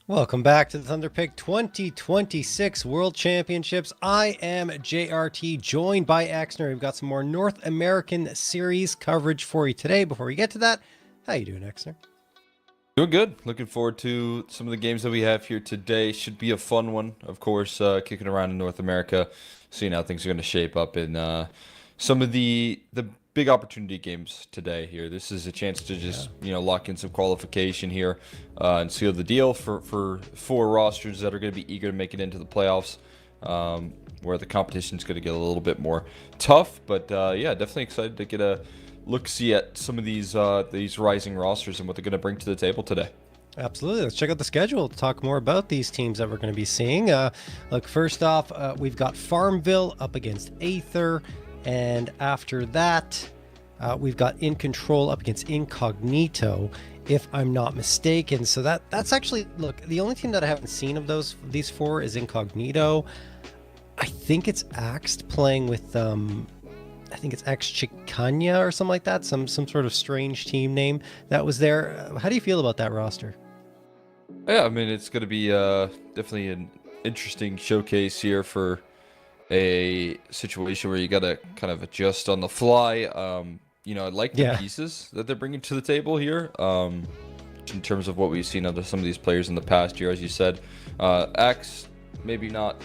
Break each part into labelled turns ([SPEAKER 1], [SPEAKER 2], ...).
[SPEAKER 1] Welcome back to the Thunderpick 2026 World Championships. I am JRT, joined by Exner. We've got some more North American Series coverage for you today. Before we get to that, how you doing, Exner?
[SPEAKER 2] Doing good. Looking forward to some of the games that we have here today. Should be a fun one, of course, kicking around in North America, seeing how things are going to shape up in some of the big opportunity games today here. This is a chance to just, lock in some qualification here and seal the deal for four rosters that are going to be eager to make it into the playoffs, where the competition is going to get a little bit more tough. But yeah, definitely excited to get a look-see at some of these rising rosters and what they're going to bring to the table today.
[SPEAKER 1] Absolutely. Let's check out the schedule to talk more about these teams that we're going to be seeing. Look, first off, we've got FarmVille up against Aether. And after that, we've got InControl up against Incognito, if I'm not mistaken. So that's actually, look, the only team that I haven't seen of these four is Incognito. I think it's Axed playing with, I think it's X Chicanya or something like that. Some sort of strange team name that was there. How do you feel about that roster?
[SPEAKER 2] Yeah, I mean, it's going to be definitely an interesting showcase here for a situation where you got to kind of adjust on the fly. I like the pieces that they're bringing to the table here, in terms of what we've seen under some of these players in the past year. As you said, X maybe not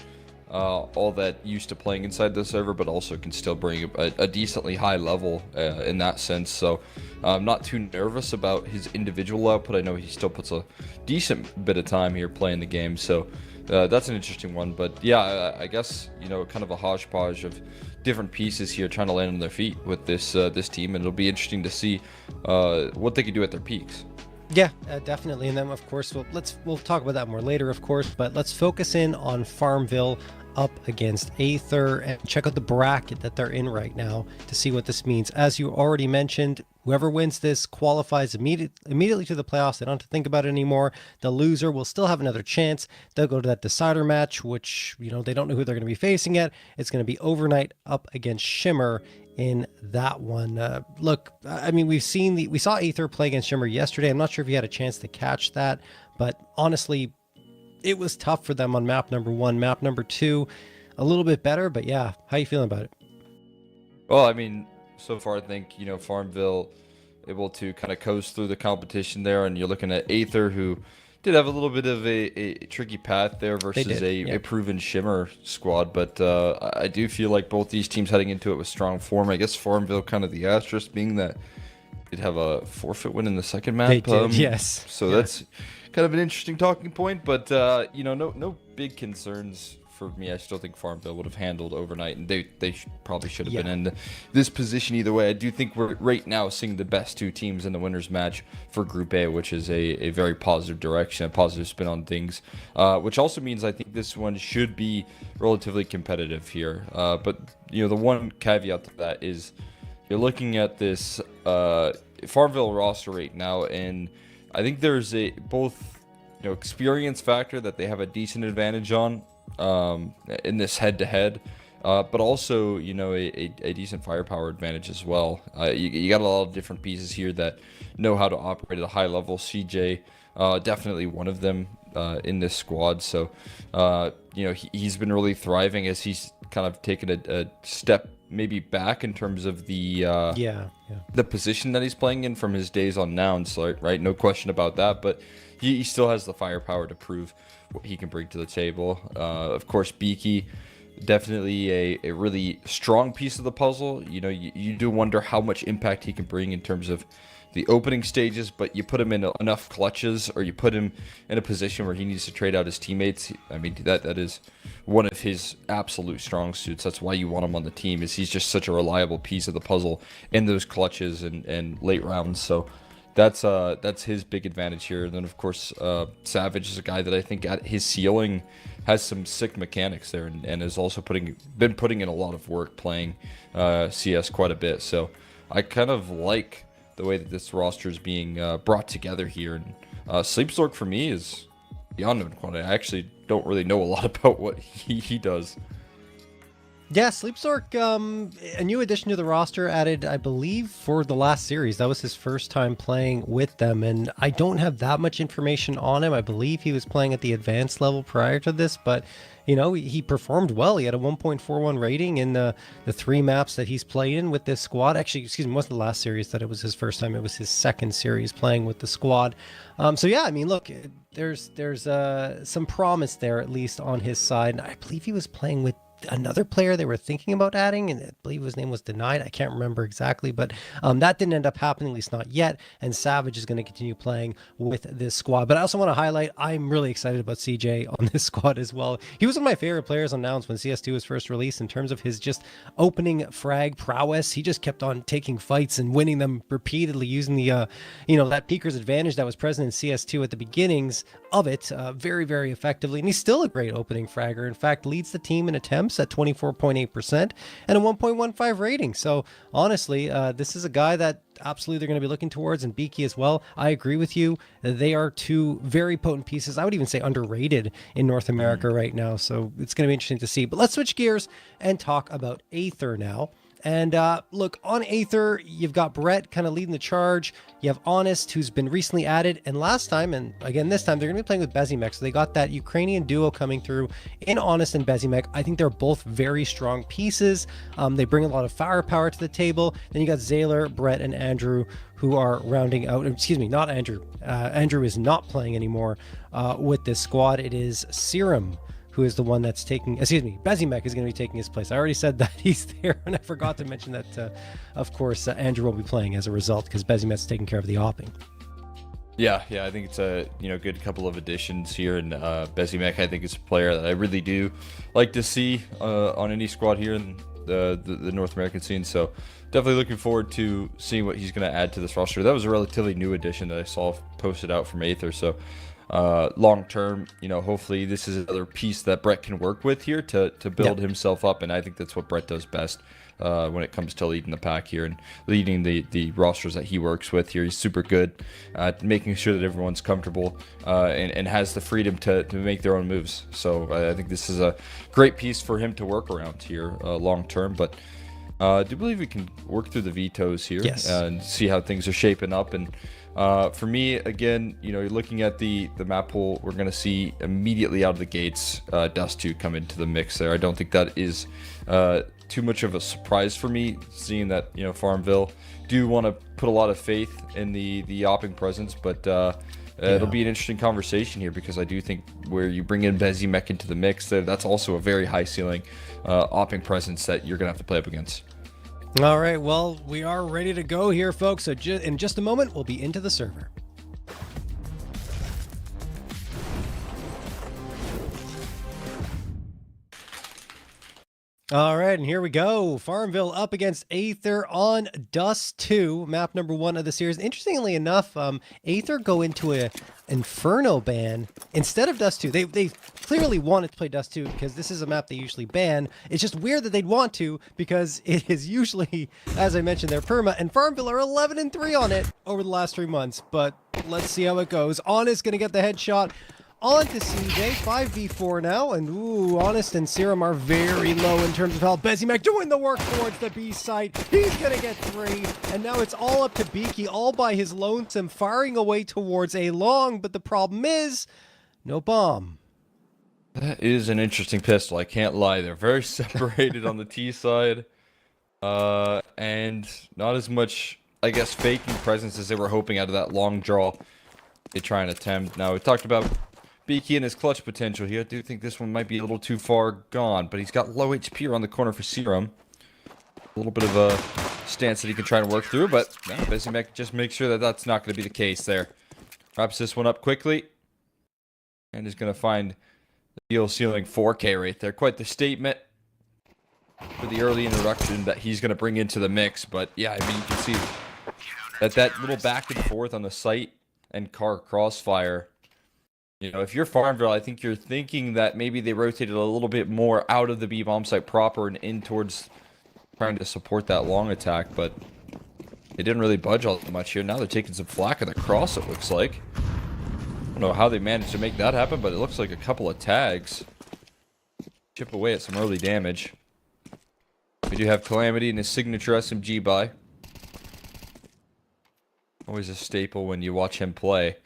[SPEAKER 2] all that used to playing inside the server, but also can still bring a decently high level in that sense. So I'm not too nervous about his individual output. I know he still puts a decent bit of time here playing the game, so that's an interesting one. But yeah, I guess, kind of a hodgepodge of different pieces here trying to land on their feet with this team, and it'll be interesting to see what they can do at their peaks.
[SPEAKER 1] Yeah, definitely. And then, of course, we'll talk about that more later, of course. But let's focus in on FarmVille up against Aether and check out the bracket that they're in right now to see what this means. As you already mentioned, whoever wins this qualifies immediately to the playoffs. They don't have to think about it anymore. The loser will still have another chance. They'll go to that decider match, which, they don't know who they're going to be facing yet. It's going to be OverKnight up against Shimmer in that one. Look, I mean, we saw Aether play against Shimmer yesterday. I'm not sure if you had a chance to catch that, but honestly, it was tough for them on map number 1. Map number 2, a little bit better, but yeah, how you feeling about it?
[SPEAKER 2] Well, I mean, so far I think, FarmVille able to kind of coast through the competition there, and you're looking at Aether, who did have a little bit of a tricky path there versus a proven Shimmer squad. But I do feel like both these teams heading into it with strong form. I guess FarmVille kind of the asterisk being that they'd have a forfeit win in the second map.
[SPEAKER 1] They did, yes.
[SPEAKER 2] So that's kind of an interesting talking point, but no big concerns for me. I still think FarmVille would have handled OverKnight, and they probably should have been in this position either way. I do think we're right now seeing the best two teams in the winners match for Group A, which is a very positive direction, a positive spin on things, which also means I think this one should be relatively competitive here. But the one caveat to that is you're looking at this FarmVille roster right now, and I think there's a both experience factor that they have a decent advantage on in this head-to-head, but also a decent firepower advantage as well. You got a lot of different pieces here that know how to operate at a high level. CJ, definitely one of them in this squad. So he's been really thriving as he's kind of taken a step maybe back in terms of the the position that he's playing in from his days on Nouns, right? No question about that, but he still has the firepower to prove what he can bring to the table. Of course, Beaky, definitely a really strong piece of the puzzle. You do wonder how much impact he can bring in terms of the opening stages, but you put him in enough clutches, or you put him in a position where he needs to trade out his teammates. I mean, that is one of his absolute strong suits. That's why you want him on the team, is he's just such a reliable piece of the puzzle in those clutches and late rounds. So that's his big advantage here. And then of course, Savage is a guy that I think at his ceiling has some sick mechanics there, and is also been putting in a lot of work playing CS quite a bit. So I kind of like the way that this roster is being brought together here. And Sleepstork for me is beyond known quantity. I actually don't really know a lot about what he does.
[SPEAKER 1] Yeah, Sleepsork, a new addition to the roster, added, I believe, for the last series. That was his first time playing with them, and I don't have that much information on him. I believe he was playing at the advanced level prior to this, but, you know, he performed well. He had a 1.41 rating in the 3 maps that he's played in with this squad. Actually, excuse me, it wasn't the last series that it was his first time. It was his second series playing with the squad. So yeah, I mean, look, there's some promise there, at least on his side. I believe he was playing with another player they were thinking about adding, and I believe his name was Denied. I can't remember exactly, but that didn't end up happening, at least not yet. And Savage is going to continue playing with this squad. But I also want to highlight, I'm really excited about CJ on this squad as well. He was one of my favorite players on Nouns when CS2 was first released in terms of his just opening frag prowess. He just kept on taking fights and winning them repeatedly using the, that peeker's advantage that was present in CS2 at the beginnings of it very, very effectively. And he's still a great opening fragger. In fact, leads the team in attempts at 24.8% and a 1.15 rating. So honestly, this is a guy that absolutely they're going to be looking towards, and Beaky as well. I agree with you. They are two very potent pieces. I would even say underrated in North America right now. So it's going to be interesting to see. But let's switch gears and talk about Aether now. And look, on Aether, you've got Brett kind of leading the charge. You have Honest, who's been recently added. And last time, and again this time, they're going to be playing with Bezimek. So they got that Ukrainian duo coming through in Honest and Bezimek. I think they're both very strong pieces. They bring a lot of firepower to the table. Then you got Zaylor, Brett, and Andrew, who are rounding out. Excuse me, not Andrew. Andrew is not playing anymore with this squad. It is Serum, who is the one that's taking, Bezimek is going to be taking his place. I already said that he's there, and I forgot to mention that, of course, Andrew will be playing as a result, because Bezimek's taking care of the opping.
[SPEAKER 2] Yeah, I think it's a good couple of additions here, and Bezimek, I think, is a player that I really do like to see on any squad here in the North American scene. So definitely looking forward to seeing what he's going to add to this roster. That was a relatively new addition that I saw posted out from Aether. So long term, hopefully this is another piece that Brett can work with here to build himself up, and I think that's what Brett does best when it comes to leading the pack here and leading the rosters that he works with here. He's super good at making sure that everyone's comfortable and has the freedom to make their own moves. So I think this is a great piece for him to work around here long term. But I do believe we can work through the vetoes here and see how things are shaping up. And for me, again, you're looking at the map pool. We're going to see immediately out of the gates Dust 2 come into the mix there. I don't think that is too much of a surprise for me, seeing that FarmVille do want to put a lot of faith in the opping presence. But it'll be an interesting conversation here, because I do think where you bring in Bezimek into the mix, that's also a very high ceiling opping presence that you're going to have to play up against.
[SPEAKER 1] All right, well, we are ready to go here, folks. So in just a moment, we'll be into the server. All right, and here we go. FarmVille up against Aether on Dust 2, map number 1 of the series. Interestingly enough, Aether go into a Inferno ban instead of Dust 2. They clearly wanted to play Dust 2 because this is a map they usually ban. It's just weird that they'd want to, because it is usually, as I mentioned, their perma, and FarmVille are 11-3 on it over the last 3 months. But let's see how it goes. Honest gonna get the headshot on to CJ, 5v4 now, and ooh, Honest and Serum are very low in terms of health. Bezimek doing the work towards the B site. He's gonna get 3, and now it's all up to Beaky, all by his lonesome, firing away towards a long, but the problem is, no bomb.
[SPEAKER 2] That is an interesting pistol, I can't lie. They're very separated on the T side, and not as much, I guess, faking presence as they were hoping out of that long draw they try and attempt. Now, we talked about Beaky and his clutch potential here. I do think this one might be a little too far gone, but he's got low HP around the corner for Serum. A little bit of a stance that he can try and work through, but Bezimek just make sure that that's not going to be the case there. Wraps this one up quickly, and is going to find the deal ceiling 4K right there. Quite the statement for the early introduction that he's going to bring into the mix. But yeah, I mean, you can see that little back and forth on the site and car crossfire. If you're FarmVille, I think you're thinking that maybe they rotated a little bit more out of the B bomb site proper and in towards trying to support that long attack, but they didn't really budge all that much here. Now they're taking some flak at the cross, it looks like. I don't know how they managed to make that happen, but it looks like a couple of tags chip away at some early damage. We do have Calamity and his signature SMG buy. Always a staple when you watch him play.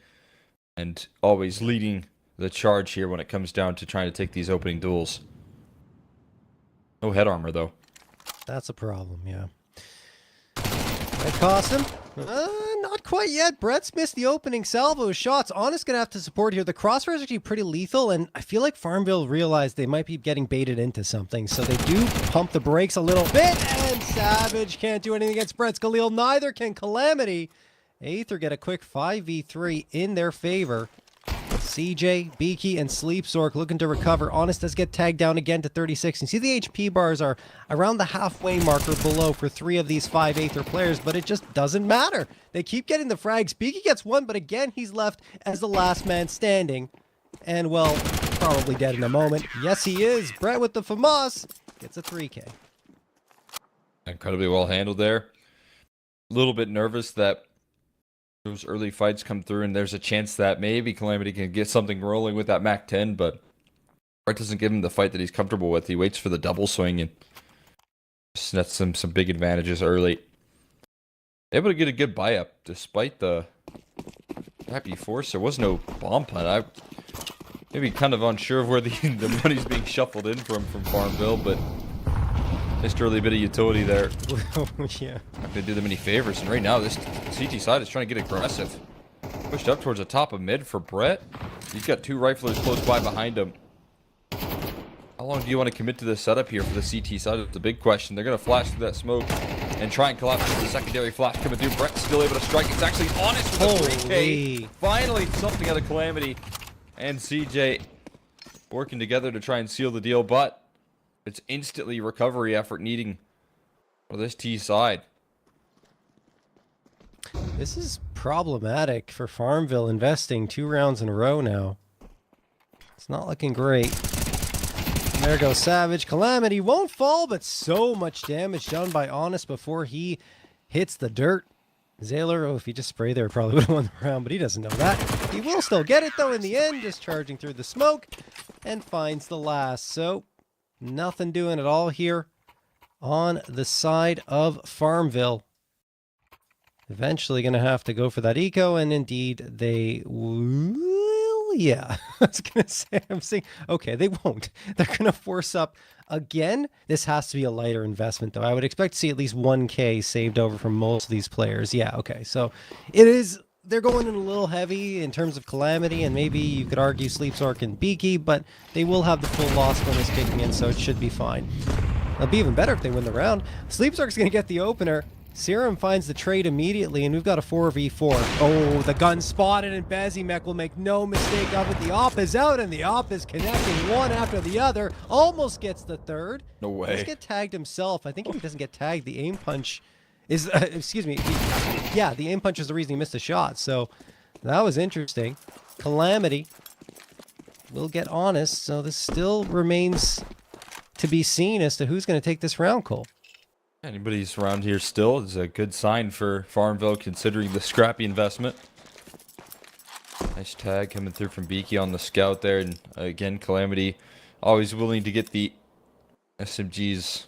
[SPEAKER 2] And always leading the charge here when it comes down to trying to take these opening duels. No head armor, though.
[SPEAKER 1] That's a problem, yeah. That cost him? Not quite yet. Brett's missed the opening salvo shots. Honest gonna have to support here. The crossfire is actually pretty lethal, and I feel like FarmVille realized they might be getting baited into something, so they do pump the brakes a little bit, and Savage can't do anything against Brett's Khalil. Neither can Calamity. Aether get a quick 5v3 in their favor. CJ, Beaky, and Sleepsork looking to recover. Honest does get tagged down again to 36. You see the HP bars are around the halfway marker below for 3 of these 5 Aether players, but it just doesn't matter. They keep getting the frags. Beaky gets 1, but again, he's left as the last man standing. And, well, probably dead in a moment. Yes, he is. Brett with the FAMAS gets a 3K.
[SPEAKER 2] Incredibly well handled there. A little bit nervous that those early fights come through, and there's a chance that maybe Calamity can get something rolling with that Mac 10, but Brett doesn't give him the fight that he's comfortable with. He waits for the double swing and nets some big advantages early. Able to get a good buy up despite the happy force. There was no bomb punt. I maybe kind of unsure of where the money's being shuffled in from FarmVille, but missed early bit of utility there.
[SPEAKER 1] Yeah.
[SPEAKER 2] Not gonna do them any favors, and right now this CT side is trying to get aggressive. Pushed up towards the top of mid for Brett. He's got 2 riflers close by behind him. How long do you want to commit to this setup here for the CT side? It's a big question. They're gonna flash through that smoke and try and collapse into the secondary flash coming through. Brett's still able to strike. It's actually Honest with a 3K. Finally, something out of Calamity and CJ working together to try and seal the deal, but it's instantly recovery effort needing for this T side.
[SPEAKER 1] This is problematic for FarmVille, investing 2 rounds in a row now. It's not looking great. And there goes Savage. Calamity won't fall, but so much damage done by Honest before he hits the dirt. Zayler, oh, if he just sprayed there, probably would have won the round, but he doesn't know that. He will still get it, though, in the end, just charging through the smoke and finds the last. So nothing doing at all here on the side of FarmVille. Eventually going to have to go for that eco, and indeed they will. Yeah, I was going to say, I'm saying, okay, they won't. They're going to force up again. This has to be a lighter investment, though. I would expect to see at least 1K saved over from most of these players. Yeah, okay, so it is. They're going in a little heavy in terms of Calamity, and maybe you could argue Sleepsork and Beaky, but they will have the full loss bonus kicking in, so it should be fine. It'll be even better if they win the round. Sleepsork's going to get the opener. Serum finds the trade immediately, and we've got a 4v4. Oh, the gun spotted, and Bezimek will make no mistake of it. The op is out, and the op is connecting one after the other. Almost gets the third.
[SPEAKER 2] No way.
[SPEAKER 1] Does get tagged himself. I think if he doesn't get tagged, the aim punch is, excuse me. Yeah, the aim punch is the reason he missed a shot. So that was interesting. Calamity will get Honest. So this still remains to be seen as to who's going to take this round, Cole.
[SPEAKER 2] Anybody's around here still is a good sign for FarmVille, considering the scrappy investment. Nice tag coming through from Beaky on the scout there, and again, Calamity always willing to get the SMGs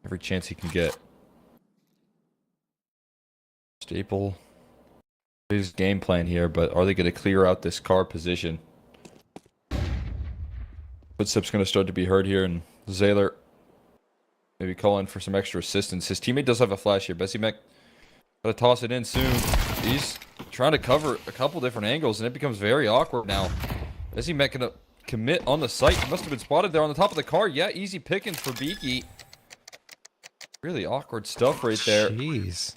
[SPEAKER 2] every chance he can get. Staple his game plan here, but are they going to clear out this car position? Footsteps going to start to be heard here, and Zayler maybe call in for some extra assistance. His teammate does have a flash here. Bezimek gotta toss it in soon. He's trying to cover a couple different angles, and it becomes very awkward now. Bezimek gonna commit on the site. He must have been spotted there on the top of the car. Yeah, easy pickings for Beaky. Really awkward stuff right there.
[SPEAKER 1] Jeez.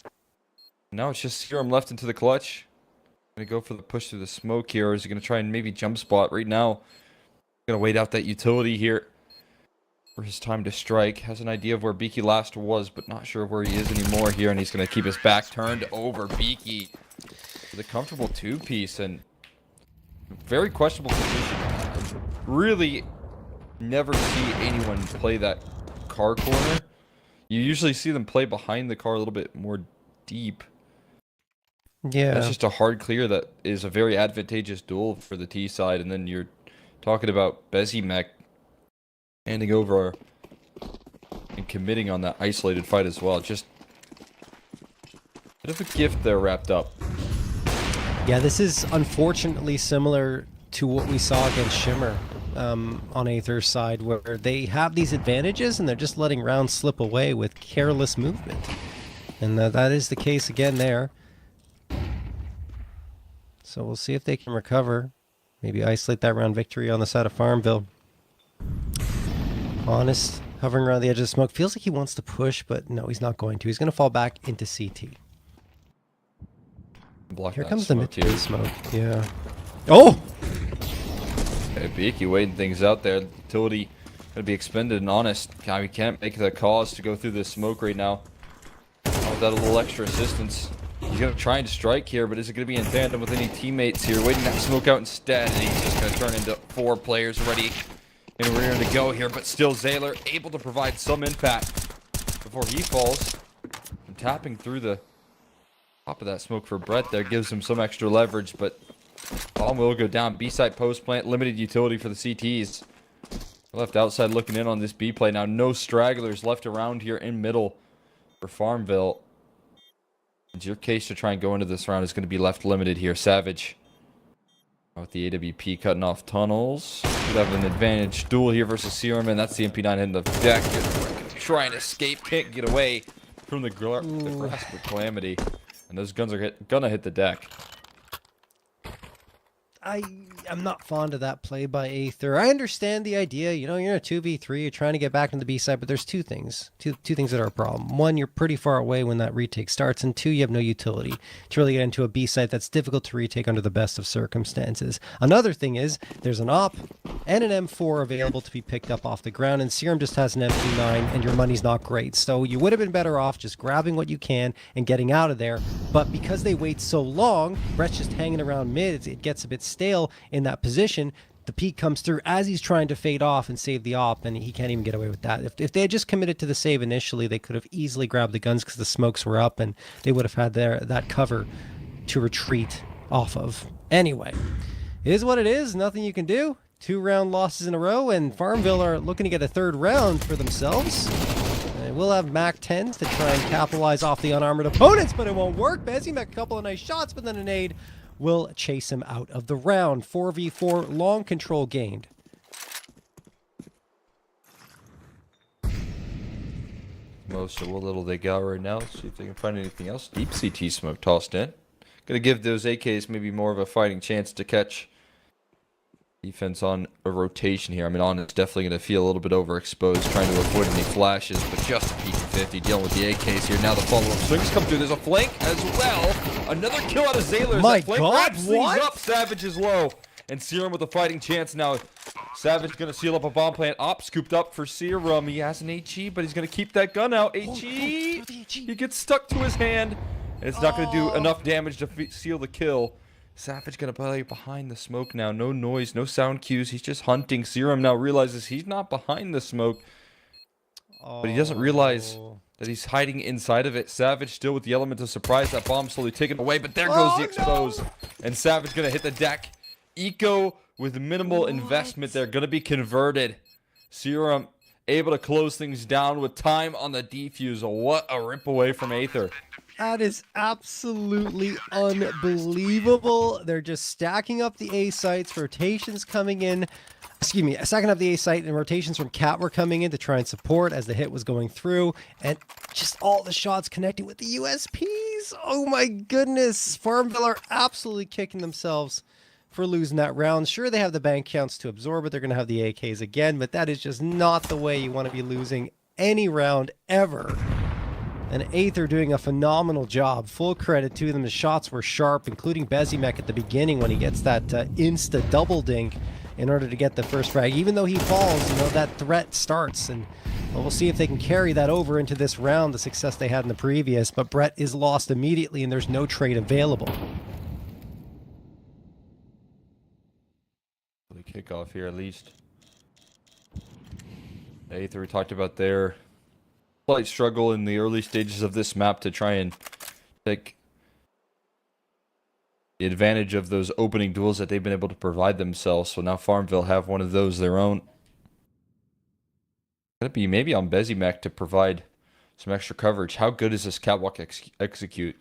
[SPEAKER 2] Now it's just Serum left into the clutch. Gonna go for the push through the smoke here, or is he gonna try and maybe jump spot right now? Gonna wait out that utility here for his time to strike. Has an idea of where Beaky last was, but not sure where he is anymore here, and he's going to keep his back turned over Beaky with a comfortable 2-piece, and very questionable position. Really never see anyone play that car corner. You usually see them play behind the car a little bit more deep.
[SPEAKER 1] Yeah.
[SPEAKER 2] That's just a hard clear that is a very advantageous duel for the T side, and then you're talking about Bezimek handing over and committing on that isolated fight as well. Just a bit of a gift there wrapped up.
[SPEAKER 1] Yeah, this is unfortunately similar to what we saw against Shimmer on Aether's side, where they have these advantages and they're just letting rounds slip away with careless movement. And that is the case again there. So we'll see if they can recover. Maybe isolate that round victory on the side of FarmVille. Honest, hovering around the edge of the smoke. Feels like he wants to push, but no, he's not going to. He's going to fall back into CT.
[SPEAKER 2] Block
[SPEAKER 1] Here
[SPEAKER 2] that
[SPEAKER 1] comes the
[SPEAKER 2] smoke
[SPEAKER 1] mid
[SPEAKER 2] here.
[SPEAKER 1] smoke. Yeah. Oh!
[SPEAKER 2] Okay, Beaky waiting things out there. Utility going to be expended, and Honest, we can't make the cause to go through this smoke right now. Without a little extra assistance. He's going to try and strike here, but is it going to be in tandem with any teammates here? Waiting that smoke out instead, and he's just going to turn into 4 players already. And we're going to go here, but still Zayler able to provide some impact before he falls. And tapping through the top of that smoke for Brett there gives him some extra leverage, but bomb will go down. B-side post plant, limited utility for the CTs. Left outside looking in on this B play now. No stragglers left around here in middle for FarmVille. And your case to try and go into this round is going to be left limited here. Savage with the AWP cutting off tunnels. Could have an advantage duel here versus Serum, and that's the MP9 hitting the deck. Trying to escape, can't get away from the grasp of Calamity. And those guns are gonna hit the deck.
[SPEAKER 1] I'm not fond of that play by Aether. I understand the idea. You know, you're in a 2v3, you're trying to get back into the B side, but there's two things. Two things that are a problem. One, you're pretty far away when that retake starts, and two, you have no utility to really get into a B site that's difficult to retake under the best of circumstances. Another thing is, there's an op and an M4 available to be picked up off the ground, and Serum just has an MP9, and your money's not great. So you would have been better off just grabbing what you can and getting out of there. But because they wait so long, Brett's just hanging around mid, it gets a bit stale in that position. The peak comes through as he's trying to fade off and save the op, and he can't even get away with that. If they had just committed to the save initially, they could have easily grabbed the guns because the smokes were up, and they would have had that cover to retreat off of. Anyway, it is what it is. Nothing you can do. 2-round losses in a row, and FarmVille are looking to get a 3rd round for themselves. They will have Mac 10s to try and capitalize off the unarmored opponents, but it won't work. Bezimek a couple of nice shots, but then a nade will chase him out of the round. 4v4, long control gained.
[SPEAKER 2] Most of what little they got right now. See if they can find anything else. Deep CT smoke tossed in. Gonna give those AKs maybe more of a fighting chance to catch defense on a rotation here. I mean, Honest's definitely going to feel a little bit overexposed, trying to avoid any flashes, but just a P50 dealing with the AKs here. Now the follow-up swings come through. There's a flank as well. Another kill out of Zayler.
[SPEAKER 1] My
[SPEAKER 2] that flank
[SPEAKER 1] God,
[SPEAKER 2] wraps things
[SPEAKER 1] what?
[SPEAKER 2] up. Savage is low. And Serum with a fighting chance now. Savage going to seal up a bomb plant. Op scooped up for Serum. He has an HE, but he's going to keep that gun out. HE! He gets stuck to his hand, and it's not going to do enough damage to seal the kill. Savage gonna play behind the smoke now. No noise, no sound cues. He's just hunting. Serum now realizes he's not behind the smoke, but he doesn't realize that he's hiding inside of it. Savage still with the element of surprise. That bomb slowly taken away, but there goes the expose. No. And Savage gonna hit the deck. Eco with minimal investment there, gonna be converted. Serum able to close things down with time on the defuse. What a rip away from Aether.
[SPEAKER 1] That is absolutely unbelievable. They're just stacking up the A sites, rotations coming in. Excuse me, stacking up the A site, and rotations from Cat were coming in to try and support as the hit was going through. And just all the shots connecting with the USPs. Oh my goodness. FarmVille are absolutely kicking themselves for losing that round. Sure, they have the bank counts to absorb it. They're going to have the AKs again, but that is just not the way you want to be losing any round ever. And Aether doing a phenomenal job. Full credit to them. The shots were sharp, including Bezimek at the beginning when he gets that insta double dink in order to get the first frag. Even though he falls, you know, that threat starts. And we'll see if they can carry that over into this round, the success they had in the previous. But Brett is lost immediately, and there's no trade available.
[SPEAKER 2] The kickoff here, at least. Aether, we talked about their slight struggle in the early stages of this map to try and take the advantage of those opening duels that they've been able to provide themselves. So now FarmVille have one of those their own. Gonna be maybe on Bezimek to provide some extra coverage. How good is this catwalk execute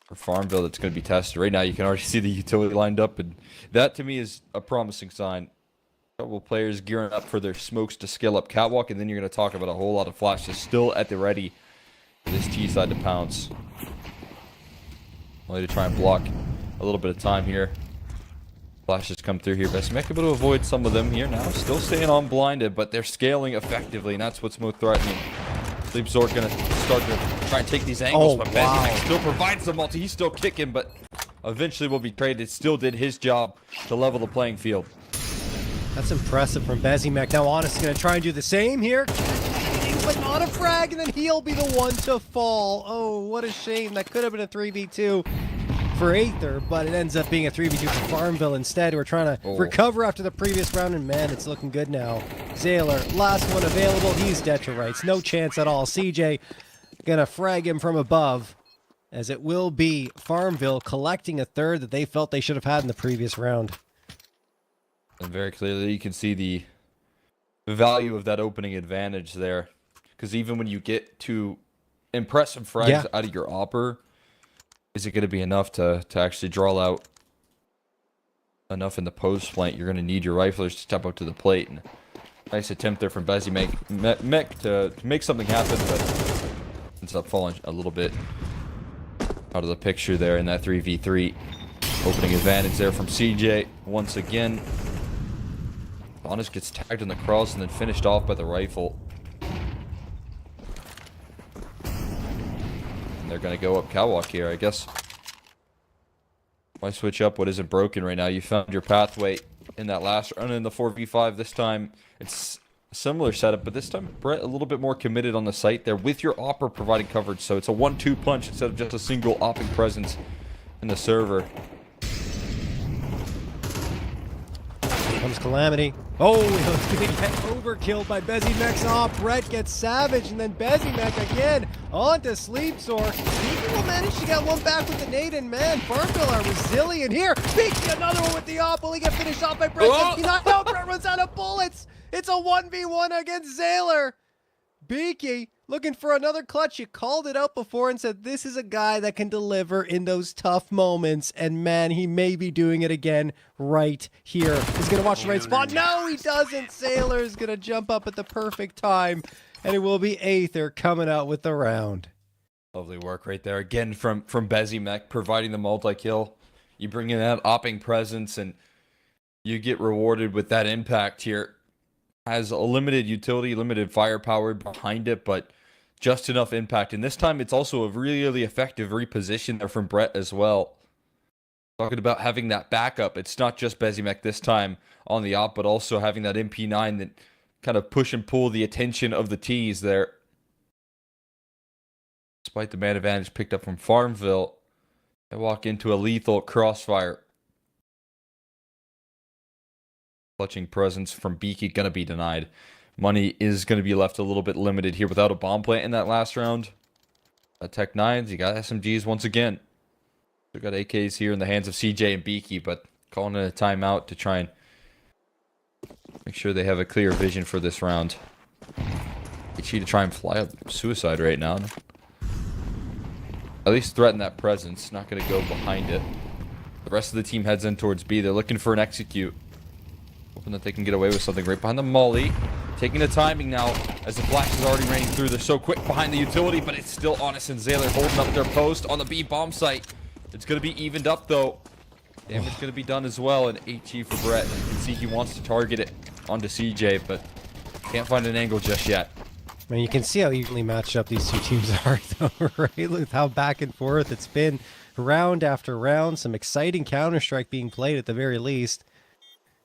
[SPEAKER 2] for FarmVille that's going to be tested? Right now, you can already see the utility lined up, and that to me is a promising sign. A couple players gearing up for their smokes to scale up catwalk, and then you're going to talk about a whole lot of flashes still at the ready for this T side to pounce. Only to try and block a little bit of time here. Flashes come through here. Bezimek able to avoid some of them here now. Still staying on blinded, but they're scaling effectively, and that's what's most threatening. Sleepzork gonna start to try and take these angles, but Bezimek still provides the multi. He's still kicking, but eventually will be traded. Still did his job to level the playing field.
[SPEAKER 1] That's impressive from Bezimek. Now Honest is gonna try and do the same here. But not a frag, and then he'll be the one to fall. Oh, what a shame. That could have been a 3v2 for Aether, but it ends up being a 3v2 for FarmVille instead. We're trying to recover after the previous round, and man, it's looking good now. Zayler, last one available. He's dead to rights. No chance at all. CJ gonna frag him from above, as it will be FarmVille collecting a third that they felt they should have had in the previous round.
[SPEAKER 2] And very clearly, you can see the value of that opening advantage there. Because even when you get to impressive frags out of your Opper, is it going to be enough to actually draw out enough in the post flank? You're going to need your riflers to step up to the plate. And nice attempt there from Bezimek to make something happen, but ends up falling a little bit out of the picture there in that 3v3. Opening advantage there from CJ once again. Honest gets tagged in the cross and then finished off by the rifle. They're going to go up catwalk here, I guess. Why switch up what isn't broken right now? You found your pathway in that last run in the 4v5. This time, it's a similar setup, but this time, Brett a little bit more committed on the site there with your Opper providing coverage. So it's a 1-2 punch instead of just a single opping presence in the server.
[SPEAKER 1] Here comes Calamity. Oh, he's going to get overkilled by Bezimek's off. Brett gets savage, and then Bezimek again onto Sleepzork. Speaky will manage to get one back with the nade, and man, FarmVille are resilient here. Speaky, another one with the op. Will he get finished off by Brett? No, Brett runs out of bullets. It's a 1v1 against Zayler. Beaky looking for another clutch. You called it out before and said this is a guy that can deliver in those tough moments. And man, he may be doing it again right here. He's going to watch the right spot. No, he doesn't. Zayler is going to jump up at the perfect time. And it will be Aether coming out with the round.
[SPEAKER 2] Lovely work right there. Again from Bezimek, providing the multi-kill. You bring in that opping presence and you get rewarded with that impact here. Has a limited utility, limited firepower behind it, but just enough impact. And this time, it's also a really, really effective reposition there from Brett as well. Talking about having that backup. It's not just Bezimek this time on the op, but also having that MP9 that kind of push and pull the attention of the T's there. Despite the man advantage picked up from FarmVille, they walk into a lethal crossfire. Clutching presence from Beaky going to be denied. Money is going to be left a little bit limited here without a bomb plant in that last round. Tech 9s, you got SMGs once again. We got AKs here in the hands of CJ and Beaky, but calling it a timeout to try and make sure they have a clear vision for this round. HE to try and fly up suicide right now. At least threaten that presence. Not going to go behind it. The rest of the team heads in towards B. They're looking for an execute. Hoping that they can get away with something right behind the molly. Taking the timing now as the flash is already raining through. They're so quick behind the utility, but it's still Honest and Zayler holding up their post on the B bomb site. It's going to be evened up though. Damage going to be done as well, and HE for Brett. You can see he wants to target it onto CJ, but can't find an angle just yet.
[SPEAKER 1] I mean, you can see how evenly matched up these two teams are, though, right? With how back and forth it's been round after round. Some exciting Counter-Strike being played at the very least.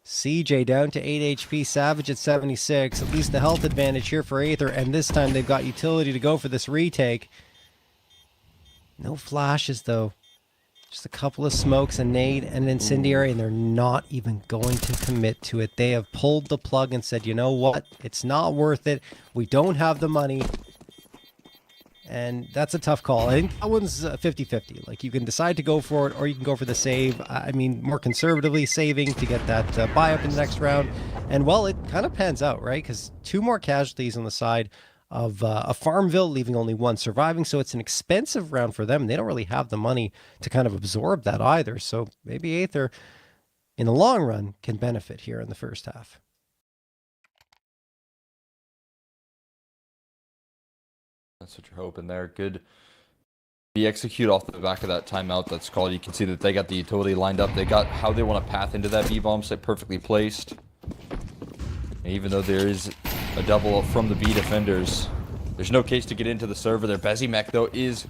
[SPEAKER 1] CJ down to 8 HP, Savage at 76. At least the health advantage here for Aether, and this time they've got utility to go for this retake. No flashes, though. Just a couple of smokes, a nade, and an incendiary, and they're not even going to commit to it. They have pulled the plug and said, you know what? It's not worth it. We don't have the money. And that's a tough call. I think that one's 50-50. Like, you can decide to go for it, or you can go for the save. I mean, more conservatively saving to get that buy up in the next round. And, well, it kind of pans out, right? Because 2 more casualties on the side of a FarmVille, leaving only 1 surviving. So it's an expensive round for them. They don't really have the money to kind of absorb that either. So maybe Aether, in the long run, can benefit here in the first half.
[SPEAKER 2] That's what you're hoping there. Good. We execute off the back of that timeout that's called. You can see that they got the utility lined up. They got how they want to path into that B-bomb site perfectly placed. And even though there is a double from the B defenders, there's no case to get into the server there. Bezimek, though, is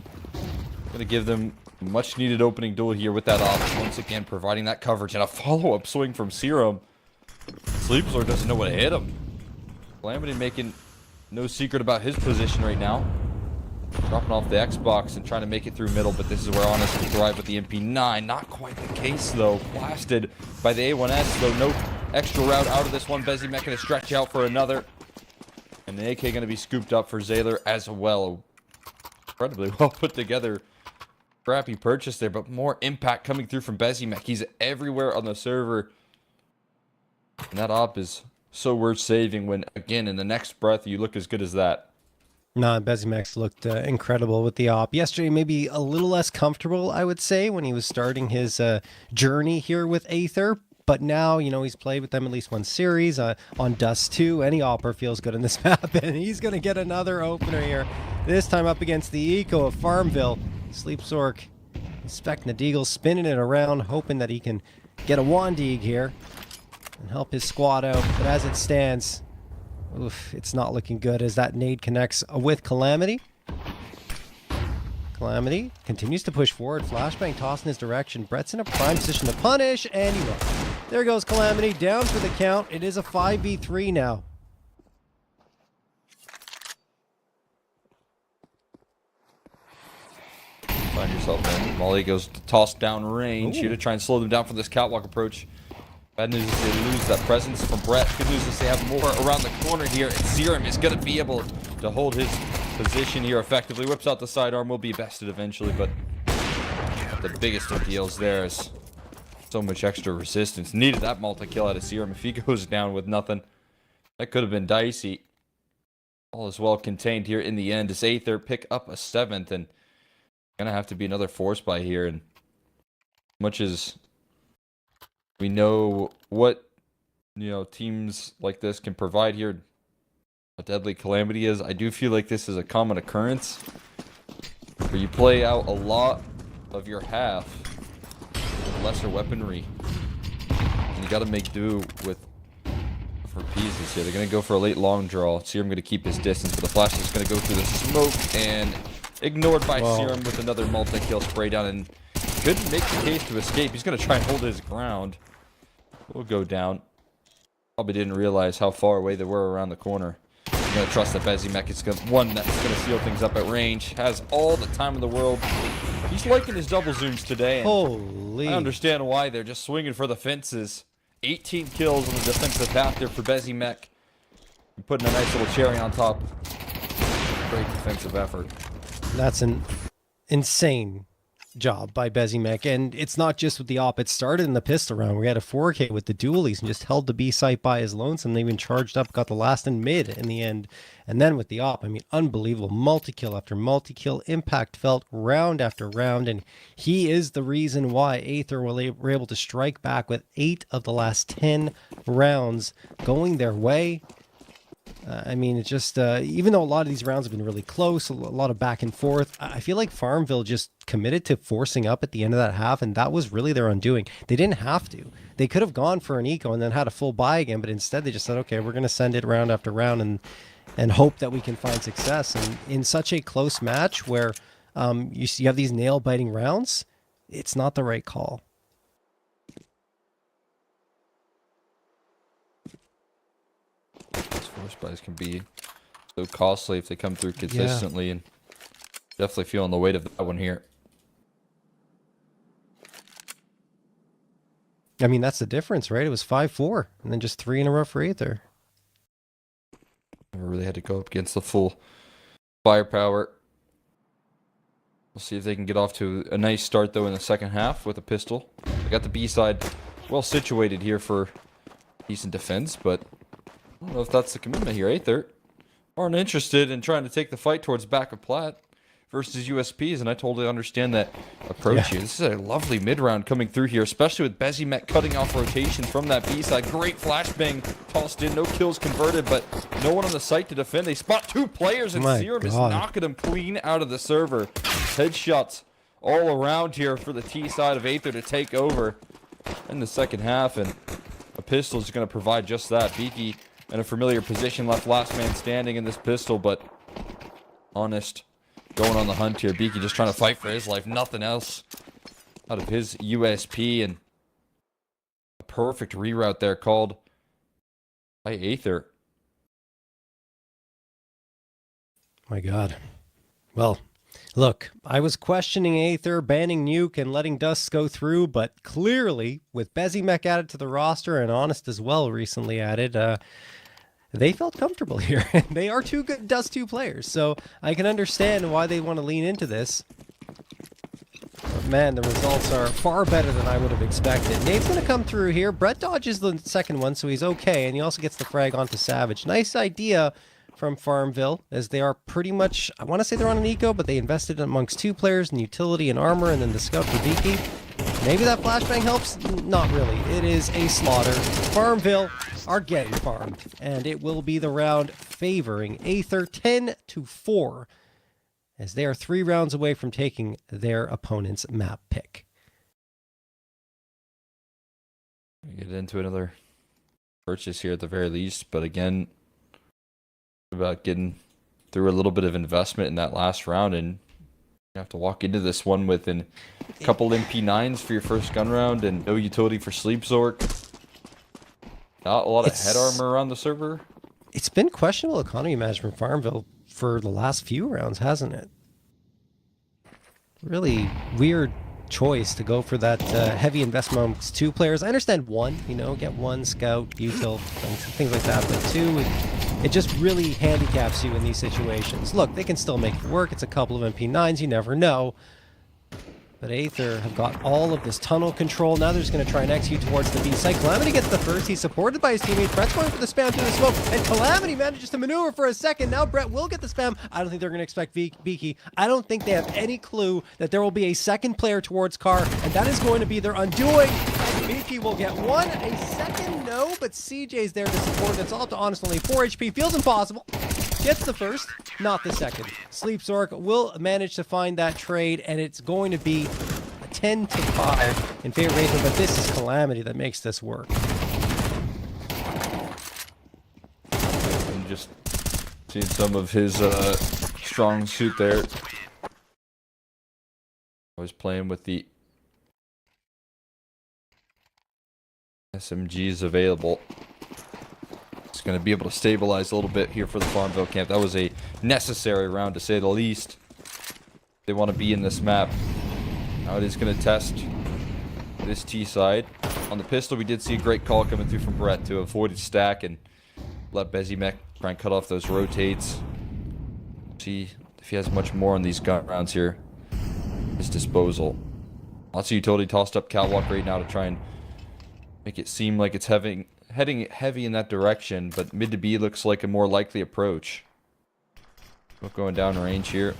[SPEAKER 2] going to give them a much-needed opening duel here with that off. Once again, providing that coverage and a follow-up swing from Serum. Sleepslord doesn't know what hit him. Calamity making no secret about his position right now. Dropping off the Xbox and trying to make it through middle, but this is where Honest can thrive with the MP9. Not quite the case, though. Blasted by the A1S, though no extra route out of this one. Bezimek going to stretch out for another. And the AK going to be scooped up for Zayler as well. Incredibly well put together. Crappy purchase there, but more impact coming through from Bezimek. He's everywhere on the server. And that op is so worth saving when, again, in the next breath, you look as good as that.
[SPEAKER 1] No, Bezimek looked incredible with the op. Yesterday, maybe a little less comfortable, I would say, when he was starting his journey here with Aether. But now, you know, he's played with them at least 1 series on Dust 2. Any opper feels good in this map, and he's going to get another opener here. This time up against the Eco of FarmVille. Sleepsork inspecting the Deagle, spinning it around, hoping that he can get a Wandig here and help his squad out. But as it stands, oof, it's not looking good as that nade connects with Calamity. Calamity continues to push forward. Flashbang tossed in his direction. Brett's in a prime position to punish, and he will. There goes Calamity, down for the count. It is a 5v3 now.
[SPEAKER 2] Find yourself in. Molly goes to toss down range here to try and slow them down from this catwalk approach. Bad news is they lose that presence from Brett. Good news is they have more around the corner here. And Serum is going to be able to hold his position here effectively. Whips out the sidearm. Will be bested eventually, but the biggest of deals there is so much extra resistance. Needed that multi-kill out of Serum. If he goes down with nothing, that could have been dicey. All is well contained here in the end. As Aether pick up a 7th, and going to have to be another force buy here. And much as we know what, you know, teams like this can provide here, a deadly Calamity is, I do feel like this is a common occurrence where you play out a lot of your half with lesser weaponry, and you got to make do with for pieces here. They're going to go for a late long draw. Serum going to keep his distance, but the flash is going to go through the smoke and ignored by Serum with another multi-kill spray down, and couldn't make the case to escape. He's going to try and hold his ground. We'll go down. Probably didn't realize how far away they were around the corner. I'm going to trust that Bezimek is one that's going to seal things up at range. Has all the time in the world. He's liking his double zooms today. And
[SPEAKER 1] Holy.
[SPEAKER 2] I understand why. They're just swinging for the fences. 18 kills on the defensive path there for Bezimek. Putting a nice little cherry on top. Great defensive effort.
[SPEAKER 1] That's an insane job by Bezimek, and it's not just with the op. It started in the pistol round. We had a 4K with the dualies and just held the B site by his lonesome. They even charged up, got the last in mid in the end, and then with the op, I mean, unbelievable multi-kill after multi-kill, impact felt round after round, and he is the reason why Aether were able to strike back with 8 of the last 10 rounds going their way. I mean, it's just, even though a lot of these rounds have been really close, a lot of back and forth, I feel like FarmVille just committed to forcing up at the end of that half, and that was really their undoing. They didn't have to. They could have gone for an eco and then had a full buy again, but instead they just said, okay, we're going to send it round after round and hope that we can find success. And in such a close match where you have these nail-biting rounds, it's not the right call.
[SPEAKER 2] Force buys can be so costly if they come through consistently, and definitely feeling the weight of that one here.
[SPEAKER 1] I mean, that's the difference, right? It was 5-4, and then just 3 in a row for Aether.
[SPEAKER 2] Never really had to go up against the full firepower We'll see if they can get off to a nice start, though, in the second half with a pistol. They got the B side well situated here for decent defense, but I don't know if that's the commitment here. Aether aren't interested in trying to take the fight towards back of plat versus USPs, and I totally understand that approach here. This is a lovely mid-round coming through here, especially with Bezimek cutting off rotation from that B side. Great flashbang tossed in, no kills converted, but no one on the site to defend. They spot 2 players, and Serum is knocking them clean out of the server. Headshots all around here for the T side of Aether to take over in the second half, and a pistol is going to provide just that. Beaky in a familiar position, left last man standing in this pistol, but Honest going on the hunt here. Beaky just trying to fight for his life, nothing else out of his USP, and a perfect reroute there called by Aether.
[SPEAKER 1] My God. Well, look, I was questioning Aether, banning Nuke and letting Dust go through, but clearly, with Bezimek added to the roster and Honest as well recently added, they felt comfortable here. They are 2 good Dust 2 players, so I can understand why they want to lean into this. But man, the results are far better than I would have expected. Nate's going to come through here. Brett dodges the second one, so he's okay, and he also gets the frag onto Savage. Nice idea from FarmVille, as they are pretty much, I want to say they're on an eco, but they invested amongst 2 players in utility and armor, and then the scout for Beaky. Maybe that flashbang helps? Not really. It is a slaughter. FarmVille are getting farmed, and it will be the round favoring Aether 10-4, as they are 3 rounds away from taking their opponent's map pick.
[SPEAKER 2] Get into another purchase here at the very least, but again, about getting through a little bit of investment in that last round, and you have to walk into this one with a couple MP9s for your first gun round and no utility for Sleep Zork. Not a lot of head armor around the server. It's
[SPEAKER 1] been questionable economy management FarmVille for the last few rounds, hasn't it? Really weird choice to go for that heavy investment amongst 2 players. I understand 1, you know, get 1 scout, util, things like that, but 2, it just really handicaps you in these situations. Look, they can still make it work. It's a couple of MP9s, you never know. But Aether have got all of this tunnel control. Now they're just going to try and execute towards the B site. Calamity gets the first. He's supported by his teammate. Brett's going for the spam through the smoke. And Calamity manages to maneuver for a second. Now Brett will get the spam. I don't think they're going to expect Beaky. I don't think they have any clue that there will be a second player towards Car. And that is going to be their undoing. And Beaky will get 1. A second, no. But CJ's there to support. It's all up to Honest. Only 4 HP. Feels impossible. Gets the first, not the second. Sleep Zork will manage to find that trade, and it's going to be a 10-5 in favor of Aether, but this is Calamity that makes this work.
[SPEAKER 2] And just seeing some of his strong suit there. I was playing with the SMGs available. Going to be able to stabilize a little bit here for the FarmVille camp. That was a necessary round, to say the least. They want to be in this map. Now it is going to test this T side. On the pistol, we did see a great call coming through from Brett to avoid his stack and let Bezimek try and cut off those rotates. See if he has much more on these gun rounds here. His disposal. Lots of utility tossed up catwalk right now to try and make it seem like it's heading heavy in that direction, but mid to B looks like a more likely approach. Smoke going down range here.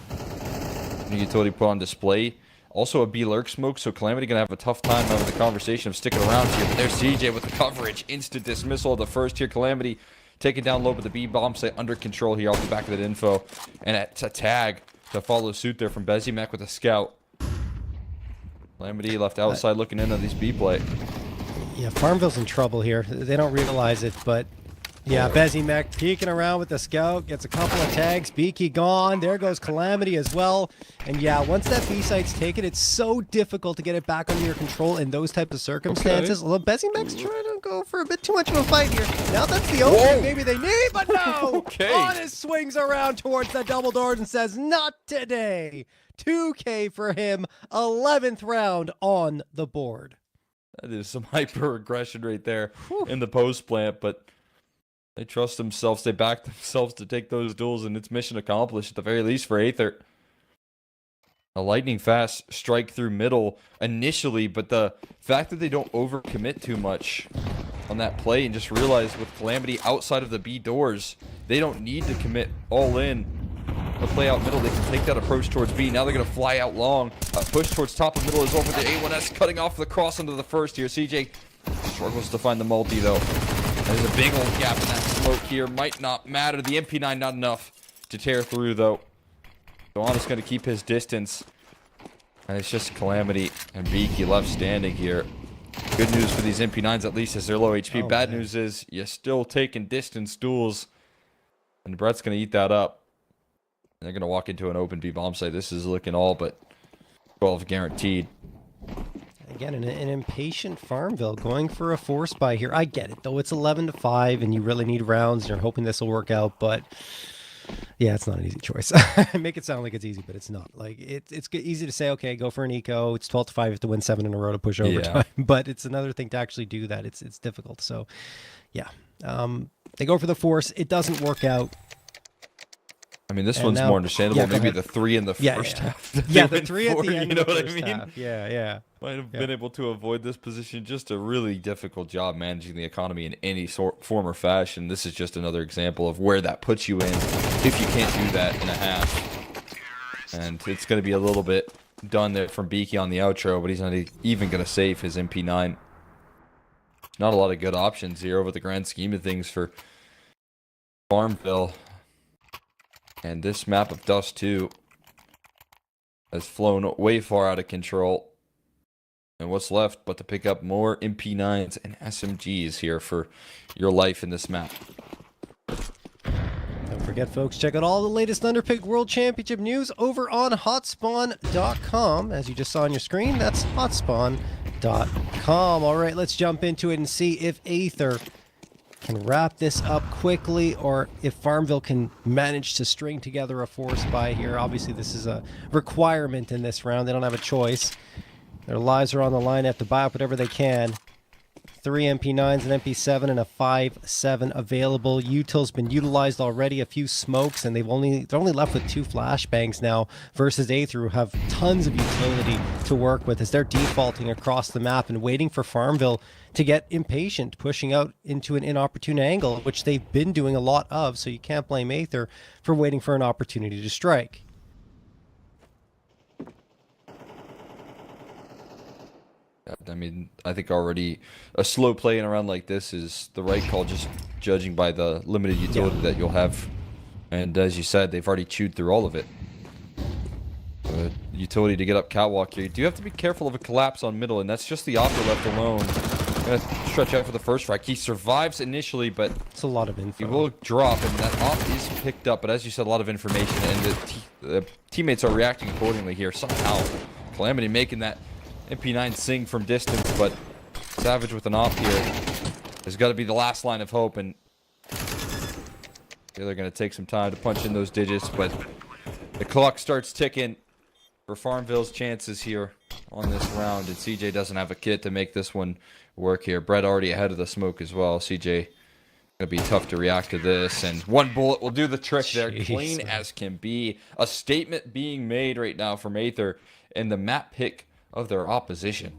[SPEAKER 2] New utility put on display. Also a B lurk smoke, so Calamity gonna have a tough time having the conversation of sticking around here. But there's CJ with the coverage. Instant dismissal of the first here. Calamity taken down low, but the B bomb site under control here off the back of that info. And it's a tag to follow suit there from Bezimek with a scout. Calamity left outside looking in on these B play.
[SPEAKER 1] Yeah, FarmVille's in trouble here. They don't realize it, but yeah, Bezimek peeking around with the scout, gets a couple of tags. Beaky gone. There goes Calamity as well. And yeah, once that B site's taken, it's so difficult to get it back under your control in those type of circumstances. Although Bezimek's trying to go for a bit too much of a fight here. Now that's the opening maybe they need, but no! Honest swings around towards the double doors and says, not today. 2K for him. 11th round on the board.
[SPEAKER 2] That is some hyper aggression right there in the post plant, but they trust themselves. They back themselves to take those duels, and it's mission accomplished at the very least for Aether. a lightning fast strike through middle initially, but the fact that they don't overcommit too much on that play and just realize with Calamity outside of the B doors, they don't need to commit all in the play out middle. They can take that approach towards B. Now they're going to fly out long. Push towards top of middle is over the A1S, cutting off the cross into the first here. CJ struggles to find the multi, though. There's a big old gap in that smoke here. Might not matter. The MP9 not enough to tear through, though. Goana's going to keep his distance. And it's just Calamity and Beaky left standing here. Good news for these MP9s, at least, is they're low HP. Bad news is you're still taking distance duels. And Brett's going to eat that up. They're going to walk into an open B bomb site. This is looking all but 12 guaranteed.
[SPEAKER 1] Again, an impatient FarmVille going for a force buy here. I get it, though. It's 11-5, and you really need rounds. And you're hoping this will work out, but yeah, it's not an easy choice. Make it sound like it's easy, but it's not. Like it's easy to say, okay, go for an eco. It's 12-5. You have to win 7 in a row to push overtime. Yeah. But it's another thing to actually do that. It's difficult. So, yeah, they go for the force. It doesn't work out.
[SPEAKER 2] I mean, this one's more understandable.
[SPEAKER 1] Yeah,
[SPEAKER 2] maybe the 3 in the first half.
[SPEAKER 1] Yeah, the 3 at the end.
[SPEAKER 2] You know
[SPEAKER 1] of the
[SPEAKER 2] what I
[SPEAKER 1] first
[SPEAKER 2] mean?
[SPEAKER 1] Half. Yeah.
[SPEAKER 2] Might have been able to avoid this position. Just a really difficult job managing the economy in any form or fashion. This is just another example of where that puts you in if you can't do that in a half. And it's going to be a little bit done there from Beaky on the outro, but he's not even going to save his MP9. Not a lot of good options here over the grand scheme of things for FarmVille. And this map of Dust 2 has flown way far out of control. And what's left but to pick up more MP9s and SMGs here for your life in this map.
[SPEAKER 1] Don't forget, folks, check out all the latest Thunderpick World Championship news over on hotspawn.com. As you just saw on your screen, that's hotspawn.com. All right, let's jump into it and see if Aether can wrap this up quickly, or if FarmVille can manage to string together a force buy here. Obviously, this is a requirement in this round. They don't have a choice. Their lives are on the line. They have to buy up whatever they can. 3 MP9s, an MP7, and a 5.7 available. Util's been utilized already. A few smokes, and they're only left with 2 flashbangs now versus Aether, who have tons of utility to work with as they're defaulting across the map and waiting for FarmVille to get impatient, pushing out into an inopportune angle, which they've been doing a lot of. So you can't blame Aether for waiting for an opportunity to strike.
[SPEAKER 2] I mean, I think already a slow play in a round like this is the right call, just judging by the limited utility that you'll have. And as you said, they've already chewed through all of it. Utility to get up catwalk here. You do have to be careful of a collapse on middle, and that's just the offer left alone. Gonna stretch out for the first frag. He survives initially, but
[SPEAKER 1] it's a lot of info.
[SPEAKER 2] He will drop, and that off is picked up. But as you said, a lot of information, and the teammates are reacting accordingly here. Somehow, Calamity making that MP9 sing from distance, but Savage with an off here has got to be the last line of hope, and they're going to take some time to punch in those digits, but the clock starts ticking for FarmVille's chances here on this round, and CJ doesn't have a kit to make this one work here. Brett already ahead of the smoke as well. CJ going to be tough to react to this, and one bullet will do the trick there. Clean as can be. A statement being made right now from Aether in the map pick of their opposition.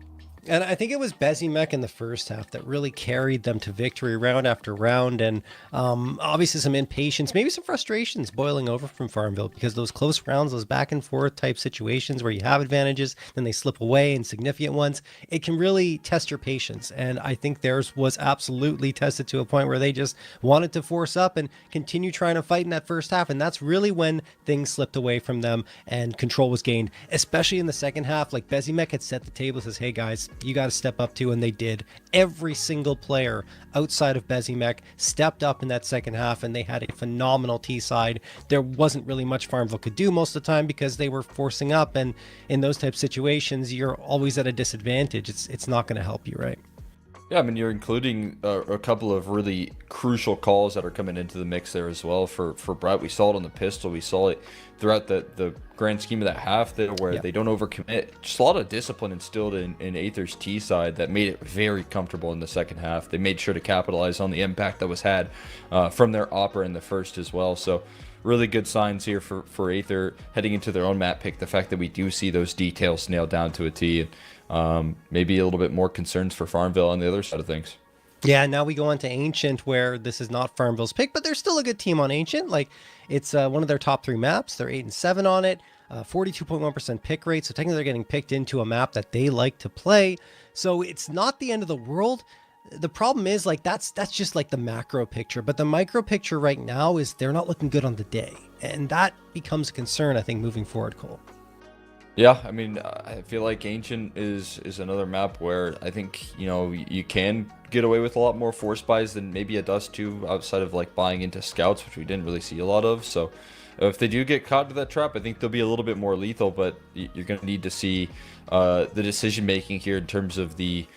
[SPEAKER 1] And I think it was Bezimek in the first half that really carried them to victory round after round. And obviously some impatience, maybe some frustrations boiling over from FarmVille, because those close rounds, those back and forth type situations where you have advantages, then they slip away in significant ones, it can really test your patience. And I think theirs was absolutely tested to a point where they just wanted to force up and continue trying to fight in that first half. And that's really when things slipped away from them and control was gained, especially in the second half. Like Bezimek had set the table, says, hey guys, you got to step up to, and they did. Every single player outside of Bezimek stepped up in that second half, and they had a phenomenal T side. There wasn't really much FarmVille could do most of the time because they were forcing up, and in those type of situations, you're always at a disadvantage. It's not going to help you, right?
[SPEAKER 2] Yeah, I mean, you're including a couple of really crucial calls that are coming into the mix there as well for Brett. We saw it on the pistol. We saw it throughout the grand scheme of that half there, where they don't overcommit. Just a lot of discipline instilled in Aether's T side that made it very comfortable in the second half. They made sure to capitalize on the impact that was had from their opera in the first as well. So really good signs here for Aether heading into their own map pick. The fact that we do see those details nailed down to a T, and maybe a little bit more concerns for FarmVille on the other side of things.
[SPEAKER 1] Yeah, now we go on to Ancient, where this is not FarmVille's pick, but they're still a good team on Ancient. Like, it's one of their top 3 maps. They're 8-7 on it, 42.1% pick rate. So technically they're getting picked into a map that they like to play. So it's not the end of the world. The problem is, like, that's just like the macro picture. But the micro picture right now is they're not looking good on the day. And that becomes a concern, I think, moving forward, Cole.
[SPEAKER 2] Yeah, I mean, I feel like Ancient is another map where I think, you know, you can get away with a lot more force buys than maybe a Dust 2 outside of like buying into scouts, which we didn't really see a lot of. So if they do get caught into that trap, I think they'll be a little bit more lethal, but you're going to need to see the decision making here in terms of the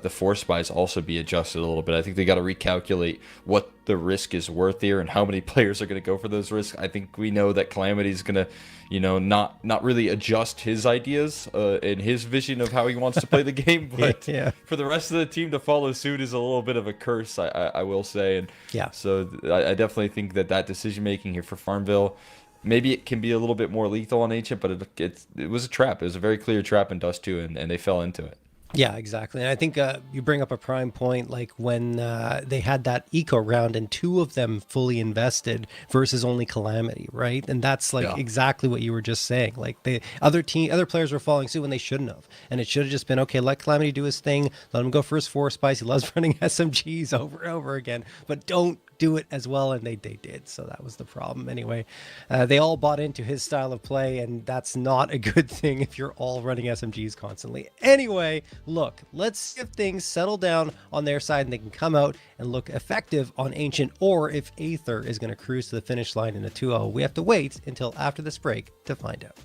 [SPEAKER 2] force buys also be adjusted a little bit. I think they got to recalculate what the risk is worth here and how many players are going to go for those risks. I think we know that Calamity is going to, you know, not really adjust his ideas and his vision of how he wants to play the game, but
[SPEAKER 1] yeah.
[SPEAKER 2] For the rest of the team to follow suit is a little bit of a curse, I will say. And
[SPEAKER 1] yeah,
[SPEAKER 2] so I definitely think that decision making here for FarmVille, maybe it can be a little bit more lethal on Ancient, but it was a trap. It was a very clear trap in Dust 2, and they fell into it.
[SPEAKER 1] Yeah, exactly. And I think you bring up a prime point, like when they had that eco round and 2 of them fully invested versus only Calamity, right? And that's like exactly what you were just saying. Like the other players were following suit when they shouldn't have. And it should have just been, okay, let Calamity do his thing. Let him go for his force buys. He loves running SMGs over and over again, but don't do it as well, and they did. So that was the problem. Anyway, they all bought into his style of play, and that's not a good thing if you're all running SMGs constantly. Anyway, look, let's see if things settle down on their side and they can come out and look effective on Ancient, or if Aether is going to cruise to the finish line in a 2-0. We have to wait until after this break to find out.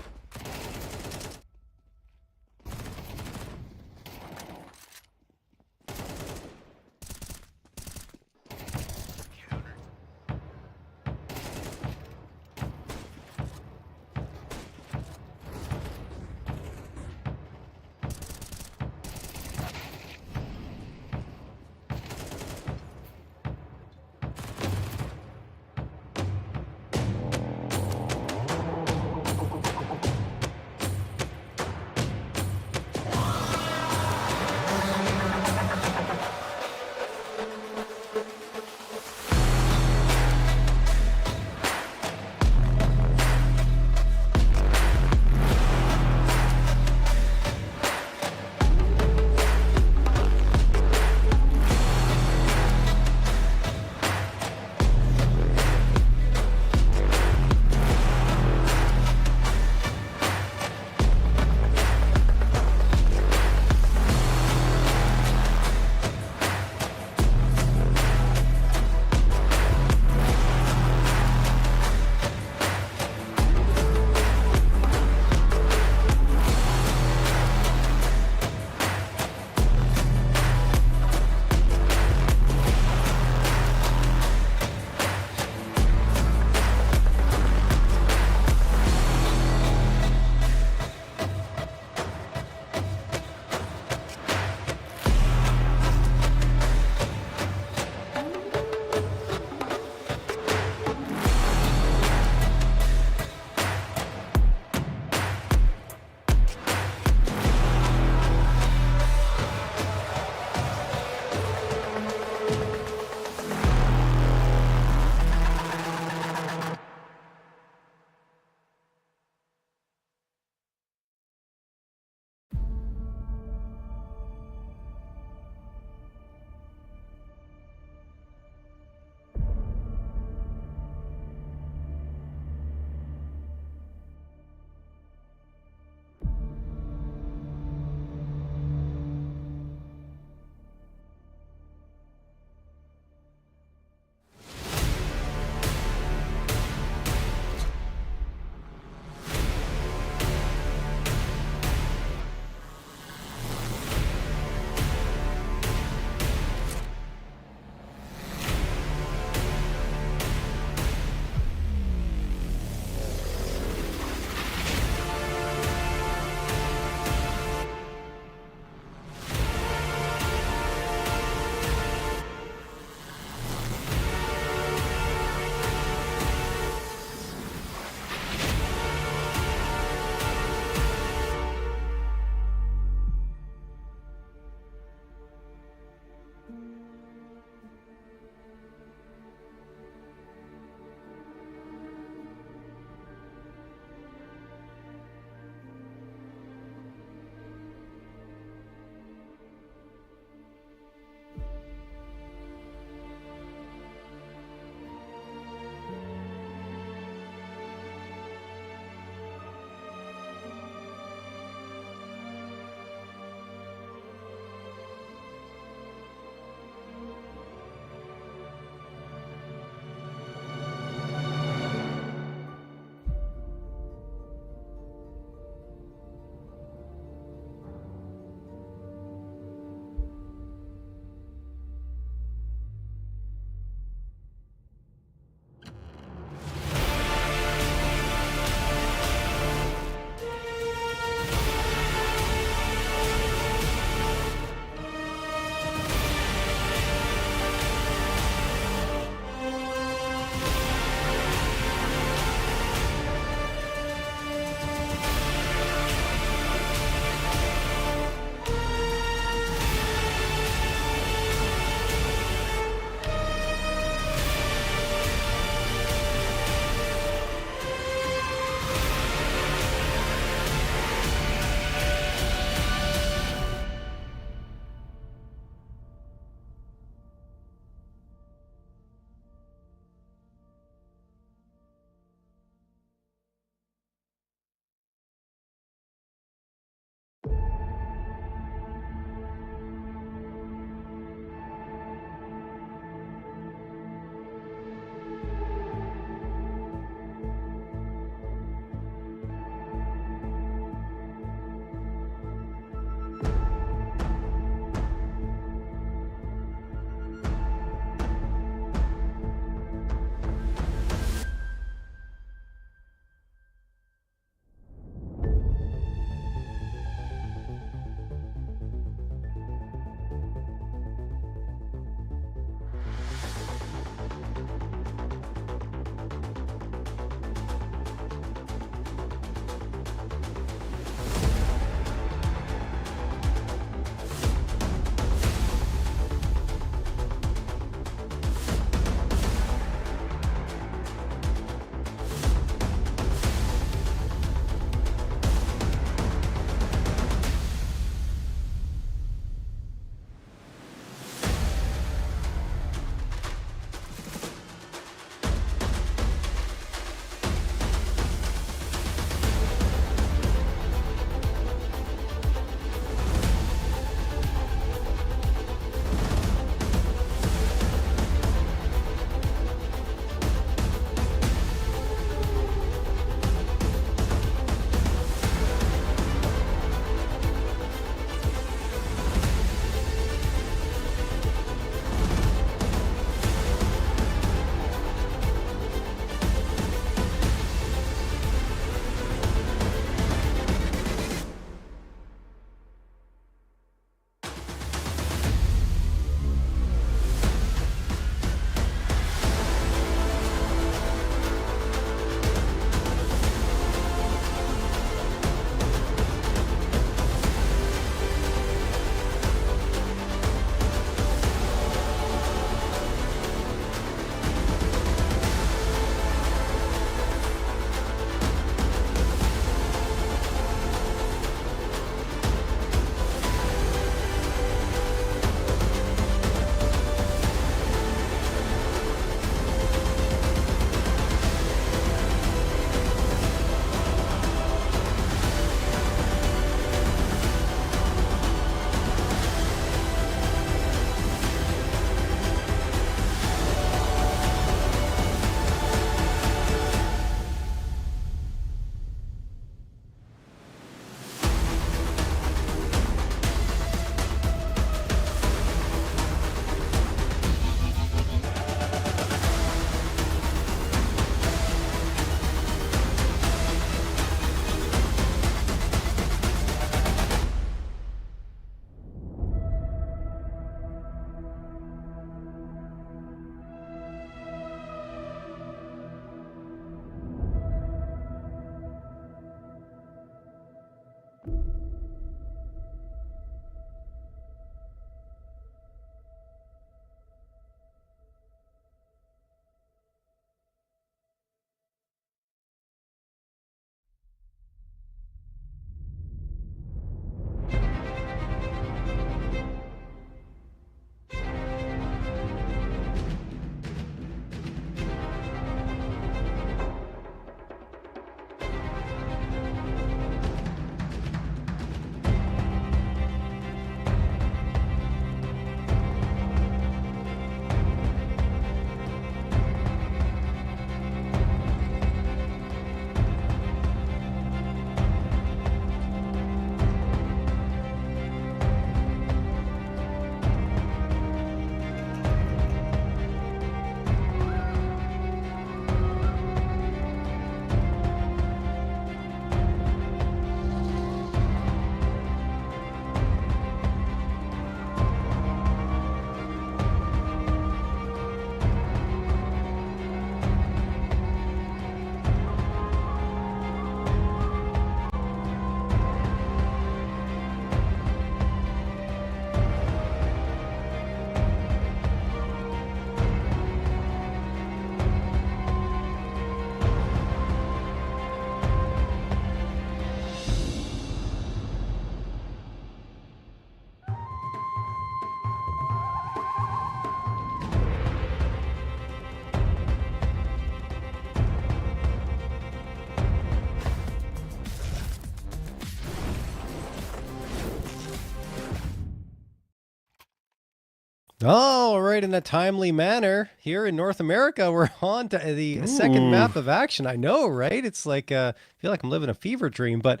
[SPEAKER 1] All right, in a timely manner, here in North America, we're on to the second map of action. I know, right? It's like, I feel like I'm living a fever dream, but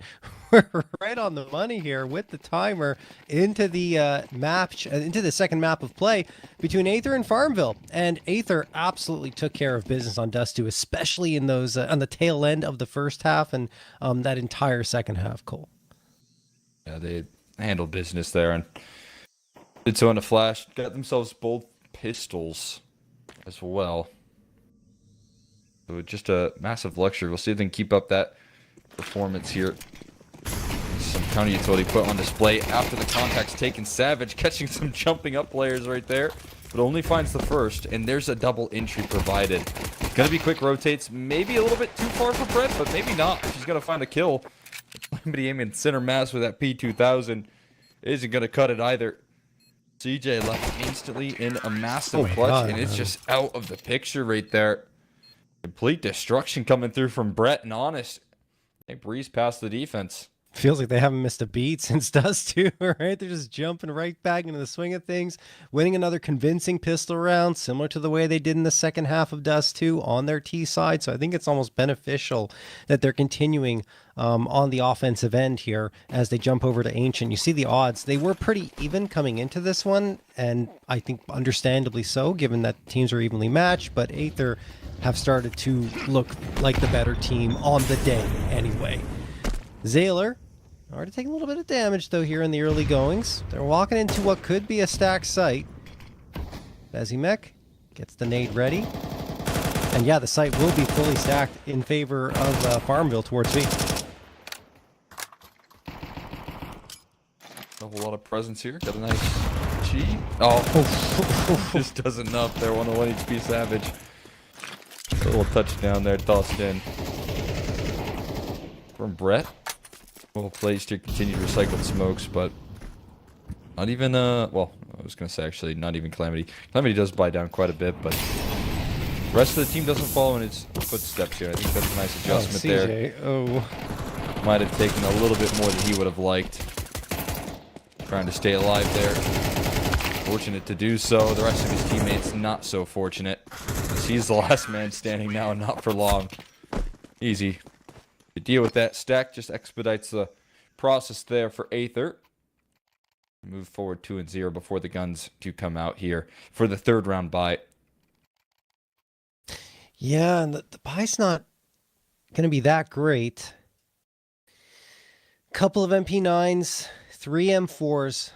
[SPEAKER 1] we're right on the money here with the timer into the into the second map of play between Aether and FarmVille. And Aether absolutely took care of business on Dust 2, especially in those on the tail end of the first half and that entire second half, Cole.
[SPEAKER 2] Yeah, they handled business there and did so in a flash. Got themselves both pistols as well. So just a massive luxury. We'll see if they can keep up that performance here. Some counter utility put on display after the contact's taken. Savage catching some jumping up players right there, but only finds the first, and there's a double entry provided. Gonna be quick rotates, maybe a little bit too far for Brett, but maybe not. She's gonna find a kill. Somebody aiming center mass with that P2000 isn't gonna cut it either. CJ left instantly in a massive clutch, and it's just out of the picture right there. Complete destruction coming through from Brett, and Honest, they breeze past the defense.
[SPEAKER 1] Feels like they haven't missed a beat since Dust 2, right? They're just jumping right back into the swing of things, winning another convincing pistol round, similar to the way they did in the second half of Dust 2 on their T side. So I think it's almost beneficial that they're continuing on the offensive end here as they jump over to Ancient. You see the odds. They were pretty even coming into this one, and I think understandably so, given that teams are evenly matched, but Aether have started to look like the better team on the day anyway. Zayler already taking a little bit of damage, though, here in the early goings. They're walking into what could be a stacked site. Bezimek gets the nade ready. And yeah, the site will be fully stacked in favor of FarmVille towards B.
[SPEAKER 2] A whole lot of presence here. Got a nice G. Oh, just does enough there. 101 HP Savage. A little touchdown there, tossed in. From Brett. Well placed to continue to recycle the smokes, but not even, well, I was going to say actually, not even Calamity. Calamity does buy down quite a bit, but the rest of the team doesn't follow in its footsteps here. I think that's a nice adjustment there.
[SPEAKER 1] Oh.
[SPEAKER 2] Might have taken a little bit more than he would have liked. Trying to stay alive there. Fortunate to do so. The rest of his teammates not so fortunate. He's the last man standing now, and not for long. Easy. To deal with that stack just expedites the process there for Aether. Move forward 2-0 before the guns do come out here for the third round bye.
[SPEAKER 1] Yeah, and the bye's not going to be that great. Couple of MP9s, 3 M4s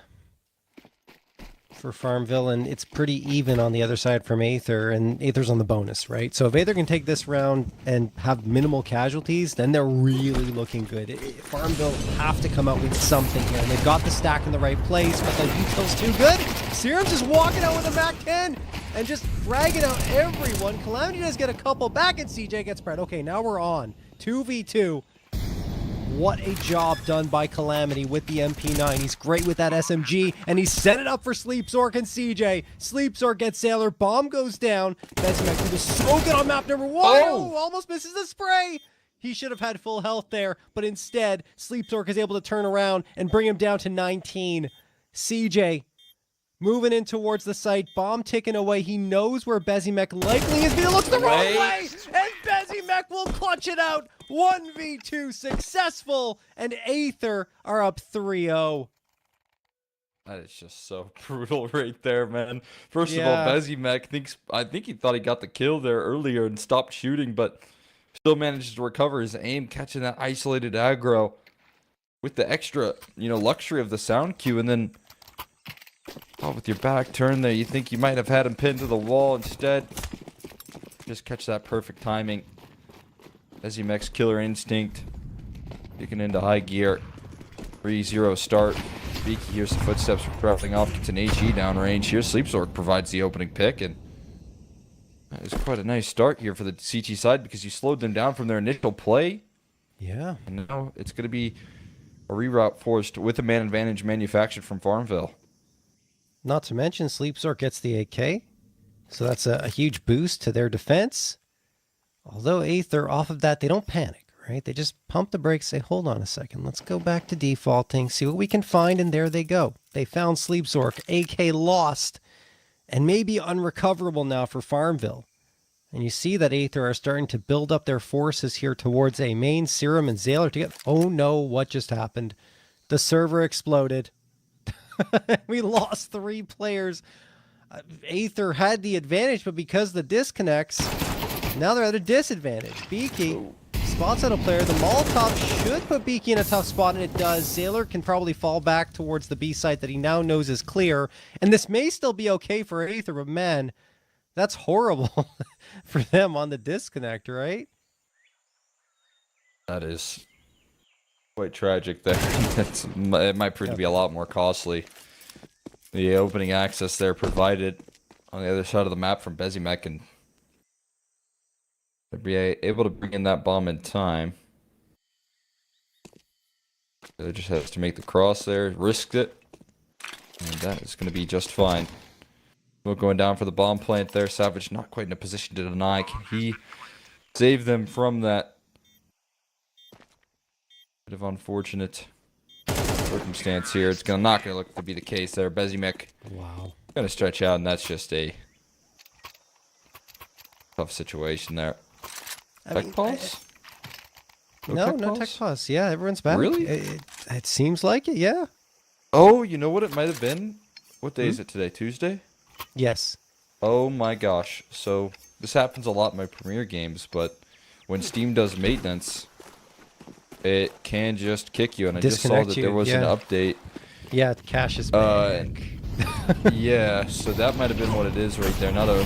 [SPEAKER 1] for FarmVille, and it's pretty even on the other side from Aether, and Aether's on the bonus, right? So if Aether can take this round and have minimal casualties, then they're really looking good. FarmVille have to come out with something here, and they've got the stack in the right place, but the util's too good. Serum's just walking out with a MAC-10 and just fragging out everyone. Calamity does get a couple back, and CJ gets spread. Okay, now we're on 2v2. What a job done by Calamity with the MP9. He's great with that SMG, and he's set it up for Sleep Zork and CJ. Sleep Zork gets Sailor. Bomb goes down. Bezimek was so good on map number 1. Oh, almost misses the spray. He should have had full health there, but instead, Sleep Zork is able to turn around and bring him down to 19. CJ moving in towards the site. Bomb ticking away. He knows where Bezimek likely is, but he looks the wrong way, and Bezimek will clutch it out. 1v2 successful, and Aether are up 3-0.
[SPEAKER 2] That is just so brutal right there, man. First of all, Bezimek I think he thought he got the kill there earlier and stopped shooting, but still manages to recover his aim, catching that isolated aggro with the extra, luxury of the sound cue, and then with your back turned there, you think you might have had him pinned to the wall. Instead, just catch that perfect timing. Bezimek's killer instinct kicking into high gear. 3-0 start. Beaky hears the footsteps traveling off, gets an HE downrange here. Sleep Zork provides the opening pick, and that is quite a nice start here for the CT side because you slowed them down from their initial play.
[SPEAKER 1] Yeah.
[SPEAKER 2] And now it's going to be a reroute forced with a man advantage manufactured from FarmVille.
[SPEAKER 1] Not to mention, Sleep Zork gets the AK, so that's a huge boost to their defense. Although Aether, off of that, they don't panic, right? They just pump the brakes, say, hold on a second, let's go back to defaulting, see what we can find, and there they go. They found Sleep Zork, AK lost, and maybe unrecoverable now for FarmVille. And you see that Aether are starting to build up their forces here towards a main. Serum and Zayler to get... Oh no, what just happened? The server exploded. We lost 3 players. Aether had the advantage, but because the disconnects, now they're at a disadvantage. Beaky spots out a player. The Molotov should put Beaky in a tough spot, and it does. Zayler can probably fall back towards the B site that he now knows is clear. And this may still be okay for Aether, but man, that's horrible for them on the disconnect, right?
[SPEAKER 2] That is quite tragic there. It might prove to be a lot more costly. The opening access there provided on the other side of the map from Bezimek, and they'll be able to bring in that bomb in time. They just has to make the cross there, risked it, and that is going to be just fine. Smoke going down for the bomb plant there. Savage not quite in a position to deny. Can he save them from that bit of unfortunate circumstance here? It's not going to look to be the case there. Bezimek going to stretch out, and that's just a tough situation there. Tech pause?
[SPEAKER 1] No tech pause. Yeah, everyone's back.
[SPEAKER 2] Really?
[SPEAKER 1] It seems like it, yeah.
[SPEAKER 2] Oh, you know what it might have been? What day is it today? Tuesday?
[SPEAKER 1] Yes.
[SPEAKER 2] Oh my gosh. So, this happens a lot in my Premiere games, but when Steam does maintenance, it can just kick you, and I just saw that there was an update.
[SPEAKER 1] Yeah, the cache is back.
[SPEAKER 2] Yeah, so that might have been what it is right there. Not a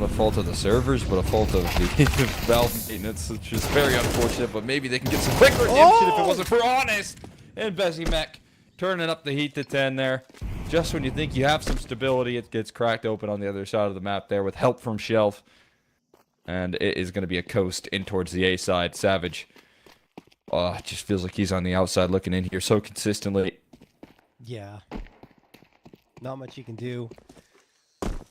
[SPEAKER 2] fault of the servers, but a fault of the Valve maintenance, which is very unfortunate, but maybe they can get some quick redemption if it wasn't for Honest. And Bezimek turning up the heat to 10 there. Just when you think you have some stability, it gets cracked open on the other side of the map there with help from Shelf. And it is going to be a coast in towards the A side. Savage. It just feels like he's on the outside looking in here so consistently.
[SPEAKER 1] Yeah. Not much you can do.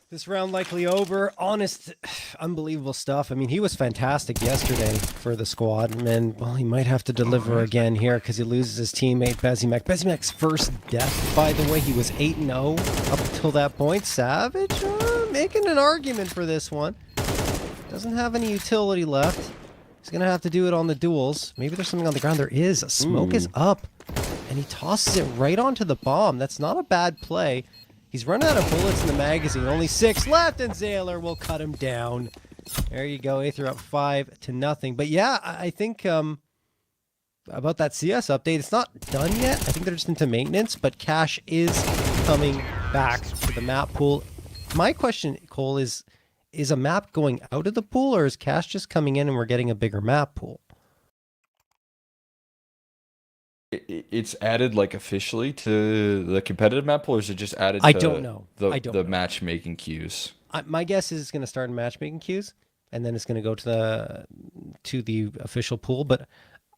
[SPEAKER 1] This round likely over. Honest, unbelievable stuff. I mean, he was fantastic yesterday for the squad. And, well, he might have to deliver again here because he loses his teammate, Bezimek. Bezimek's first death, by the way. He was 8-0 up until that point. Savage making an argument for this one. Doesn't have any utility left. He's going to have to do it on the duels. Maybe there's something on the ground. There is. Smoke is up. And he tosses it right onto the bomb. That's not a bad play. He's running out of bullets in the magazine. Only 6 left, and Zayler will cut him down. There you go. Aether up 5-0. But yeah, I think about that CS update, it's not done yet. I think they're just into maintenance, but cash is coming back to the map pool. My question, Cole, is a map going out of the pool, or is cash just coming in and we're getting a bigger map pool?
[SPEAKER 2] It's added like officially to the competitive map pool, or is it just added
[SPEAKER 1] I
[SPEAKER 2] to
[SPEAKER 1] don't know.
[SPEAKER 2] the matchmaking queues?
[SPEAKER 1] My guess is it's going to start in matchmaking queues, and then it's going to go to the official pool. But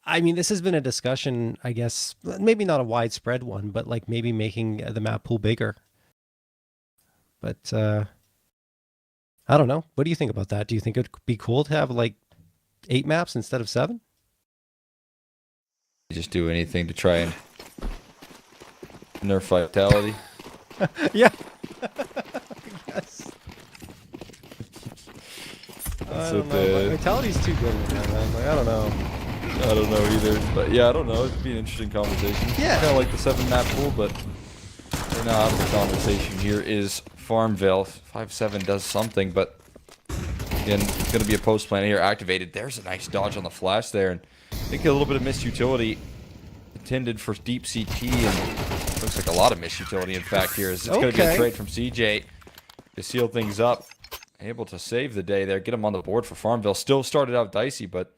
[SPEAKER 1] I mean, this has been a discussion, I guess, maybe not a widespread one, but like maybe making the map pool bigger. But I don't know. What do you think about that? Do you think it'd be cool to have like 8 maps instead of 7?
[SPEAKER 2] Just do anything to try and nerf vitality.
[SPEAKER 1] Yeah. Yes. I don't know. Vitality's too good with that, man. Like, I don't know.
[SPEAKER 2] I don't know either. But yeah, I don't know. It'd be an interesting conversation.
[SPEAKER 1] Yeah.
[SPEAKER 2] Kind of like the 7 map pool, but right now out of the conversation here is FarmVille. 5-7 does something, but again, it's going to be a post plan here activated. There's a nice dodge on the flash there, and I think a little bit of missed utility intended for deep CT, and looks like a lot of missed utility in fact here. It's going to be a trade from CJ to seal things up. Able to save the day there, get him on the board for FarmVille. Still started out dicey, but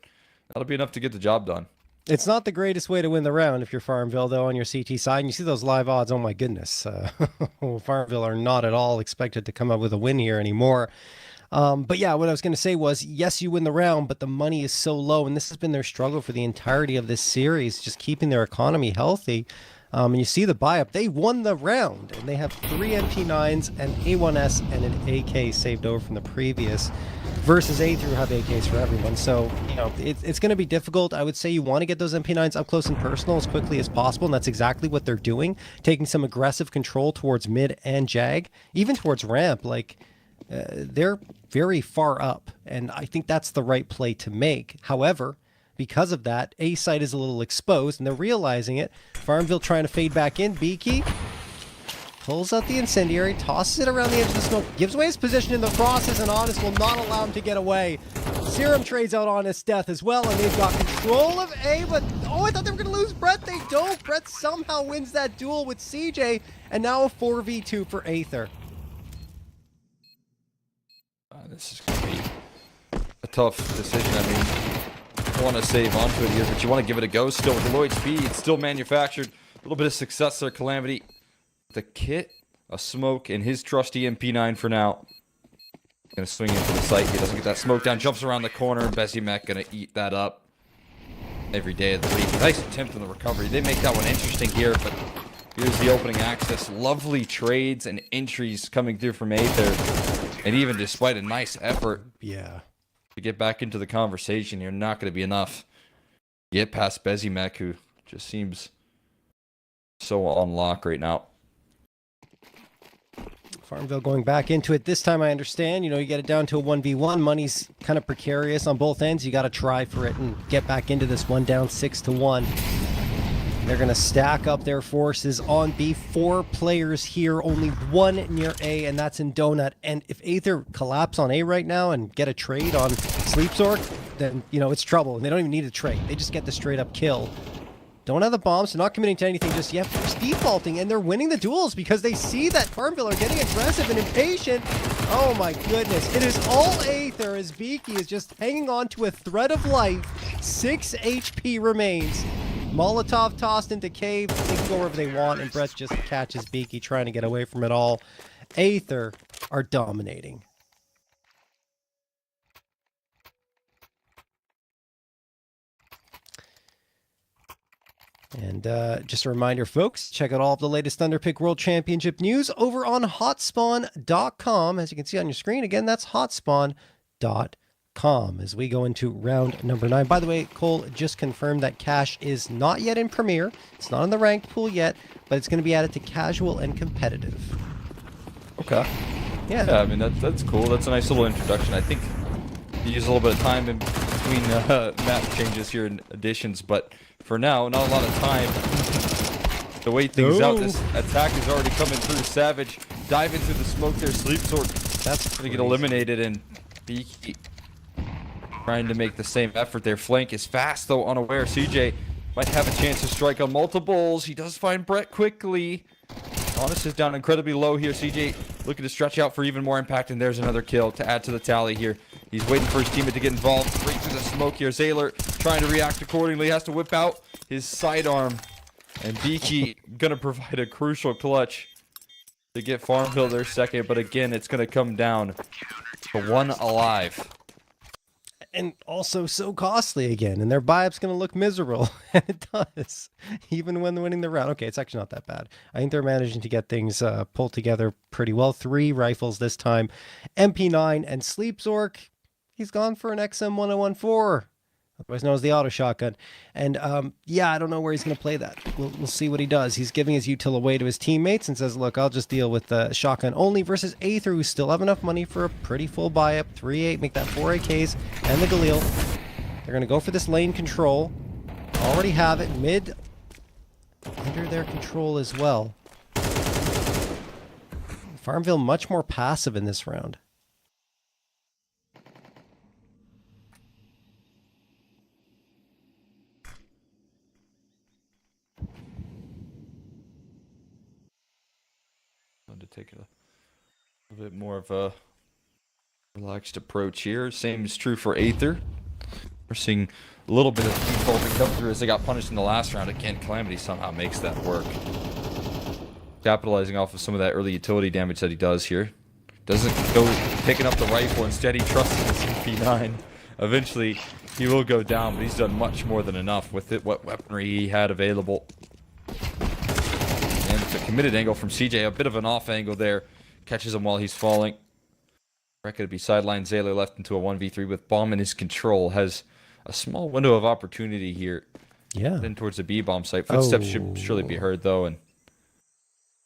[SPEAKER 2] that'll be enough to get the job done.
[SPEAKER 1] It's not the greatest way to win the round if you're FarmVille, though, on your CT side. And you see those live odds, oh my goodness. FarmVille are not at all expected to come up with a win here anymore. But yeah, what I was going to say was, yes, you win the round, but the money is so low, and this has been their struggle for the entirety of this series, just keeping their economy healthy. And you see the buy-up. They won the round, and they have 3 MP9s, an A1S, and an AK saved over from the previous versus Aether, who have AKs for everyone. So, you know, it's going to be difficult. I would say you want to get those MP9s up close and personal as quickly as possible, and that's exactly what they're doing, taking some aggressive control towards mid and Jag, even towards ramp. Like, they're very far up, and I think that's the right play to make. However, because of that, A site is a little exposed, and they're realizing it. FarmVille trying to fade back in. Beaky pulls out the incendiary, tosses it around the edge of the smoke, gives away his position in the process, and Honest will not allow him to get away. Serum trades out Honest's death as well, and they've got control of A, but oh, I thought they were going to lose Brett. They don't. Brett somehow wins that duel with CJ, and now a 4v2 for Aether.
[SPEAKER 2] This is going to be a tough decision. I mean, you want to save onto it here, but you want to give it a go still with the low HP. It's still manufactured. A little bit of success there, Calamity. The kit, a smoke, and his trusty MP9 for now. Going to swing into the site. He doesn't get that smoke down. Jumps around the corner, and Bezimek going to eat that up every day of the week. Nice attempt on the recovery. They make that one interesting here, but here's the opening access. Lovely trades and entries coming through from Aether. And even despite a nice effort to get back into the conversation, you're not going to be enough. Get past Bezimek, who just seems so on lock right now.
[SPEAKER 1] FarmVille going back into it. This time I understand, you know, you get it down to a 1v1. Money's kind of precarious on both ends. You got to try for it and get back into this one down 6-1. They're going to stack up their forces on B. 4 players here, only 1 near A, and that's in Donut. And if Aether collapse on A right now and get a trade on Sleepsork, then, you know, it's trouble. And they don't even need a trade. They just get the straight-up kill. Don't have the bombs, so not committing to anything just yet. They're defaulting, and they're winning the duels because they see that FarmVille are getting aggressive and impatient. Oh my goodness. It is all Aether as Beaky is just hanging on to a thread of life. 6 HP remains. Molotov tossed into cave. They can go wherever they want, and Brett just catches Beaky trying to get away from it all. Aether are dominating. And just a reminder, folks, check out all of the latest Thunderpick World Championship news over on hotspawn.com. As you can see on your screen, again, that's hotspawn.com. As we go into round number 9. By the way, Cole just confirmed that Cash is not yet in Premier. It's not in the ranked pool yet, but it's going to be added to casual and competitive.
[SPEAKER 2] Okay. Yeah, I mean, that's cool. That's a nice little introduction. I think you use a little bit of time in between map changes here and additions, but for now, not a lot of time to wait things out. This attack is already coming through. Savage dive into the smoke there. Sleepsork, that's going to get eliminated, and Beaky trying to make the same effort there. Flank is fast, though, unaware. CJ might have a chance to strike on multiples. He does find Brett quickly. Honest is down incredibly low here. CJ looking to stretch out for even more impact, and there's another kill to add to the tally here. He's waiting for his teammate to get involved. Straight through the smoke here. Zayler trying to react accordingly. Has to whip out his sidearm. And Beaky going to provide a crucial clutch to get FarmVille their second. But again, it's going to come down to 1 alive.
[SPEAKER 1] And also so costly again, and their buy-up's going to look miserable, and it does, even when winning the round. Okay, it's actually not that bad. I think they're managing to get things pulled together pretty well. 3 rifles this time, MP9 and Sleepsork. He's gone for an XM1014, otherwise known as the auto shotgun. And yeah, I don't know where he's going to play that. We'll see what he does. He's giving his util away to his teammates and says, look, I'll just deal with the shotgun only, versus Aether, who still have enough money for a pretty full buy-up. 3-8, make that 4 AKs and the Galil. They're going to go for this lane control. Already have it. Mid under their control as well. FarmVille much more passive in this round.
[SPEAKER 2] To take a bit more of a relaxed approach here. Same is true for Aether. We're seeing a little bit of defaulting come through as they got punished in the last round. Again, Calamity somehow makes that work. Capitalizing off of some of that early utility damage that he does here. Doesn't go picking up the rifle. Instead, he trusts his MP9. Eventually, he will go down, but he's done much more than enough with it, what weaponry he had available. And it's a committed angle from CJ. A bit of an off angle there. Catches him while he's falling. Brett going to be sidelined. Zayler left into a 1v3 with bomb in his control. Has a small window of opportunity here.
[SPEAKER 1] Yeah.
[SPEAKER 2] Then towards the B bomb site. Footsteps should surely be heard though, and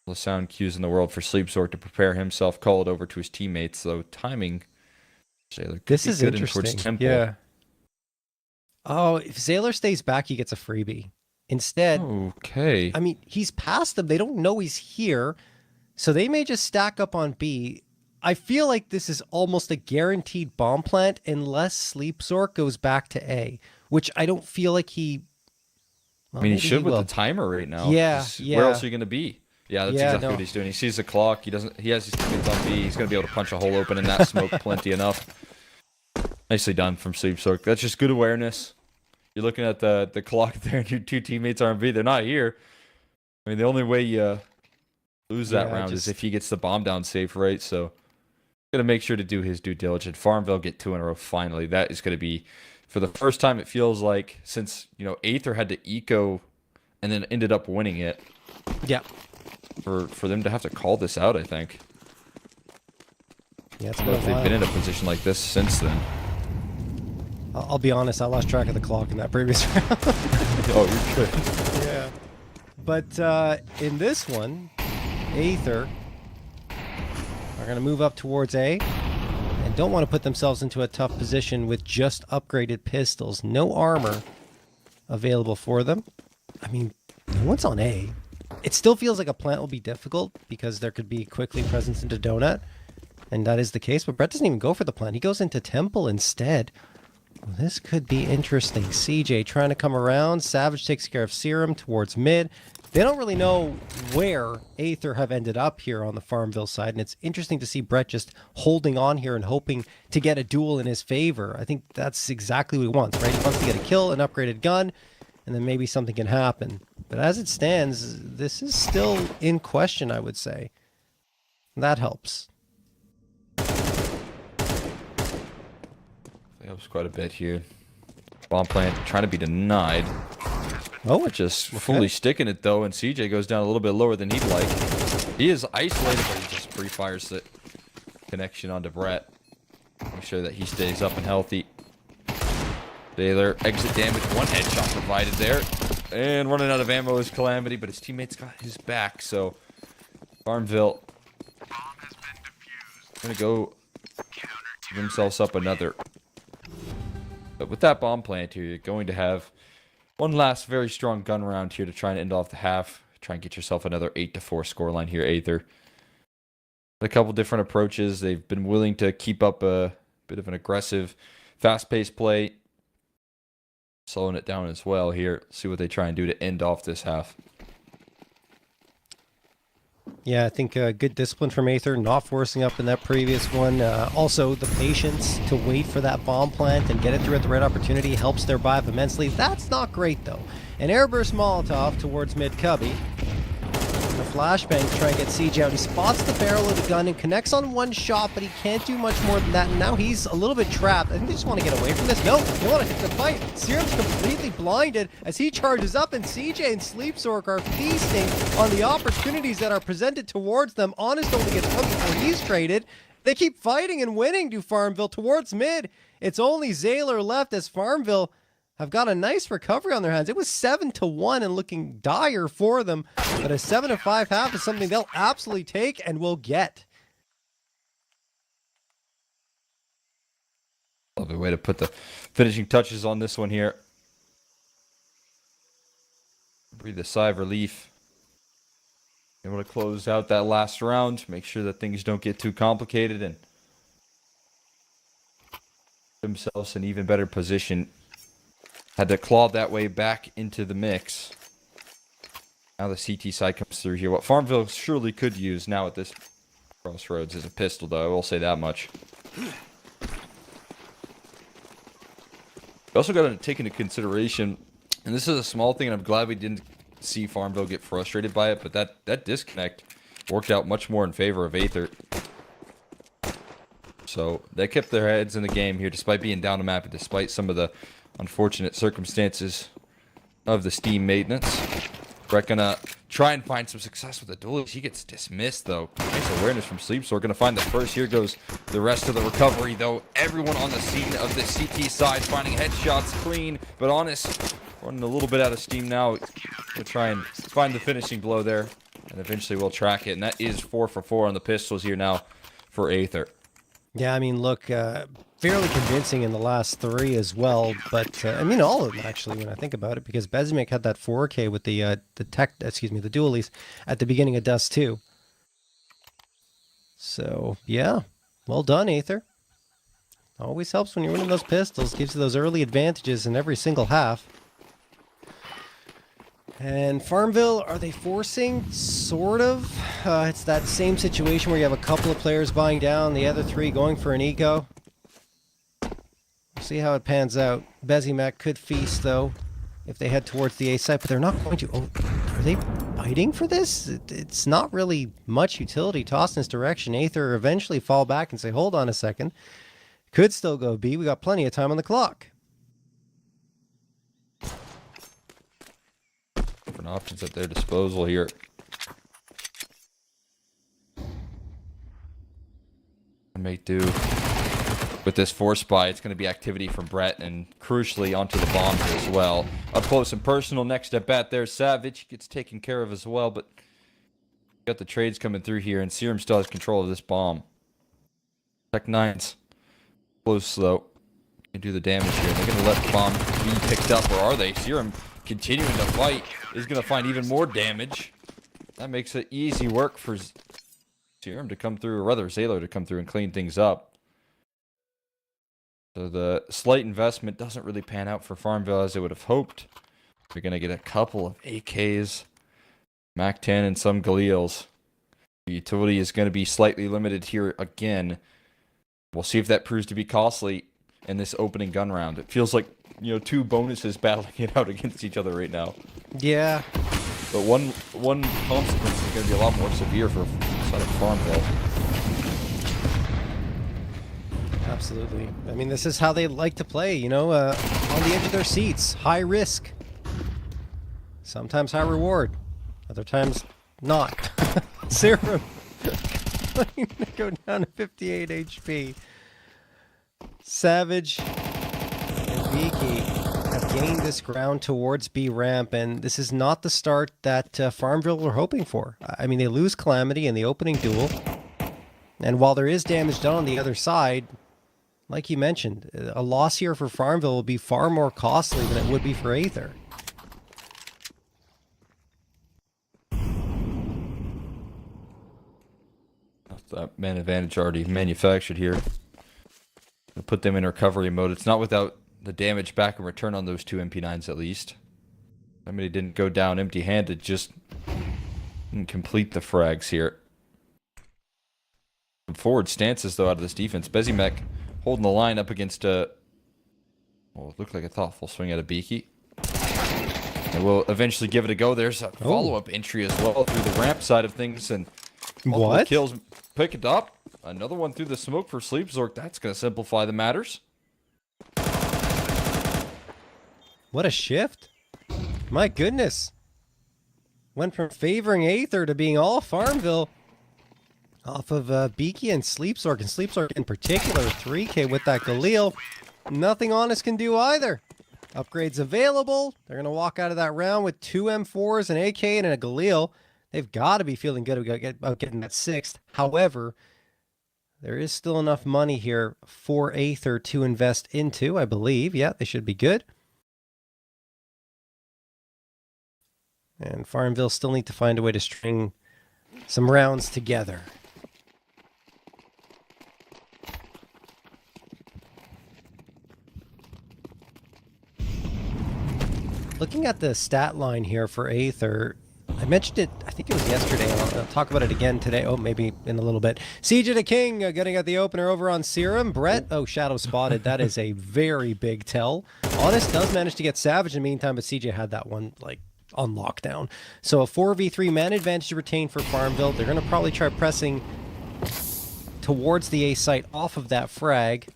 [SPEAKER 2] all the sound cues in the world for Sleepsork to prepare himself. Call it over to his teammates though. Timing. Zayler
[SPEAKER 1] This is
[SPEAKER 2] good
[SPEAKER 1] interesting.
[SPEAKER 2] Towards Temple.
[SPEAKER 1] Yeah. Oh, if Zayler stays back, he gets a freebie. Instead,
[SPEAKER 2] okay.
[SPEAKER 1] I mean, he's past them. They don't know he's here, so they may just stack up on B. I feel like this is almost a guaranteed bomb plant unless Sleepsork goes back to A, which I don't feel like he... Well,
[SPEAKER 2] I mean, he should with
[SPEAKER 1] will.
[SPEAKER 2] the timer right now.
[SPEAKER 1] Yeah.
[SPEAKER 2] Where else are you going to be? Yeah, that's exactly
[SPEAKER 1] no.
[SPEAKER 2] what he's doing. He sees the clock. He has his teammates on B. He's going to be able to punch a hole open in that smoke plenty enough. Nicely done from Sleepsork. That's just good awareness. You're looking at the clock there, and your two teammates are on B. They're not here. I mean, the only way you lose that round is if he gets the bomb down safe, right? So, going to make sure to do his due diligence. FarmVille get 2 in a row finally. That is going to be, for the first time, it feels like, since, Aether had to eco and then ended up winning it.
[SPEAKER 1] Yeah.
[SPEAKER 2] For them to have to call this out, I think.
[SPEAKER 1] Yeah, it's
[SPEAKER 2] I don't know if they've been in a position like this since then.
[SPEAKER 1] I'll be honest, I lost track of the clock in that previous round.
[SPEAKER 2] Oh, you're good.
[SPEAKER 1] Yeah. But in this one, Aether are going to move up towards A and don't want to put themselves into a tough position with just upgraded pistols. No armor available for them. I mean, no one's on A. It still feels like a plant will be difficult because there could be quickly presence into Donut, and that is the case. But Brett doesn't even go for the plant. He goes into Temple instead. Well, this could be interesting. CJ trying to come around. Savage takes care of Serum towards mid. They don't really know where Aether have ended up here on the FarmVille side, and it's interesting to see Brett just holding on here and hoping to get a duel in his favor. I think that's exactly what he wants, right? He wants to get a kill, an upgraded gun, and then maybe something can happen. But as it stands, this is still in question, I would say. That helps.
[SPEAKER 2] That helps quite a bit here. Bomb plant trying to be denied.
[SPEAKER 1] Oh,
[SPEAKER 2] just fully sticking it though, and CJ goes down a little bit lower than he'd like. He is isolated, but he just pre-fires the connection onto Brett. Make sure that he stays up and healthy. Taylor, exit damage, 1 headshot provided there. And running out of ammo is Calamity, but his teammates got his back, so FarmVille gonna go give themselves up another. But with that bomb plant here, you're going to have one last very strong gun round here to try and end off the half. Try and get yourself another 8-4 scoreline here, Aether. A couple different approaches. They've been willing to keep up a bit of an aggressive, fast-paced play. Slowing it down as well here. See what they try and do to end off this half.
[SPEAKER 1] Yeah, I think good discipline from Aether, not forcing up in that previous one. Also, the patience to wait for that bomb plant and get it through at the right opportunity helps their vibe immensely. That's not great, though. An airburst Molotov towards mid-cubby. The flashbang to try and get CJ out. He spots the barrel of the gun and connects on one shot, but he can't do much more than that. And now he's a little bit trapped. I think they just want to get away from this. No, they want to hit the fight. Serum's completely blinded as he charges up, and CJ and Sleepsork are feasting on the opportunities that are presented towards them. Honest only gets one before he's traded. They keep fighting and winning to FarmVille towards mid. It's only Zayler left as FarmVille have got a nice recovery on their hands. It was 7-1 and looking dire for them, but a 7-5 half is something they'll absolutely take and will get.
[SPEAKER 2] Lovely way to put the finishing touches on this one here. Breathe a sigh of relief. Able to close out that last round. Make sure that things don't get too complicated and put themselves in an even better position. Had to claw that way back into the mix. Now the CT side comes through here. What FarmVille surely could use now at this crossroads is a pistol, though. I will say that much. We also got to take into consideration, and this is a small thing, and I'm glad we didn't see FarmVille get frustrated by it, but that disconnect worked out much more in favor of Aether. So they kept their heads in the game here, despite being down the map and despite some of the unfortunate circumstances of the Steam maintenance. Brett gonna try and find some success with the duel. He gets dismissed, though. Nice awareness from Sleepsword. Gonna find the first. Here goes the rest of the recovery, though. Everyone on the scene of the CT side finding headshots clean, but honest. Running a little bit out of steam now. We'll try and find the finishing blow there. And eventually we'll track it. And that is 4 for 4 on the pistols here now for Aether.
[SPEAKER 1] Yeah, I mean, look, fairly convincing in the last 3 as well. But, I mean, all of them, actually, when I think about it. Because Bezimek had that 4K with the dualies at the beginning of Dust 2. So, yeah. Well done, Aether. Always helps when you're winning those pistols. Gives you those early advantages in every single half. And FarmVille, are they forcing? Sort of. It's that same situation where you have a couple of players buying down, the other 3 going for an eco. We'll see how it pans out. Bezimek could feast, though, if they head towards the A site, but they're not going to. Oh, are they biting for this? It's not really much utility tossed in this direction. Aether eventually fall back and say, hold on a second. Could still go B. We got plenty of time on the clock.
[SPEAKER 2] Different options at their disposal here. I may do with this force buy. It's going to be activity from Brett and crucially onto the bombs as well. Up close and personal next at bat there. Savage gets taken care of as well, but got the trades coming through here, and Serum still has control of this bomb. Tech 9's close though. Can do the damage here. They're going to let the bomb be picked up, or are they? Serum continuing to fight is going to find even more damage. That makes it easy work for Serum to come through, or rather Zayler to come through and clean things up. So the slight investment doesn't really pan out for FarmVille as they would have hoped. They're going to get a couple of AKs, MAC-10, and some Galils. The utility is going to be slightly limited here again. We'll see if that proves to be costly in this opening gun round. It feels like, you know, 2 bonuses battling it out against each other right now.
[SPEAKER 1] Yeah.
[SPEAKER 2] But one consequence is going to be a lot more severe for side of FarmVille.
[SPEAKER 1] Absolutely. I mean, this is how they like to play, you know, on the edge of their seats. High risk. Sometimes high reward. Other times not. Serum. Go down to 58 HP. Savage and Beaky have gained this ground towards B ramp, and this is not the start that FarmVille were hoping for. I mean, they lose Calamity in the opening duel, and while there is damage done on the other side, like you mentioned, a loss here for FarmVille will be far more costly than it would be for Aether.
[SPEAKER 2] That man advantage already manufactured here. We'll put them in recovery mode. It's not without the damage back in return on those 2 MP9s at least. Somebody didn't go down empty-handed, just didn't complete the frags here. Some forward stances though out of this defense. Bezimek holding the line up against well, it looked like a thoughtful swing at a Beaky. And we'll eventually give it a go. There's a follow-up entry as well through the ramp side of things, and multiple kills. Pick it up. Another one through the smoke for Sleepzork. That's going to simplify the matters.
[SPEAKER 1] What a shift. My goodness. Went from favoring Aether to being all FarmVille. Off of Beaky and Sleepzork. And Sleepzork in particular, 3K with that Galil. Nothing Honest can do either. Upgrades available. They're going to walk out of that round with 2 M4s, an AK, and a Galil. They've got to be feeling good about getting that 6th. However, there is still enough money here for Aether to invest into, I believe. Yeah, they should be good. And FarmVille still need to find a way to string some rounds together. Looking at the stat line here for Aether, I mentioned it, I think it was yesterday. I'll talk about it again today. Oh, maybe in a little bit. Siege of the King getting at the opener over on Serum. Brett, oh, shadow spotted. That is a very big tell. Honest does manage to get Savage in the meantime, but CJ had that one, like, on lockdown. So a 4v3 man advantage retained for FarmVille. They're going to probably try pressing towards the A site off of that frag.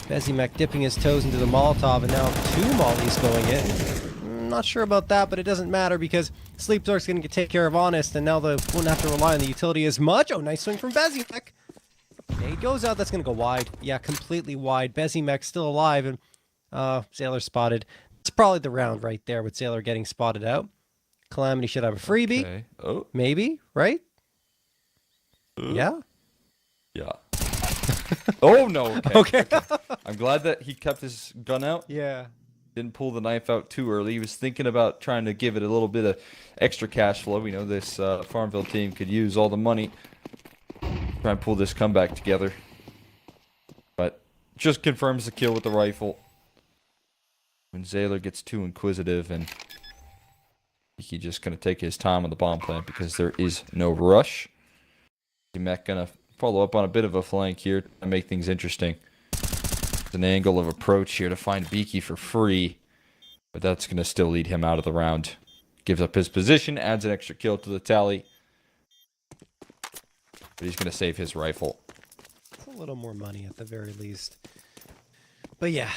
[SPEAKER 1] Bezimek dipping his toes into the Molotov, and now 2 mollies going in. Not sure about that, but it doesn't matter because Sleep Dark's going to take care of Honest, and now they won't have to rely on the utility as much. Oh, nice swing from Bezimek. Nade goes out. That's going to go wide. Yeah, completely wide. Bezimek still alive, and Sailor spotted. It's probably the round right there with Sailor getting spotted out. Calamity should have a freebie.
[SPEAKER 2] Okay. Oh.
[SPEAKER 1] Maybe, right? Yeah?
[SPEAKER 2] Yeah. Oh, no.
[SPEAKER 1] Okay.
[SPEAKER 2] I'm glad that he kept his gun out.
[SPEAKER 1] Yeah.
[SPEAKER 2] Didn't pull the knife out too early. He was thinking about trying to give it a little bit of extra cash flow. We know this FarmVille team could use all the money. Try and pull this comeback together. But just confirms the kill with the rifle. When Sailor gets too inquisitive, and he's just going to take his time on the bomb plant because there is no rush. Mac going to follow up on a bit of a flank here to make things interesting. There's an angle of approach here to find Beaky for free, but that's going to still lead him out of the round. Gives up his position, adds an extra kill to the tally, but he's going to save his rifle.
[SPEAKER 1] It's a little more money at the very least. But yeah.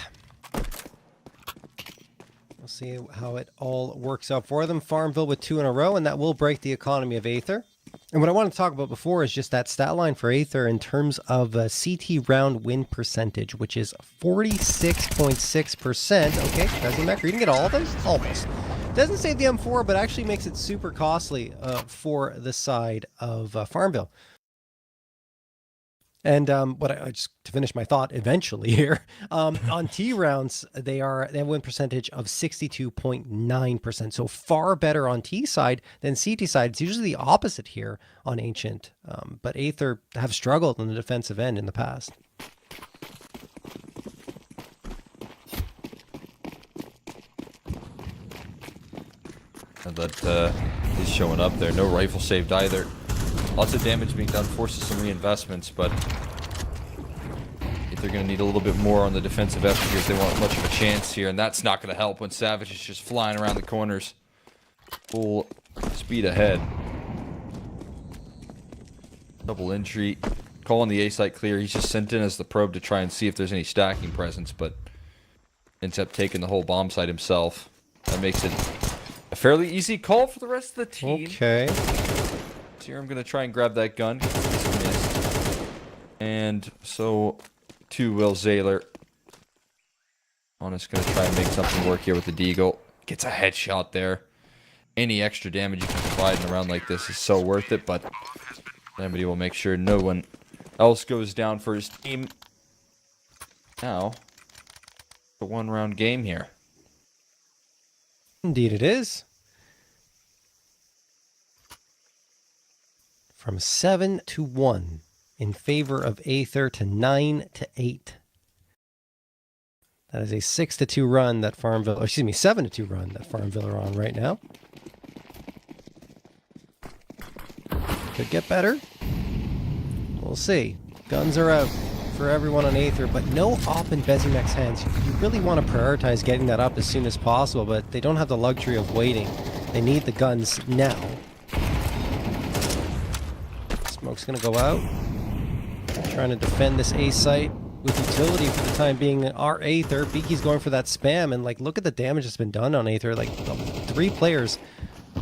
[SPEAKER 1] We'll see how it all works out for them. FarmVille with 2 in a row, and that will break the economy of Aether. And what I wanted to talk about before is just that stat line for Aether in terms of CT round win percentage, which is 46.6%. Okay, Bezimek reading it all of them? Almost. Doesn't save the M4, but actually makes it super costly for the side of FarmVille. And what I just to finish my thought eventually here on T rounds, they have a win percentage of 62.9%, so far better on T side than CT side. It's usually the opposite here on Ancient, but Aether have struggled on the defensive end in the past.
[SPEAKER 2] And that is showing up there. No rifle saved either. Lots of damage being done, forces some reinvestments, but if they're going to need a little bit more on the defensive effort here if they want much of a chance here, and that's not going to help when Savage is just flying around the corners. Full speed ahead. Double entry. Calling the A site clear. He's just sent in as the probe to try and see if there's any stacking presence, but ends up taking the whole bomb site himself. That makes it a fairly easy call for the rest of the team.
[SPEAKER 1] Okay.
[SPEAKER 2] Here I'm going to try and grab that gun. And so, too will Sailor. Honest going to try and make something work here with the Deagle. Gets a headshot there. Any extra damage you can provide in a round like this is so worth it, but somebody will make sure no one else goes down for his team. Now, the 1-round game here.
[SPEAKER 1] Indeed it is. From 7-1 in favor of Aether to 9-8. That is a 6-2 run that FarmVille, or excuse me, 7-2 run that FarmVille are on right now. Could get better. We'll see. Guns are out for everyone on Aether, but no op in Bezimek's hands. You really want to prioritize getting that up as soon as possible, but they don't have the luxury of waiting. They need the guns now. Smoke's gonna go out. Trying to defend this A site with utility for the time being. Our Aether. Beaky's going for that spam, and like, look at the damage that's been done on Aether. Like, 3 players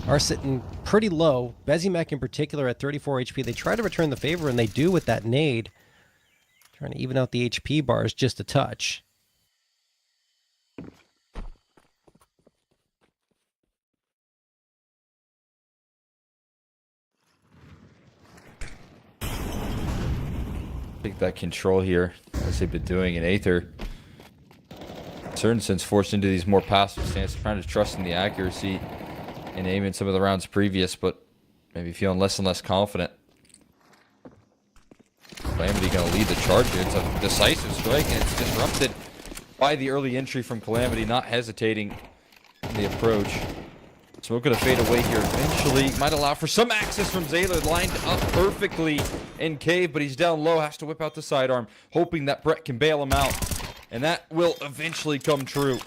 [SPEAKER 1] are sitting pretty low. Bezimek in particular at 34 HP. They try to return the favor, and they do with that nade. Trying to even out the HP bars just a touch.
[SPEAKER 2] Take that control here, as they've been doing in Aether. Certain sense forced into these more passive stances, trying to trust in the accuracy and aim in some of the rounds previous, but maybe feeling less and less confident. Calamity going to lead the charge here. It's a decisive strike, and it's disrupted by the early entry from Calamity, not hesitating in the approach. Smoke going to fade away here eventually. Might allow for some access from Sailor, lined up perfectly in cave, but he's down low, has to whip out the sidearm, hoping that Brett can bail him out. And that will eventually come true.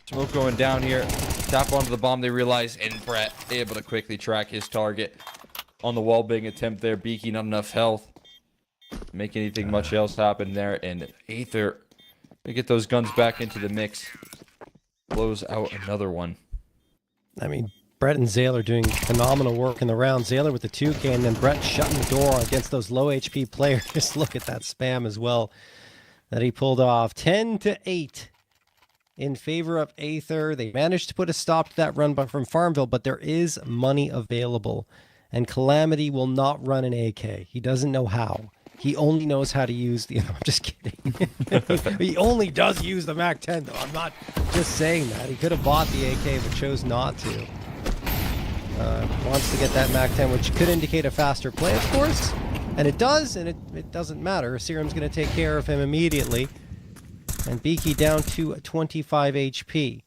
[SPEAKER 2] Smoke going down here. Tap onto the bomb, they realize, and Brett able to quickly track his target. On the wallbang attempt there, Beaky not enough health to make anything much else happen there. And Aether, they get those guns back into the mix. Blows out another one.
[SPEAKER 1] I mean, Brett and Zayler doing phenomenal work in the round. Zayler with the 2K, and then Brett shutting the door against those low HP players. Look at that spam as well that he pulled off. 10-8 in favor of Aether. They managed to put a stop to that run from FarmVille, but there is money available. And Calamity will not run an AK. He doesn't know how. He only knows how to use the... I'm just kidding. He only does use the MAC-10, though. I'm not just saying that. He could have bought the AK, but chose not to. Wants to get that MAC-10, which could indicate a faster play, of course. And it does, and it doesn't matter. Serum's going to take care of him immediately. And Beaky down to 25 HP.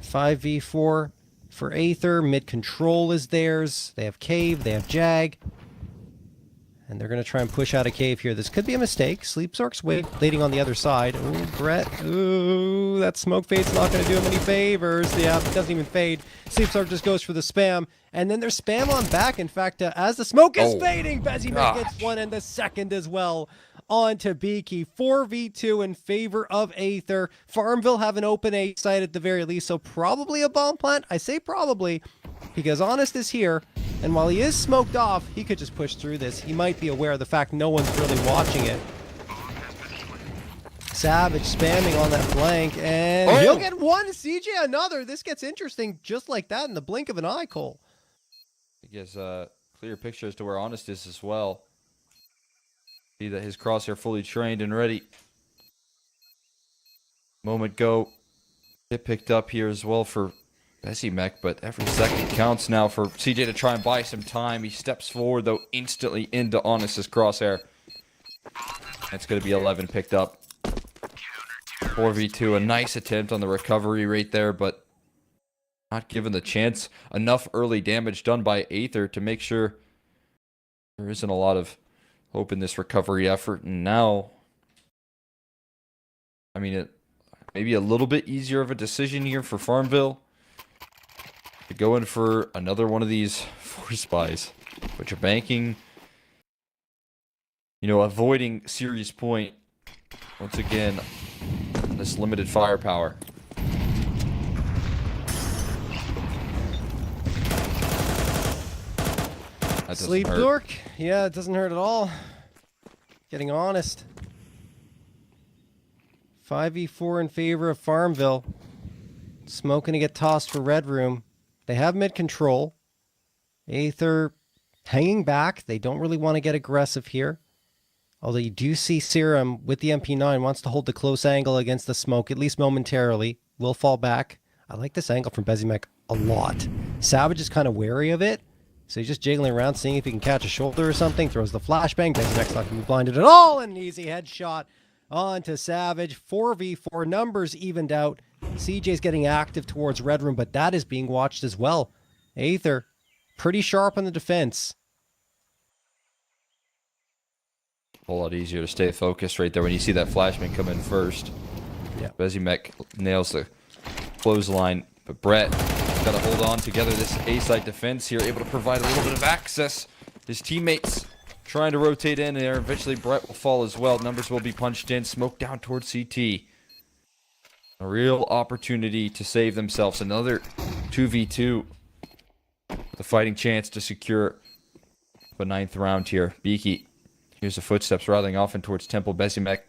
[SPEAKER 1] 5v4 for Aether. Mid control is theirs. They have Cave, they have Jag. And they're going to try and push out a cave here. This could be a mistake. Sleep Zork's waiting on the other side. Ooh, Brett. Ooh, that smoke fade's not going to do him any favors. Yeah, it doesn't even fade. Sleep Zork just goes for the spam. And then there's spam on back. In fact, as the smoke is fading, Bezimek gets one and the second as well. On to Beaky. 4v2 in favor of Aether. FarmVille have an open A site at the very least, so probably a bomb plant. I say probably because Honest is here. And while he is smoked off, he could just push through this. He might be aware of the fact no one's really watching it. Savage spamming on that flank, and he'll get one. CJ another. This gets interesting just like that in the blink of an eye, Cole.
[SPEAKER 2] He gets a clear picture as to where Honest is as well. See that his crosshair fully trained and ready. Moment go. Get picked up here as well for Bezimek, but every second counts now for CJ to try and buy some time. He steps forward, though, instantly into Honest's crosshair. It's going to be 11 picked up. 4v2, a nice attempt on the recovery right there, but not given the chance. Enough early damage done by Aether to make sure there isn't a lot of hope in this recovery effort. And now, I mean, it maybe a little bit easier of a decision here for FarmVille. To go in for another one of these force buys, but you're banking, you know, avoiding serious point once again. This limited firepower.
[SPEAKER 1] Sleep Zork, yeah, it doesn't hurt at all. Getting Honest. 5v4 in favor of FarmVille. Smoke gonna get tossed for Red Room. They have mid control. Aether hanging back. They don't really want to get aggressive here. Although you do see Serum with the MP9 wants to hold the close angle against the smoke, at least momentarily. Will fall back. I like this angle from Bezimek a lot. Savage is kind of wary of it. So he's just jiggling around, seeing if he can catch a shoulder or something. Throws the flashbang. Bezimek's not going to be blinded at all. An easy headshot onto Savage. 4v4 numbers evened out. CJ's getting active towards Red Room, but that is being watched as well. Aether, pretty sharp on the defense.
[SPEAKER 2] A whole lot easier to stay focused right there when you see that flashman come in first.
[SPEAKER 1] Yeah.
[SPEAKER 2] Bezimek nails the clothesline, but Brett got to hold on together this A-side defense here, able to provide a little bit of access. His teammates trying to rotate in there. Eventually Brett will fall as well. Numbers will be punched in. Smoke down towards CT. A real opportunity to save themselves. Another 2v2 with a fighting chance to secure the 9th round here. Beaky, here's the footsteps rattling off and towards Temple. Bezimek,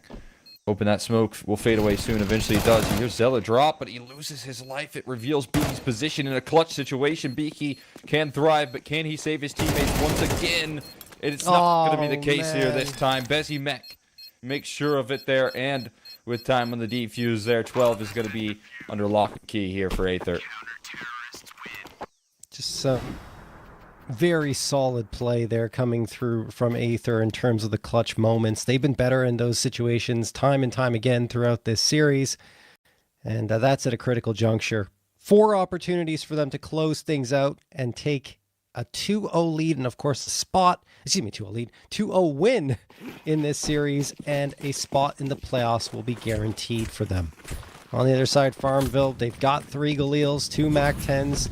[SPEAKER 2] hoping that smoke will fade away soon. Eventually it does. He hears Zella drop, but he loses his life. It reveals Beaky's position in a clutch situation. Beaky can thrive, but can he save his teammates once again? It's not going to be the case here this time. Bezimek makes sure of it there, and with time on the defuse there, 12 is going to be under lock and key here for Aether.
[SPEAKER 1] Just very solid play there coming through from Aether in terms of the clutch moments. They've been better in those situations time and time again throughout this series, and that's at a critical juncture. 4 opportunities for them to close things out and take a 2-0 lead, and of course a 2-0 lead, 2-0 win in this series, and a spot in the playoffs will be guaranteed for them. On the other side, FarmVille, they've got 3 Galils, 2 MAC-10s,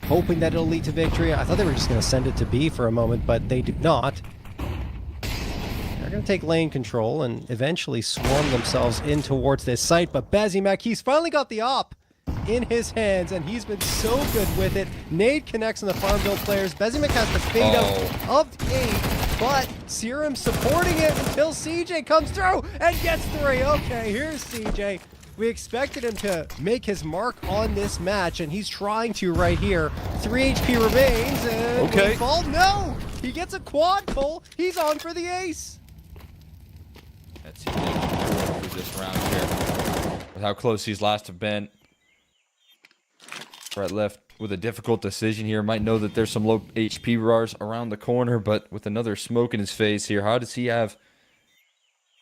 [SPEAKER 1] hoping that it'll lead to victory. I thought they were just going to send it to B for a moment, but they did not. They're going to take lane control and eventually swarm themselves in towards this site, but Bezimek, he's finally got the op. in his hands, and he's been so good with it. Nade connects on the FarmVille players. Bezimek has to fade out of 8, but Serum supporting it until CJ comes through and gets 3. Okay, here's CJ. We expected him to make his mark on this match, and he's trying to right here. 3 HP remains, and will he fall? No! He gets a quad pull. He's on for the ace.
[SPEAKER 2] That's CJ for this round here. With how close these last have been. Brett left with a difficult decision here. Might know that there's some low HP RARs around the corner, but with another smoke in his face here, how does he have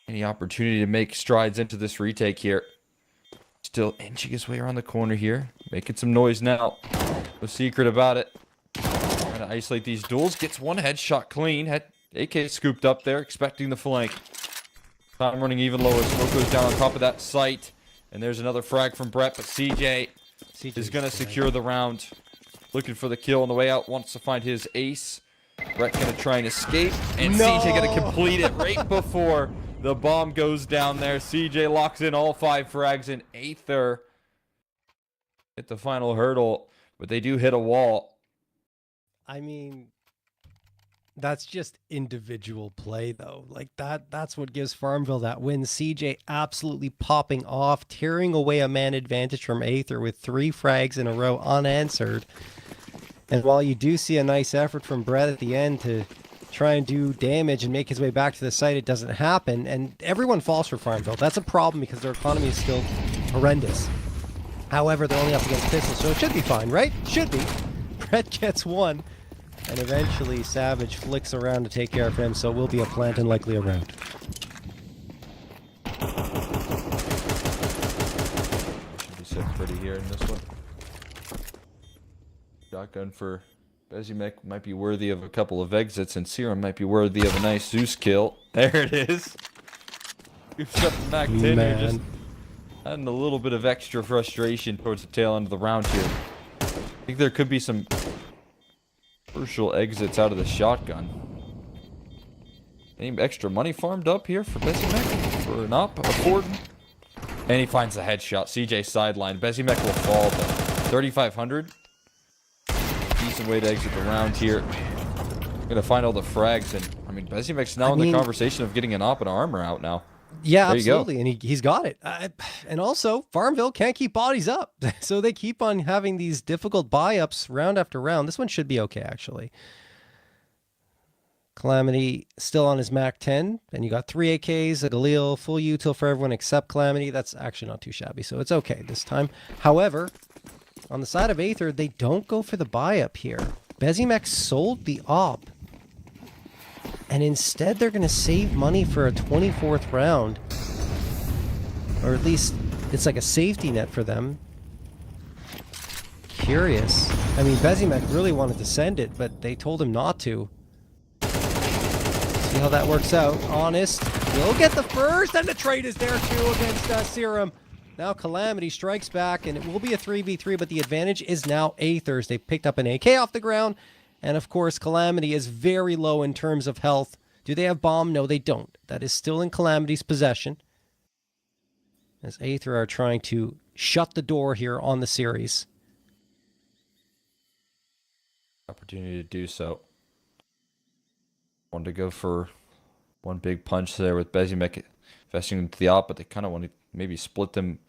[SPEAKER 2] any opportunity to make strides into this retake here? Still inching his way around the corner here. Making some noise now. No secret about it. Trying to isolate these duels. Gets one headshot clean. Had AK scooped up there, expecting the flank. Time running even lower. Smoke goes down on top of that site. And there's another frag from Brett, but CJ is going to secure the round. Looking for the kill on the way out. Wants to find his ace. Brett going to try and escape. And CJ going to complete it right before the bomb goes down there. CJ locks in all 5 frags, and Aether hit the final hurdle, but they do hit a wall.
[SPEAKER 1] I mean, that's just individual play, though. Like, that's what gives FarmVille that win. CJ absolutely popping off, tearing away a man advantage from Aether with 3 frags in a row unanswered. And while you do see a nice effort from Brett at the end to try and do damage and make his way back to the site, it doesn't happen, and everyone falls for FarmVille. That's a problem because their economy is still horrendous. However, they're only up against pistols, so it should be fine, right? Should be. Brett gets 1, and eventually Savage flicks around to take care of him, so it will be a plant and likely a round.
[SPEAKER 2] Should be set pretty here in this one. Shotgun for Bezimek might be worthy of a couple of exits, and Serum might be worthy of a nice Zeus kill. There it is. You've shut the Mac 10 here, just adding a little bit of extra frustration towards the tail end of the round here. I think there could be some crucial exits out of the shotgun. Any extra money farmed up here for Bezimek? For an op? A Ford? And he finds the headshot. CJ sideline. Bezimek will fall, but 3,500. Decent way to exit the round here. Gonna find all the frags, and I mean, Bezimek's now in the conversation of getting an op and armor out now.
[SPEAKER 1] Yeah, absolutely, and he's got it. And also, FarmVille can't keep bodies up, so they keep on having these difficult buy-ups round after round. This one should be okay, actually. Calamity still on his Mac 10, and you got 3 AKs, a Galil, full util for everyone except Calamity. That's actually not too shabby, so it's okay this time. However, on the side of Aether, they don't go for the buy-up here. Bezimek sold the op, and instead they're going to save money for a 24th round. Or at least it's like a safety net for them. Curious. I mean, Bezimek really wanted to send it, but they told him not to. See how that works out. Honest will get the first, and the trade is there too against Serum. Now Calamity strikes back, and it will be a 3v3, but the advantage is now Aether's. They picked up an AK off the ground, and of course Calamity is very low in terms of health. Do they have bomb? No, they don't. That is still in Calamity's possession, as Aether are trying to shut the door here on the series.
[SPEAKER 2] Opportunity to do so. Wanted to go for one big punch there with Bezimek investing into the op, but they kind of want to maybe split them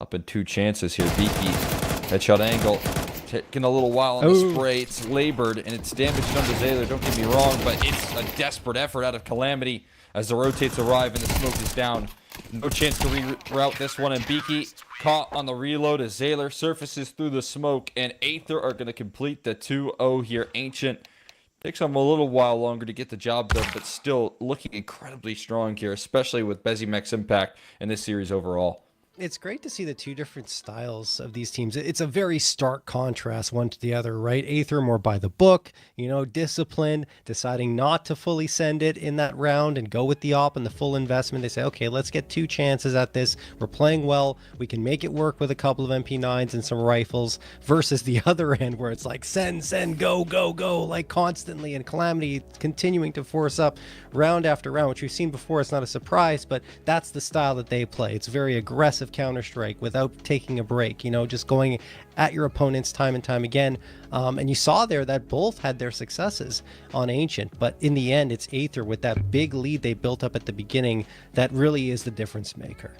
[SPEAKER 2] up in 2 chances here. Beaky, headshot angle, taking a little while on the spray. It's labored, and it's damaged under Zayler, don't get me wrong, but it's a desperate effort out of Calamity as the rotates arrive and the smoke is down. No chance to reroute this one, and Beaky caught on the reload as Zayler surfaces through the smoke, and Aether are going to complete the 2-0 here. Ancient takes them a little while longer to get the job done, but still looking incredibly strong here, especially with Bezimek's impact in this series overall.
[SPEAKER 1] It's great to see the 2 different styles of these teams. It's a very stark contrast one to the other, right? Aether more by the book, you know, disciplined, deciding not to fully send it in that round and go with the op and the full investment. They say, okay, let's get 2 chances at this. We're playing well. We can make it work with a couple of MP9s and some rifles, versus the other end where it's like send, go, like constantly, and Calamity continuing to force up round after round, which we've seen before. It's not a surprise, but that's the style that they play. It's very aggressive of Counter-Strike without taking a break, you know, just going at your opponents time and time again. And you saw there that both had their successes on Ancient, but in the end, it's Aether with that big lead they built up at the beginning that really is the difference maker.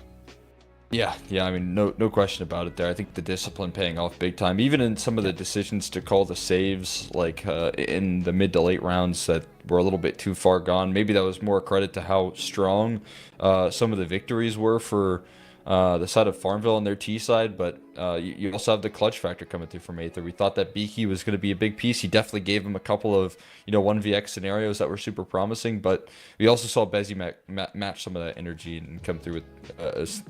[SPEAKER 2] Yeah, I mean, no question about it there. I think the discipline paying off big time, even in some of the decisions to call the saves, like in the mid to late rounds that were a little bit too far gone. Maybe that was more credit to how strong some of the victories were for the side of FarmVille on their T side, but you also have the clutch factor coming through from Aether. We thought that Beaky was going to be a big piece. He definitely gave him a couple of 1vx scenarios that were super promising, but we also saw Bezzy match some of that energy and come through with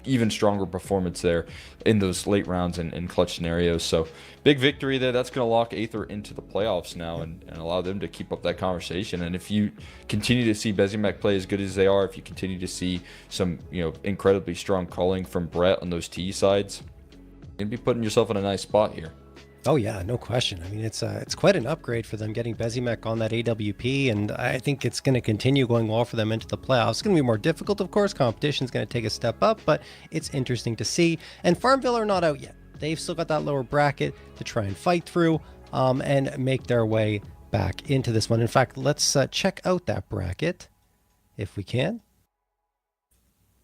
[SPEAKER 2] even stronger performance there in those late rounds and clutch scenarios. So big victory there. That's going to lock Aether into the playoffs now and allow them to keep up that conversation. And if you continue to see Bezimac play as good as they are, if you continue to see some incredibly strong calling from Brett on those T sides, you're going to be putting yourself in a nice spot here.
[SPEAKER 1] Oh yeah, no question. I mean, it's quite an upgrade for them getting Bezimac on that AWP, and I think it's going to continue going well for them into the playoffs. It's going to be more difficult, of course. Competition's going to take a step up, but it's interesting to see. And FarmVille are not out yet. They've still got that lower bracket to try and fight through and make their way back into this one. In fact, let's check out that bracket if we can.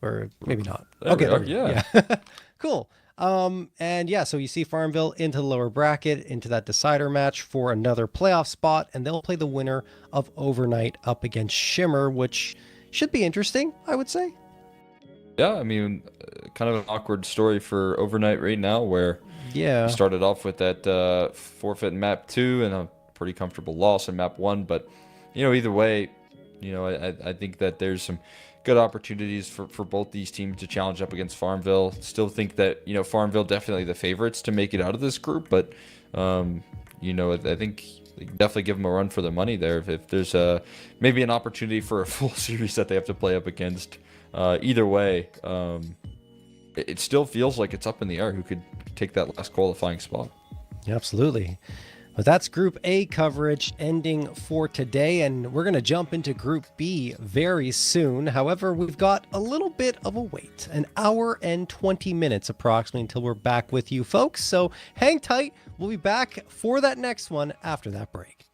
[SPEAKER 1] Or maybe not. Okay, there we go. Yeah. Cool. And yeah, so you see FarmVille into the lower bracket, into that decider match for another playoff spot, and they'll play the winner of OverKnight up against Shimmer, which should be interesting, I would say.
[SPEAKER 2] Yeah, I mean, kind of an awkward story for OverKnight right now, where we started off with that forfeit in map 2 and a pretty comfortable loss in map 1, but either way, I think that there's some good opportunities for both these teams to challenge up against FarmVille. Still think that FarmVille definitely the favorites to make it out of this group, but I think definitely give them a run for the money there if there's maybe an opportunity for a full series that they have to play up against. Either way, it still feels like it's up in the air who could take that last qualifying spot.
[SPEAKER 1] Yeah, absolutely. But that's Group A coverage ending for today, and we're going to jump into Group B very soon. However, we've got a little bit of a wait, an hour and 20 minutes approximately until we're back with you folks. So hang tight. We'll be back for that next one after that break.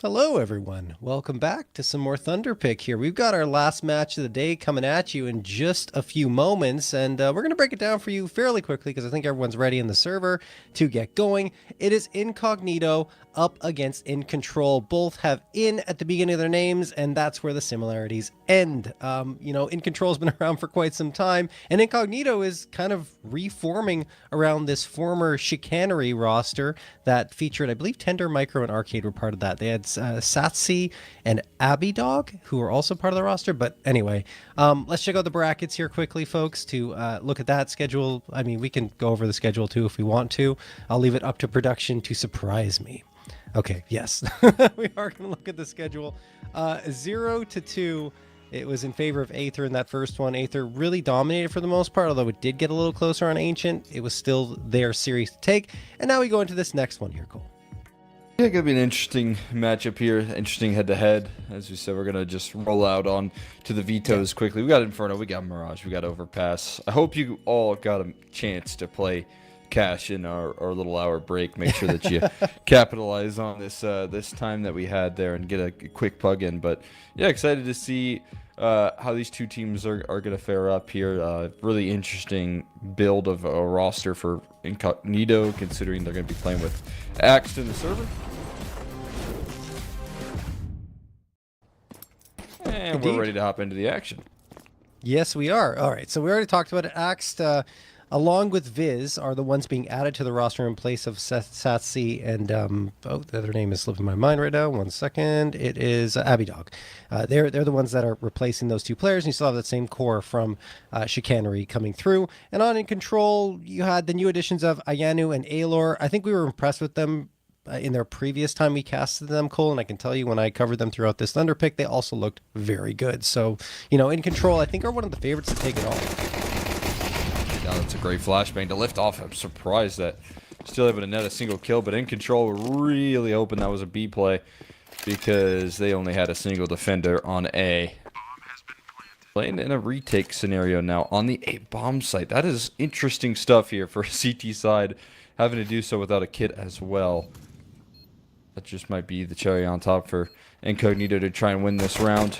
[SPEAKER 1] Hello, everyone. Welcome back to some more Thunderpick here. We've got our last match of the day coming at you in just a few moments, and we're going to break it down for you fairly quickly because I think everyone's ready in the server to get going. It is Incognito up against InControl. Both have in at the beginning of their names, and that's where the similarities end. InControl's been around for quite some time, and Incognito is kind of reforming around this former chicanery roster that featured, I believe, Tender, Micro, and Arcade were part of that. They had Satsi and Abidog, who are also part of the roster. But anyway, let's check out the brackets here quickly, folks, to look at that schedule. I mean, we can go over the schedule too if we want to. I'll leave it up to production to surprise me. Okay, yes, we are going to look at the schedule. 0-2. It was in favor of Aether in that first one. Aether really dominated for the most part, although it did get a little closer on Ancient. It was still their series to take. And now we go into this next one here, Cole.
[SPEAKER 2] Yeah, gonna be an interesting matchup here. Interesting head-to-head. As we said, we're gonna just roll out on to the vetoes quickly. We got Inferno, we got Mirage, we got Overpass. I hope you all got a chance to play Cash in our little hour break. Make sure that you capitalize on this this time that we had there and get a quick plug in. But yeah, excited to see how these two teams are going to fare up here. Really interesting build of a roster for Incognito, considering they're going to be playing with Axed in the server. And
[SPEAKER 1] Indeed.
[SPEAKER 2] We're ready to hop into the action.
[SPEAKER 1] Yes, we are. All right, so we already talked about it. Axed, along with Viz, are the ones being added to the roster in place of Satsi and, the other name is slipping my mind right now. 1 second. It is Abidog. They're the ones that are replacing those two players, and you still have that same core from Chicanery coming through. And on InControl, you had the new additions of Ayanu and Alor. I think we were impressed with them in their previous time we casted them, Cole, and I can tell you when I covered them throughout this Thunderpick, they also looked very good. So, InControl, I think, are one of the favorites to take it all.
[SPEAKER 2] Yeah, that's a great flashbang to lift off. I'm surprised that still able to net a single kill, but InControl were really hoping that was a B play because they only had a single defender on A. Playing in a retake scenario now on the A bomb site. That is interesting stuff here for CT side, having to do so without a kit as well. That just might be the cherry on top for Incognito to try and win this round.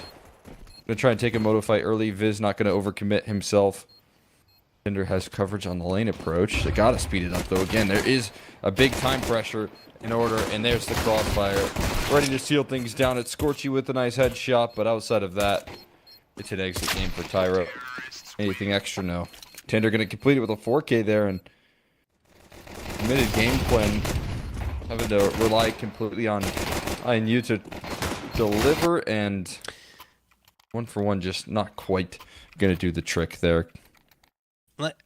[SPEAKER 2] Gonna try and take a moto fight early. Viz not gonna overcommit himself. Tinder has coverage on the lane approach. They gotta speed it up though. Again, there is a big time pressure in order, and there's the crossfire. Ready to seal things down. It's Scorchy with a nice headshot, but outside of that, it's an exit game for Tyro. Anything extra? No. Tinder gonna complete it with a 4K there, and committed game plan, having to rely completely on INU to deliver, and 1-for-1 just not quite gonna do the trick there.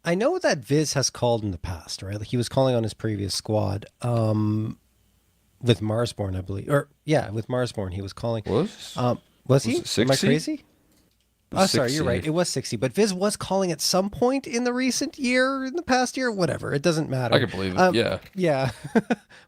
[SPEAKER 1] I know that Viz has called in the past, right? Like he was calling on his previous squad with Marsborn, I believe. Or, yeah, with Marsborn he was calling. Was he? Am I crazy? Oh, sorry, you're right. It was 60. But Viz was calling at some point in the recent year, in the past year, whatever. It doesn't matter.
[SPEAKER 2] I can believe it, yeah.
[SPEAKER 1] Yeah.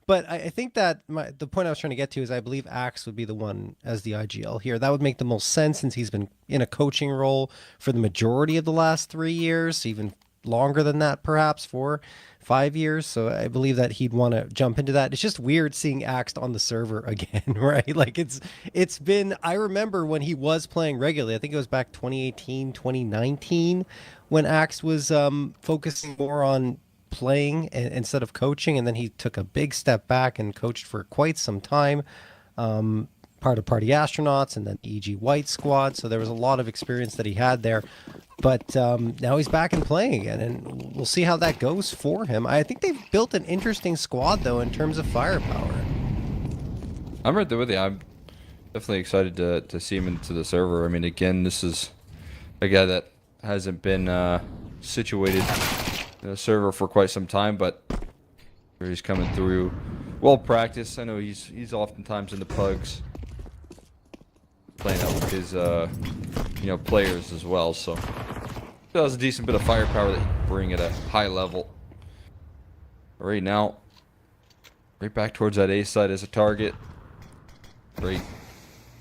[SPEAKER 1] But I think that the point I was trying to get to is I believe Axe would be the one as the IGL here. That would make the most sense since he's been in a coaching role for the majority of the last 3 years, even longer than that, perhaps 4-5 years. So I believe that he'd want to jump into that. It's just weird seeing Axed on the server again, right? Like it's been, I remember when he was playing regularly, I think it was back 2018, 2019, when Axed was focusing more on playing instead of coaching. And then he took a big step back and coached for quite some time. Part of Party Astronauts and then EG White Squad. So there was a lot of experience that he had there. But now he's back and playing again, and we'll see how that goes for him. I think they've built an interesting squad, though, in terms of firepower.
[SPEAKER 2] I'm right there with you. I'm definitely excited to see him into the server. I mean, again, this is a guy that hasn't been situated in the server for quite some time, but he's coming through well practiced. I know he's oftentimes in the pugs, playing out with his players as well, so that was a decent bit of firepower that he can bring at a high level. Right now, right back towards that A side as a target. Great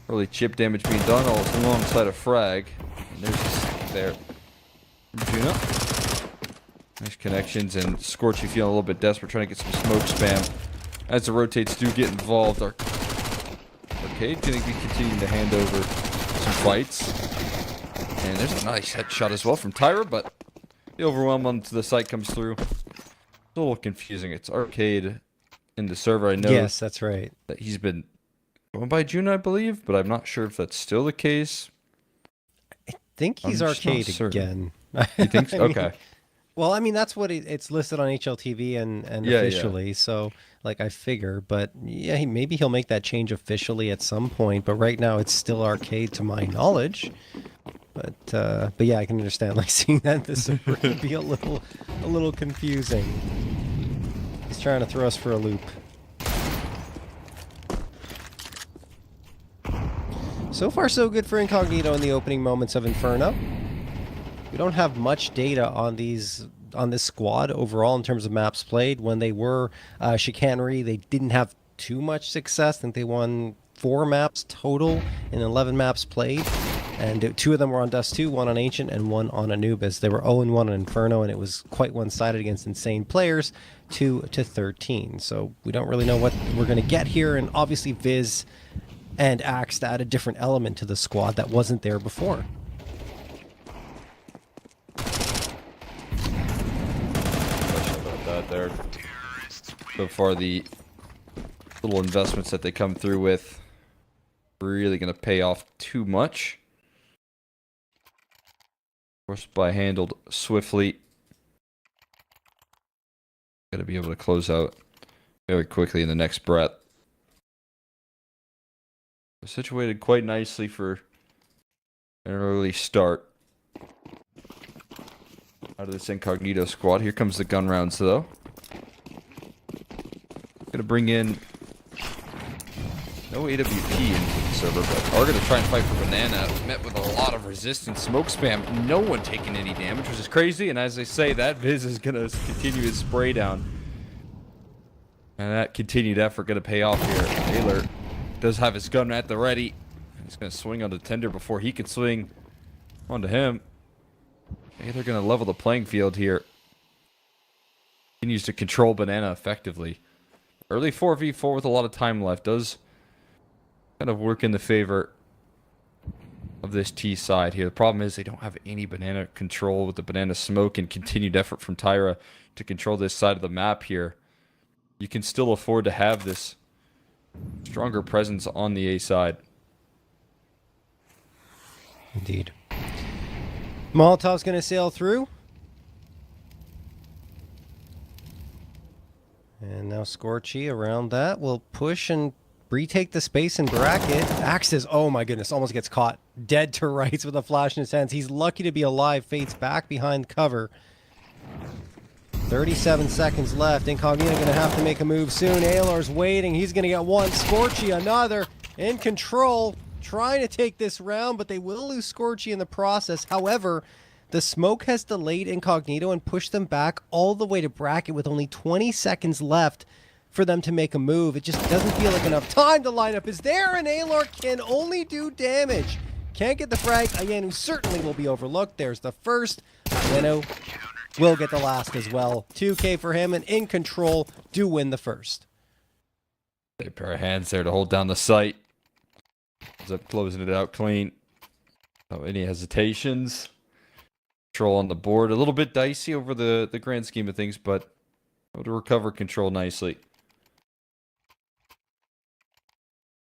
[SPEAKER 2] early chip damage being done alongside a frag. And there's just there. Juno. Nice connections, and Scorchy feeling a little bit desperate, trying to get some smoke spam. As the rotates do get involved, our Arcade going to be continuing to hand over some fights. And there's a nice headshot as well from Tyra, but the overwhelm onto the site comes through. It's a little confusing. It's Arcade in the server. I know.
[SPEAKER 1] Yes, that's right.
[SPEAKER 2] That he's been going by June, I believe, but I'm not sure if that's still the case.
[SPEAKER 1] I think he's Arcade again.
[SPEAKER 2] You think so? Okay.
[SPEAKER 1] Well, I mean, that's what it's listed on HLTV and officially. So, like, I figure, but yeah, maybe he'll make that change officially at some point. But right now, it's still Arcade, to my knowledge. But yeah, I can understand like seeing that this would be a little confusing. He's trying to throw us for a loop. So far, so good for Incognito in the opening moments of Inferno. We don't have much data on this squad overall in terms of maps played. When they were Chicanery, they didn't have too much success. I think they won 4 maps total in 11 maps played. And 2 of them were on Dust 2, 1 on Ancient, and 1 on Anubis. They were 0-1 on Inferno, and it was quite one-sided against insane players, 2-13. So we don't really know what we're going to get here. And obviously Viz and Axe add a different element to the squad that wasn't there before.
[SPEAKER 2] There. So far, the little investments that they come through with really going to pay off too much. Of course, by handled swiftly. Got to be able to close out very quickly in the next breath. Situated quite nicely for an early start. Out of this Incognito squad. Here comes the gun rounds, though. Gonna bring in no AWP into the server, but are gonna try and fight for Banana. Met with a lot of resistance. Smoke spam. No one taking any damage, which is crazy. And as I say that, Viz is gonna continue his spray down. And that continued effort gonna pay off here. Taylor does have his gun at the ready. He's gonna swing on the tender before he can swing onto him. They're going to level the playing field here. Continues to control Banana effectively. Early 4v4 with a lot of time left does kind of work in the favor of this T side here. The problem is they don't have any Banana control with the Banana smoke and continued effort from Tyra to control this side of the map here. You can still afford to have this stronger presence on the A side.
[SPEAKER 1] Indeed. Molotov's going to sail through. And now Scorchy around that will push and retake the space and bracket. Axes, oh my goodness, almost gets caught dead to rights with a flash in his hands. He's lucky to be alive. Fades back behind cover. 37 seconds left. Incognito going to have to make a move soon. Aelor's waiting. He's going to get one. Scorchy another. InControl. Trying to take this round, but they will lose Scorchy in the process. However, the smoke has delayed Incognito and pushed them back all the way to bracket with only 20 seconds left for them to make a move. It just doesn't feel like enough time to line up is there, and Aelor can only do damage. Can't get the frag. Ayanu certainly will be overlooked. There's the first. Ayanu will get the last as well. 2K for him, and InControl do win the first.
[SPEAKER 2] A pair of hands there to hold down the site. Ends up closing it out clean. No any hesitations. Control on the board. A little bit dicey over the grand scheme of things, but able to recover control nicely.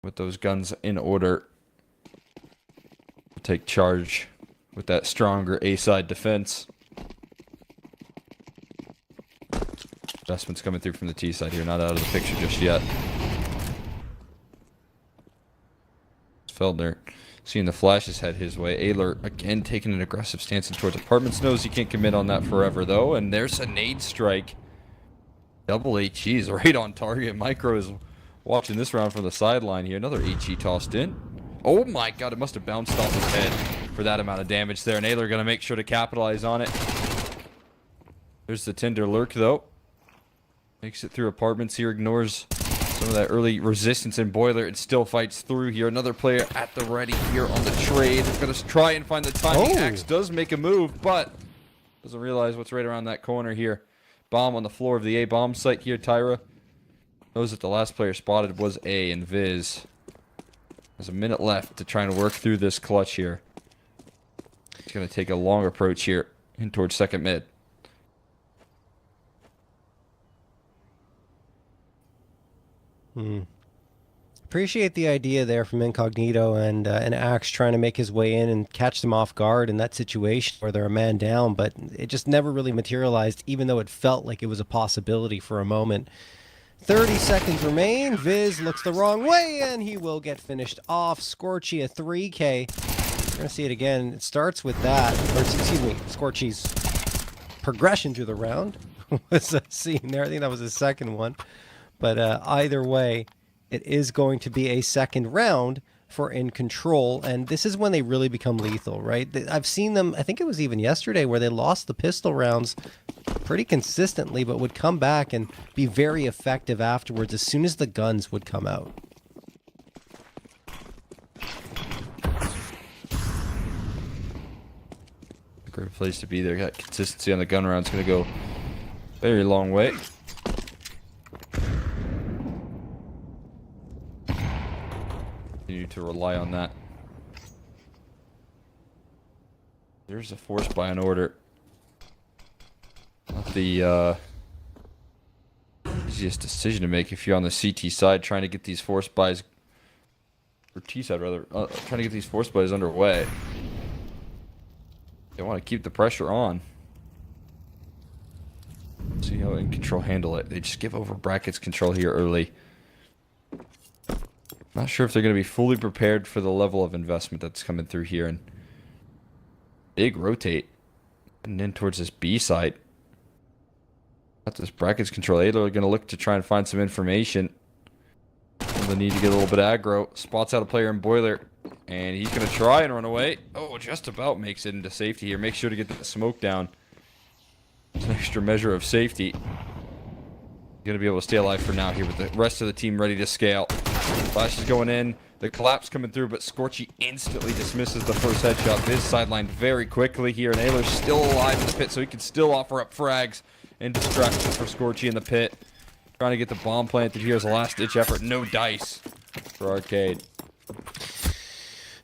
[SPEAKER 2] With those guns in order. Take charge with that stronger A-side defense. Investments coming through from the T side here, not out of the picture just yet. Feldner seeing the flashes head his way. Aelor again taking an aggressive stance in towards apartments. Knows he can't commit on that forever though. And there's a nade strike. Double HEs right on target. Micro is watching this round from the sideline here. Another HE tossed in. Oh my god, it must have bounced off his head for that amount of damage there. And Aelor going to make sure to capitalize on it. There's the Tinder lurk though. Makes it through apartments here. Ignores some of that early resistance in Boiler. It still fights through here. Another player at the ready here on the trade. Going to try and find the timing. Axe does make a move, but doesn't realize what's right around that corner here. Bomb on the floor of the A bomb site here. Tyra knows that the last player spotted was A and Viz. There's a minute left to try and work through this clutch here. It's going to take a long approach here in towards second mid.
[SPEAKER 1] Appreciate the idea there from Incognito and Axe trying to make his way in and catch them off guard in that situation where they're a man down, but it just never really materialized, even though it felt like it was a possibility for a moment. 30 seconds remain. Viz looks the wrong way, and he will get finished off. Scorchy a 3K. We're going to see it again. It starts with that, or excuse me, Scorchy's progression through the round was seen there. I think that was his second one. But either way, it is going to be a second round for InControl, and this is when they really become lethal, right? I've seen them, I think it was even yesterday, where they lost the pistol rounds pretty consistently, but would come back and be very effective afterwards as soon as the guns would come out.
[SPEAKER 2] Great place to be there. Got consistency on the gun round. It's going to go very long way. Continue to rely on that. There's a force buy on order. Not the easiest decision to make if you're on the CT side trying to get these force buys, or T side rather, trying to get these force buys underway. They want to keep the pressure on. See how InControl handle it. They just give over brackets control here early. Not sure if they're going to be fully prepared for the level of investment that's coming through here. And big rotate. And in towards this B site. Got this brackets control. Aether are going to look to try and find some information. They'll need to get a little bit aggro. Spots out a player in Boiler. And he's going to try and run away. Oh, just about makes it into safety here. Make sure to get the smoke down. It's an extra measure of safety. Going to be able to stay alive for now here with the rest of the team ready to scale. Flash is going in. The collapse coming through, but Scorchy instantly dismisses the first headshot. Viz sidelined very quickly here, and Aether's still alive in the pit, so he can still offer up frags and distractions for Scorchy in the pit. Trying to get the bomb planted here as a last-ditch effort. No dice for Arcade.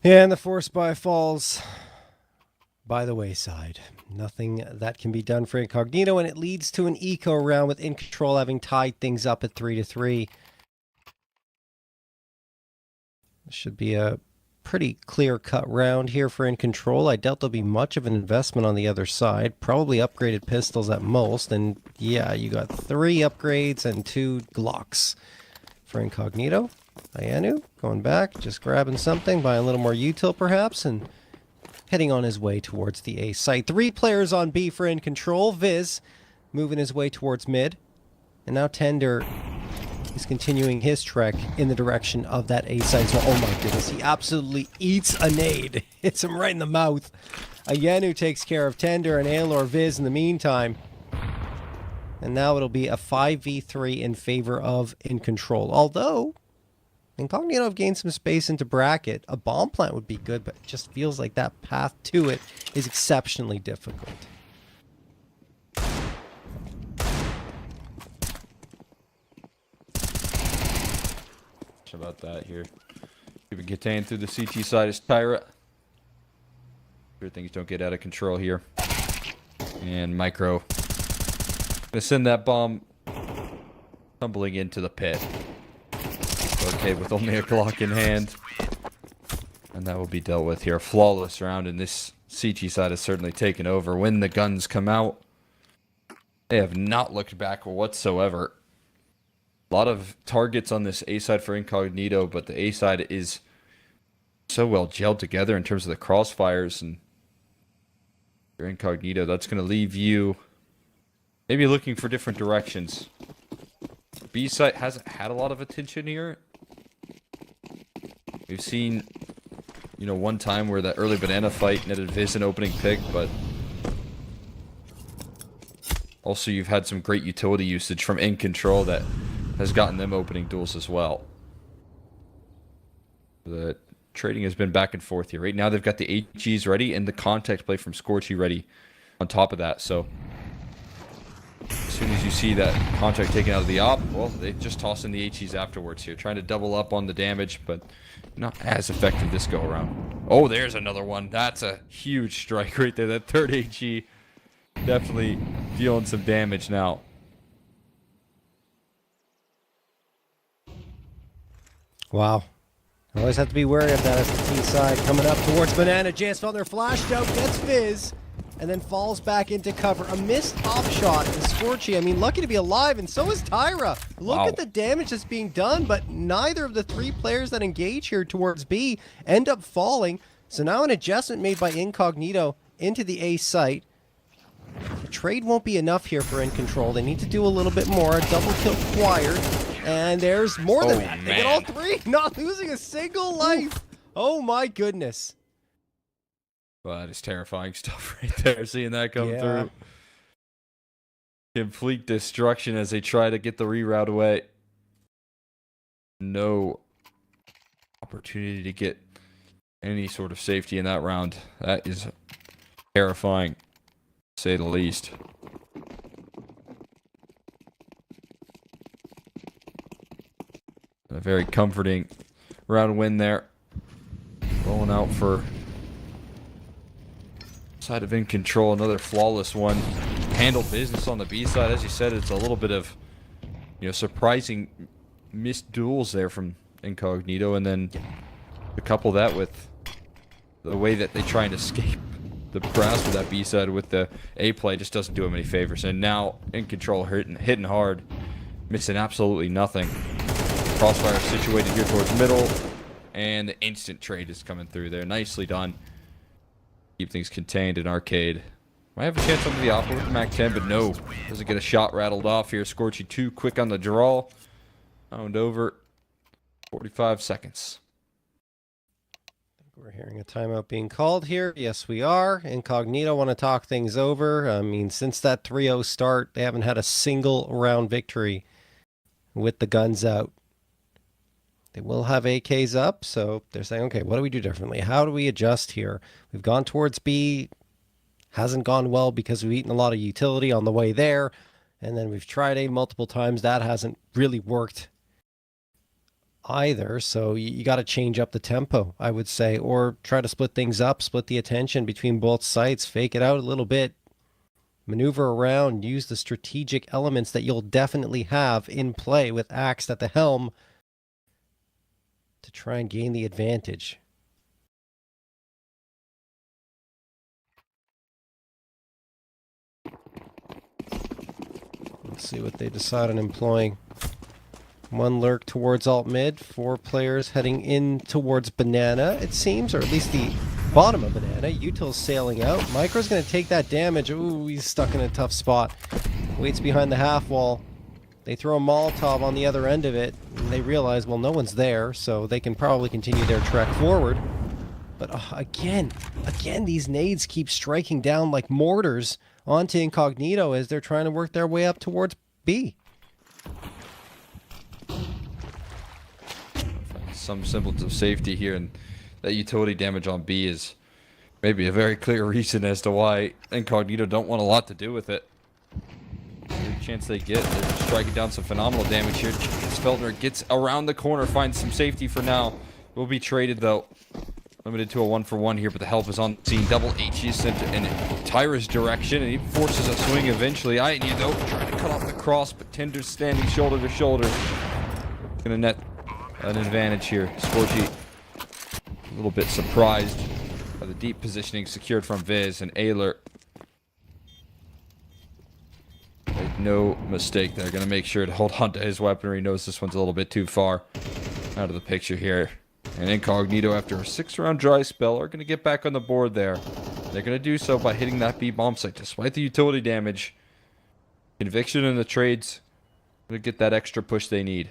[SPEAKER 1] Yeah, and the force buy falls by the wayside. Nothing that can be done for Incognito, and it leads to an eco round with InControl having tied things up at 3-3. This should be a pretty clear-cut round here for InControl. I doubt there'll be much of an investment on the other side. Probably upgraded pistols at most, and yeah, you got 3 upgrades and 2 Glocks for Incognito. Ayanu going back, just grabbing something, buying a little more util perhaps, and heading on his way towards the A site. 3 players on B for InControl. Viz moving his way towards mid. And now Tender is continuing his trek in the direction of that A site. So, oh my goodness, he absolutely eats a nade. Hits him right in the mouth. Ayanu takes care of Tender and Aelor Viz in the meantime. And now it'll be a 5v3 in favor of InControl. Although Incognito have gained some space into bracket. A bomb plant would be good, but it just feels like that path to it is exceptionally difficult.
[SPEAKER 2] About that here. Keep it contained through the CT side is Tyra. Sure things don't get out of control here. And Micro gonna send that bomb tumbling into the pit. Okay, with only a Glock in hand. And that will be dealt with here. Flawless round, and this CT side has certainly taken over. When the guns come out, they have not looked back whatsoever. A lot of targets on this A side for Incognito, but the A side is so well gelled together in terms of the crossfires. And for Incognito, that's going to leave you maybe looking for different directions. B side hasn't had a lot of attention here. We've seen, you know, one time where that early banana fight netted Viz an opening pick, but also you've had some great utility usage from InControl that has gotten them opening duels as well. The trading has been back and forth here. Right now they've got the HGs ready and the contact play from Scorchy ready on top of that. So soon as you see that contract taken out of the op, well, they just toss in the HEs afterwards here, trying to double up on the damage, but not as effective this go around. Oh, there's another one. That's a huge strike right there. That third HE definitely dealing some damage now.
[SPEAKER 1] Wow. I always have to be wary of that as the T side coming up towards Banana. JS Feltner flashed out, gets Viz, and then falls back into cover. A missed off shot. And Scorchy, I mean, lucky to be alive, and so is Tyra. Look at the damage that's being done, but neither of the three players that engage here towards B end up falling. So now an adjustment made by Incognito into the A site. The trade won't be enough here for InControl. They need to do a little bit more. A double kill required. And there's more than that. They get all three, not losing a single life. Oh my goodness.
[SPEAKER 2] Well, that is terrifying stuff right there, seeing that come through. Complete destruction as they try to get the reroute away. No opportunity to get any sort of safety in that round. That is terrifying, to say the least. A very comforting round win there. Rolling out for side of InControl, another flawless one. Handled business on the B side. As you said, it's a little bit of, surprising missed duels there from Incognito, and then to couple that with the way that they try and escape the grasp of that B side with the A play just doesn't do them any favors. And now InControl hitting hard, missing absolutely nothing. Crossfire situated here towards middle, and the instant trade is coming through there. Nicely done. Keep things contained in Arcade. Might have a chance under the offer with the Mac 10, but no. Doesn't get a shot rattled off here. Scorchy too quick on the draw. Round over. 45 seconds.
[SPEAKER 1] We're hearing a timeout being called here. Yes, we are. Incognito want to talk things over. I mean, since that 3-0 start, they haven't had a single round victory with the guns out. They will have AKs up, so they're saying, okay, what do we do differently? How do we adjust here? We've gone towards B. Hasn't gone well because we've eaten a lot of utility on the way there. And then we've tried A multiple times. That hasn't really worked either. So you got to change up the tempo, I would say, or try to split things up, split the attention between both sites, fake it out a little bit, maneuver around, use the strategic elements that you'll definitely have in play with Axe at the helm to try and gain the advantage. Let's see what they decide on employing. One lurk towards alt mid, 4 players heading in towards Banana, it seems, or at least the bottom of Banana. Util's sailing out. Micro's going to take that damage. Ooh, he's stuck in a tough spot. Waits behind the half wall. They throw a Molotov on the other end of it, and they realize, well, no one's there, so they can probably continue their trek forward. But again, these nades keep striking down like mortars onto Incognito as they're trying to work their way up towards B.
[SPEAKER 2] Some semblance of safety here, and that utility damage on B is maybe a very clear reason as to why Incognito don't want a lot to do with it. Every chance they get, they're just striking down some phenomenal damage here. Feltner gets around the corner, finds some safety for now. Will be traded though. Limited to a 1-for-1 here, but the help is on scene. Double H is sent in Tyra's direction, and he forces a swing eventually. Though trying to cut off the cross, but Tinder's standing shoulder to shoulder. Gonna net an advantage here. Scorchy a little bit surprised by the deep positioning secured from Viz, and Aether made no mistake there. Gonna make sure to hold on to his weaponry. Knows this one's a little bit too far out of the picture here. And Incognito, after a 6-round dry spell, are going to get back on the board there. They're going to do so by hitting that B bomb site despite the utility damage. Conviction in the trades. Going to get that extra push they need.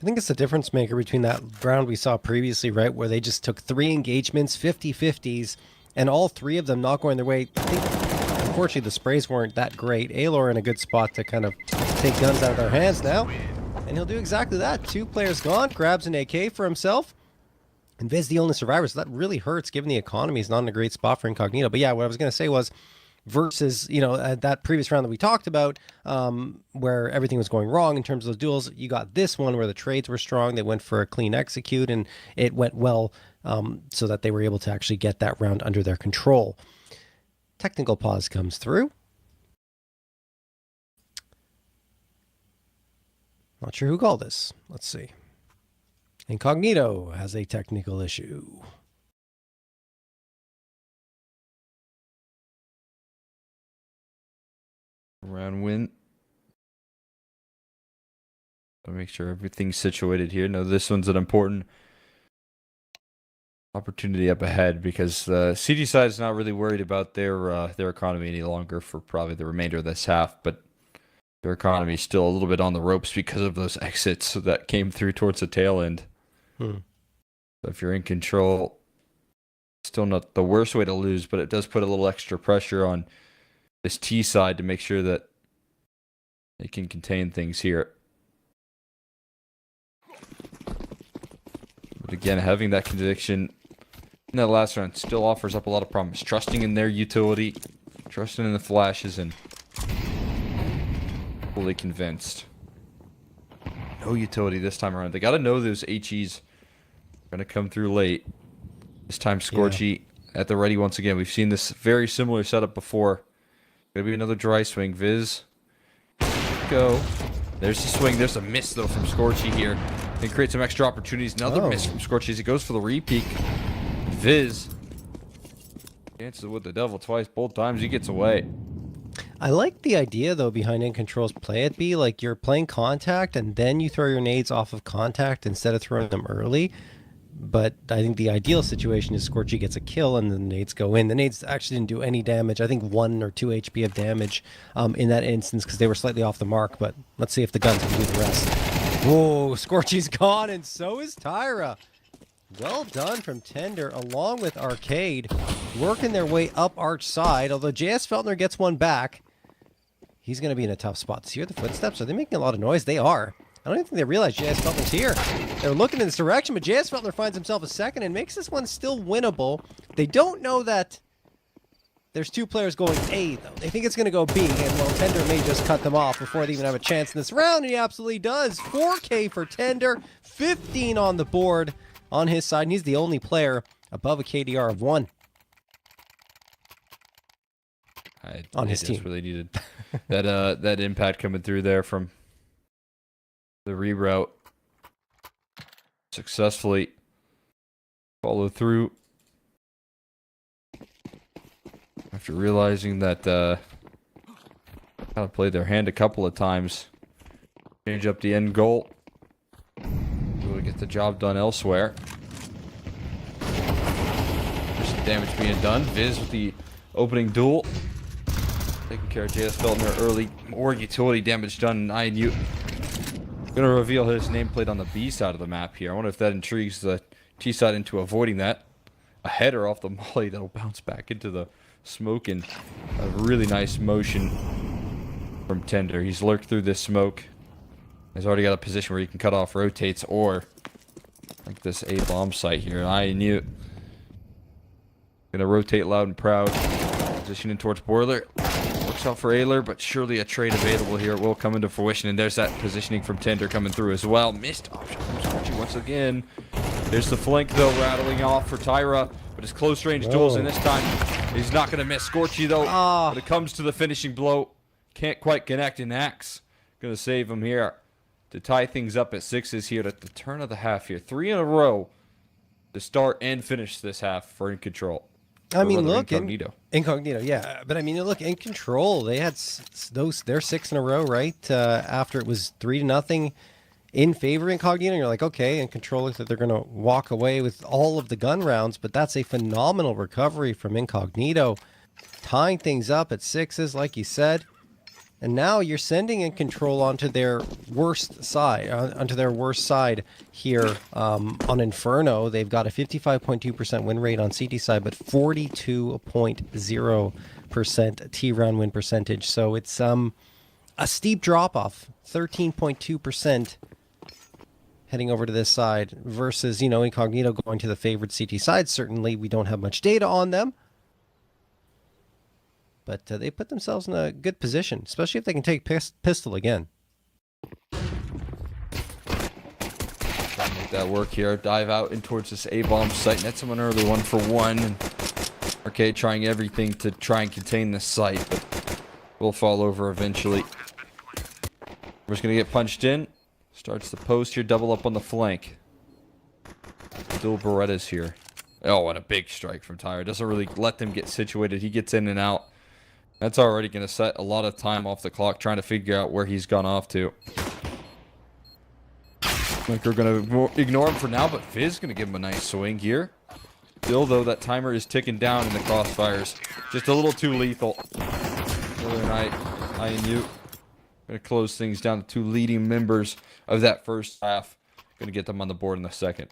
[SPEAKER 1] I think it's the difference maker between that round we saw previously, right, where they just took 3 engagements, 50-50s, and all 3 of them not going their way. I think, unfortunately, the sprays weren't that great. Alor in a good spot to kind of take guns out of their hands now. And he'll do exactly that. 2 players gone, grabs an AK for himself. And Viz the only survivor, so that really hurts given the economy is not in a great spot for Incognito. But yeah, what I was going to say was, versus, at that previous round that we talked about, where everything was going wrong in terms of those duels. You got this one where the trades were strong. They went for a clean execute, and it went well, so that they were able to actually get that round under their control. Technical pause comes through. Not sure who called this. Let's see. Incognito has a technical issue.
[SPEAKER 2] Round win. I'll make sure everything's situated here. No, this one's an important opportunity up ahead because the CD side is not really worried about their economy any longer for probably the remainder of this half, but their economy is still a little bit on the ropes because of those exits that came through towards the tail end. So if you're in control, still not the worst way to lose, but it does put a little extra pressure on this T side to make sure that they can contain things here. But again, having that conviction in that last round still offers up a lot of promise. Trusting in their utility, trusting in the flashes, and fully convinced. No utility this time around. They got to know those HEs are going to come through late. This time Scorchy at the ready once again. We've seen this very similar setup before. Gonna be another dry swing. Viz. Go. There's the swing. There's a miss though from Scorchy here. They create some extra opportunities. Another miss from Scorchy as he goes for the repeat. Viz dances with the devil twice. Both times he gets away.
[SPEAKER 1] I like the idea, though, behind InControl's play. It be like you're playing contact, and then you throw your nades off of contact instead of throwing them early. But I think the ideal situation is Scorchy gets a kill, and the nades go in. The nades actually didn't do any damage. I think 1 or 2 HP of damage in that instance because they were slightly off the mark. But let's see if the guns can do the rest. Whoa, Scorchy's gone, and so is Tyra. Well done from Tender, along with Arcade, working their way up Arch side. Although JS Feltner gets one back, he's going to be in a tough spot. See, hear the footsteps? Are they making a lot of noise? They are. I don't even think they realize JS Feltner's here. They're looking in this direction, but JS Feltner finds himself a second and makes this one still winnable. They don't know that there's 2 players going A, though. They think it's going to go B, and well, Tender may just cut them off before they even have a chance in this round, and he absolutely does. 4K for Tender, 15 on the board on his side, and he's the only player above a KDR of 1 on his team.
[SPEAKER 2] Really needed that impact coming through there from the reroute. Successfully follow through after realizing that kind of played their hand a couple of times. Change up the end goal. Able to get the job done elsewhere. There's some damage being done. Viz with the opening duel. Taking care of JS Feltner early. More utility damage done. INU gonna reveal his nameplate on the B side of the map here. I wonder if that intrigues the T side into avoiding that. A header off the molly that'll bounce back into the smoke, and a really nice motion from Tender. He's lurked through this smoke. He's already got a position where he can cut off rotates or like this A bomb site here. I knew it. Gonna rotate loud and proud. Positioning towards Boiler. Works out for Ayler, but surely a trade available here. It will come into fruition, and there's that positioning from Tender coming through as well. Missed option from Scorchy once again. There's the flank though, rattling off for Tyra, but his close range duels in this time. He's not gonna miss. Scorchy though, when it comes to the finishing blow, can't quite connect, and Axe gonna save him here to tie things up at 6s here at the turn of the half here. 3 in a row to start and finish this half for InControl.
[SPEAKER 1] I mean, look,
[SPEAKER 2] Incognito,
[SPEAKER 1] yeah. But I mean, look, InControl, they had they're 6 in a row, right? After it was 3-0 in favor of Incognito, and you're like, okay, InControl looks like they're going to walk away with all of the gun rounds, but that's a phenomenal recovery from Incognito, tying things up at 6s, like you said. And now you're sending InControl onto their worst side, here on Inferno. They've got a 55.2% win rate on CT side, but 42.0% T round win percentage. So it's a steep drop off, 13.2% heading over to this side versus, Incognito going to the favored CT side. Certainly, we don't have much data on them. But they put themselves in a good position, especially if they can take pistol again.
[SPEAKER 2] Try to make that work here. Dive out in towards this A-bomb site. Net someone early, 1 for 1. And Arcade trying everything to try and contain this site, but will fall over eventually. We're just going to get punched in. Starts the post here, double up on the flank. Still Berettas here. Oh, and a big strike from Tyra. Doesn't really let them get situated. He gets in and out. That's already going to set a lot of time off the clock trying to figure out where he's gone off to. Like we're going to ignore him for now, but Fizz going to give him a nice swing here. Still, though, that timer is ticking down in the crossfires. Just a little too lethal. OverKnight, INU. Going to close things down to 2 leading members of that first half. Going to get them on the board in the second.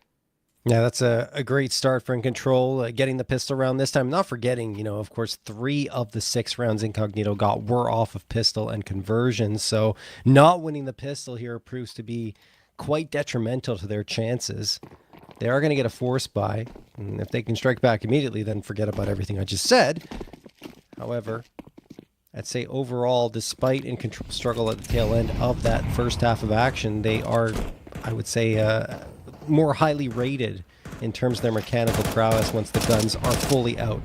[SPEAKER 1] Yeah, that's a great start for InControl, getting the pistol round this time. Not forgetting, you know, of course, 3 of the 6 rounds Incognito got were off of pistol and conversions. So not winning the pistol here proves to be quite detrimental to their chances. They are going to get a force buy. And if they can strike back immediately, then forget about everything I just said. However, I'd say overall, despite InControl's struggle at the tail end of that first half of action, they are, I would say, more highly rated in terms of their mechanical prowess once the guns are fully out.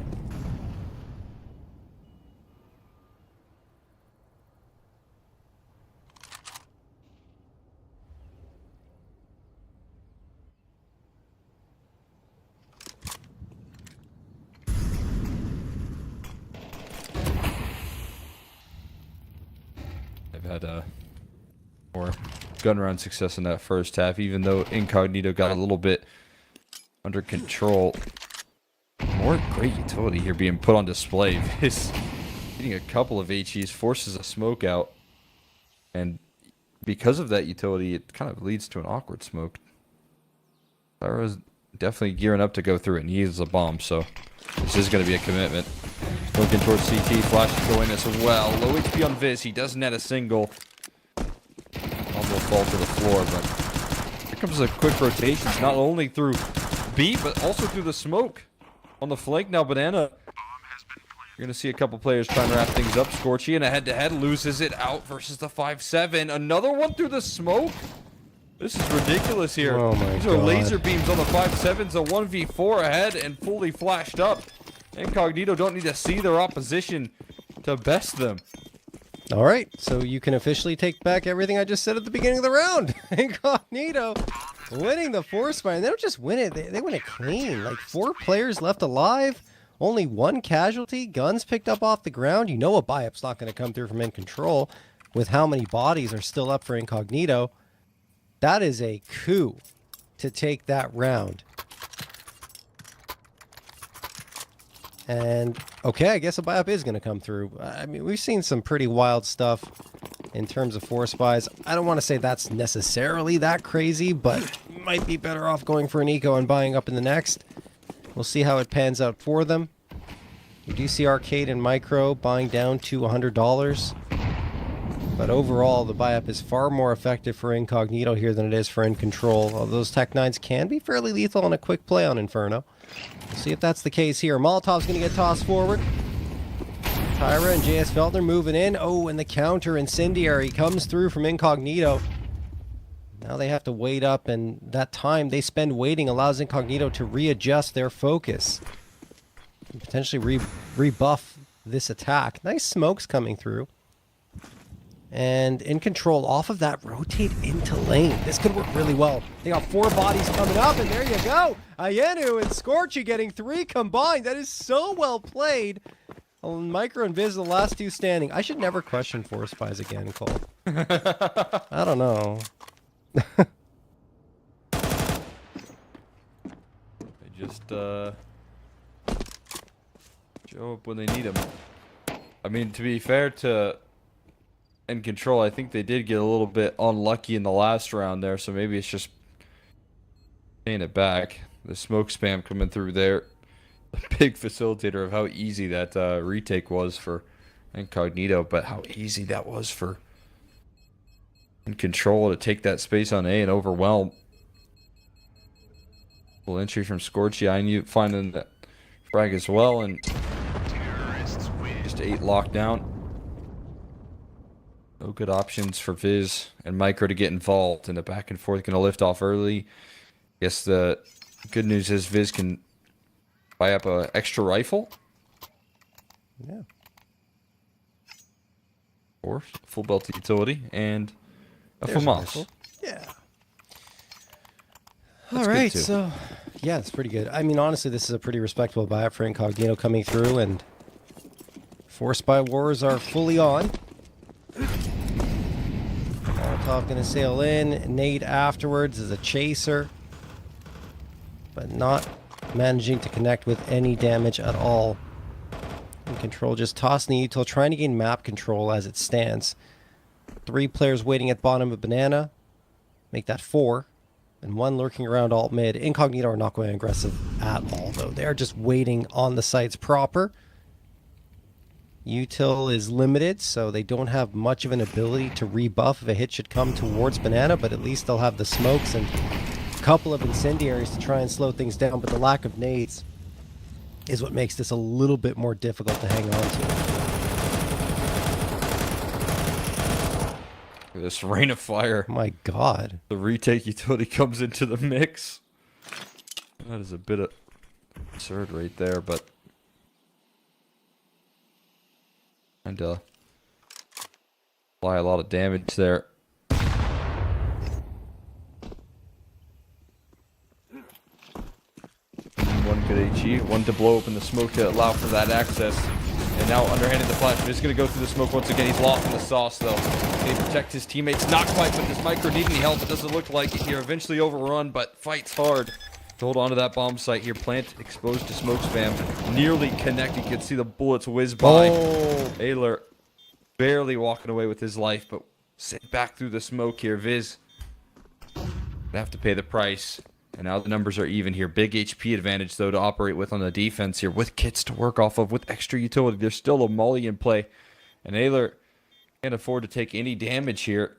[SPEAKER 2] I've had more gun round success in that first half, even though Incognito got a little bit under control. More great utility here being put on display. He's getting a couple of HEs, forces a smoke out, and because of that utility, it kind of leads to an awkward smoke. Tyra's definitely gearing up to go through it, and he uses a bomb, so this is going to be a commitment. Looking towards CT, flash to go in as well. Low HP on Viz, he does net a single. Will fall to the floor, but here comes a quick rotation, not only through B, but also through the smoke on the flank. Now Banana, you're going to see a couple players trying to wrap things up. Scorchy in a head-to-head loses it out versus the 5-7. Another one through the smoke. This is ridiculous here.
[SPEAKER 1] Oh my
[SPEAKER 2] These are
[SPEAKER 1] God.
[SPEAKER 2] laser beams on the 5-7s, a 1v4 ahead and fully flashed up. Incognito don't need to see their opposition to best them.
[SPEAKER 1] All right, so you can officially take back everything I just said at the beginning of the round. Incognito winning the force fire. And they don't just win it, they win it clean. Like 4 players left alive, only 1 casualty, guns picked up off the ground. You know a buy-up's not going to come through from InControl with how many bodies are still up for Incognito. That is a coup to take that round. And, okay, I guess a buy-up is going to come through. I mean, we've seen some pretty wild stuff in terms of force buys. I don't want to say that's necessarily that crazy, but might be better off going for an eco and buying up in the next. We'll see how it pans out for them. You do see Arcade and Micro buying down to $100. But overall, the buy-up is far more effective for Incognito here than it is for InControl. Although those Tech 9s can be fairly lethal on a quick play on Inferno. We'll see if that's the case here. Molotov's going to get tossed forward. Tyra and JS Feltner moving in. Oh, and the counter Incendiary comes through from Incognito. Now they have to wait up, and that time they spend waiting allows Incognito to readjust their focus. And potentially rebuff this attack. Nice smokes coming through. And InControl off of that, rotate into lane. This could work really well. They got 4 bodies coming up, and there you go. Ayenu and Scorchy getting 3 combined. That is so well played. Micro and Viz, the last 2 standing. I should never question force buys again, Cole. I don't know.
[SPEAKER 2] They just show up when they need them. I mean, to be fair to InControl, I think they did get a little bit unlucky in the last round there, so maybe it's just paying it back. The smoke spam coming through there. A big facilitator of how easy that retake was for Incognito, but how easy that was for InControl to take that space on A and overwhelm. Full entry from Scorchy. I knew finding that frag as well, and just First 8 locked down. No good options for Viz and Micro to get involved. And the back and forth going to lift off early. Guess the good news is Viz can buy up an extra rifle.
[SPEAKER 1] Yeah.
[SPEAKER 2] Or full belt utility and a FAMAS.
[SPEAKER 1] Yeah.
[SPEAKER 2] That's
[SPEAKER 1] all right,
[SPEAKER 2] good too.
[SPEAKER 1] so yeah, it's pretty good. I mean, honestly, this is a pretty respectable buyout for Incognito coming through, and Force by Wars are fully on. Molotov going to sail in. Nade afterwards is a chaser, but not managing to connect with any damage at all. InControl just tossing the util, trying to gain map control as it stands. 3 players waiting at bottom of banana. Make that 4. And 1 lurking around alt mid. Incognito are not going aggressive at all, though. They're just waiting on the sites proper. Util is limited, so they don't have much of an ability to rebuff if a hit should come towards banana, but at least they'll have the smokes and a couple of incendiaries to try and slow things down, but the lack of nades is what makes this a little bit more difficult to hang on to.
[SPEAKER 2] This rain of fire.
[SPEAKER 1] My God.
[SPEAKER 2] The retake utility comes into the mix. That is a bit of absurd right there, but and apply a lot of damage there. One good HE, one to blow open the smoke to allow for that access. And now underhanded the flash. He's going to go through the smoke once again. He's lost in the sauce, though. Can he protect his teammates? Not quite, but does Micro need any help? It doesn't look like it here. Eventually overrun, but fights hard to hold on to that bomb site here. Plant exposed to smoke spam. Nearly connected. You can see the bullets whiz by.
[SPEAKER 1] Oh.
[SPEAKER 2] Aether barely walking away with his life, but sent back through the smoke here. Viz gonna have to pay the price. And now the numbers are even here. Big HP advantage, though, to operate with on the defense here. With kits to work off of, with extra utility. There's still a molly in play. And Aether can't afford to take any damage here.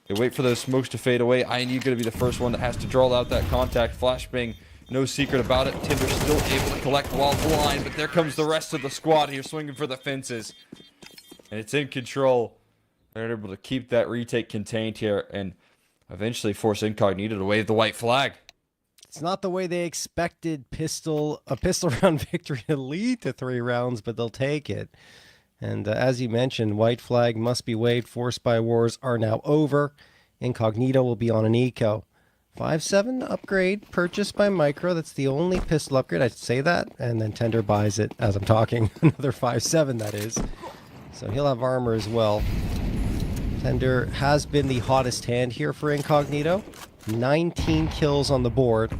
[SPEAKER 2] They wait for those smokes to fade away. INU going to be the first one that has to draw out that contact. Flashbang, no secret about it. Tinder still able to collect while blind. But there comes the rest of the squad here swinging for the fences. And it's InControl. They're able to keep that retake contained here. And eventually force Incognito to wave the white flag.
[SPEAKER 1] It's not the way they expected a pistol round victory to lead to 3 rounds, but they'll take it. And as you mentioned, white flag must be waved. Force by Wars are now over. Incognito will be on an eco. 5.7 upgrade purchased by Micro. That's the only pistol upgrade. I'd say that. And then Tender buys it as I'm talking. Another 5.7, that is. So he'll have armor as well. Tender has been the hottest hand here for Incognito. 19 kills on the board.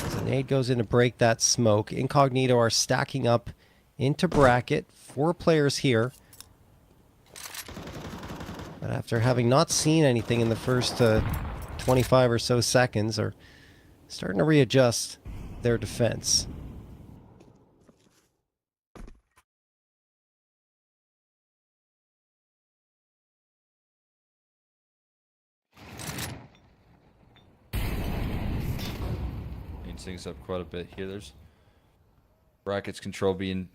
[SPEAKER 1] So nade goes in to break that smoke. Incognito are stacking up into bracket. 4 players here. But after having not seen anything in the first 25 or so seconds, are starting to readjust their defense.
[SPEAKER 2] Things up quite a bit here. There's brackets control being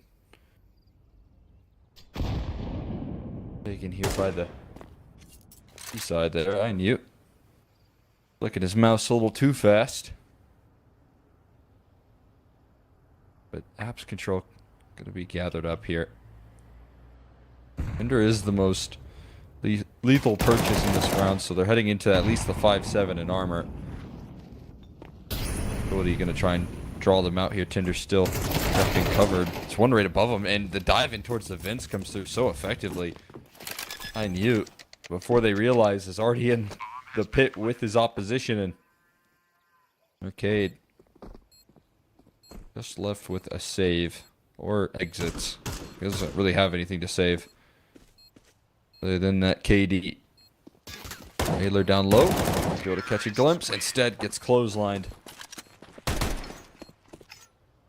[SPEAKER 2] taken here by the side there. I knew. Look at his mouse a little too fast. But apps control going to be gathered up here. Ender is the most lethal purchase in this round, so they're heading into at least the 5.7 in armor. What are you going to try and draw them out here? Tinder's still being covered. It's 1 right above him, and the dive in towards the vents comes through so effectively. I knew before they realize is already in the pit with his opposition, and Arcade just left with a save or exits. He doesn't really have anything to save other than that KD. Aether down low, be able to catch a glimpse. Instead, gets clotheslined.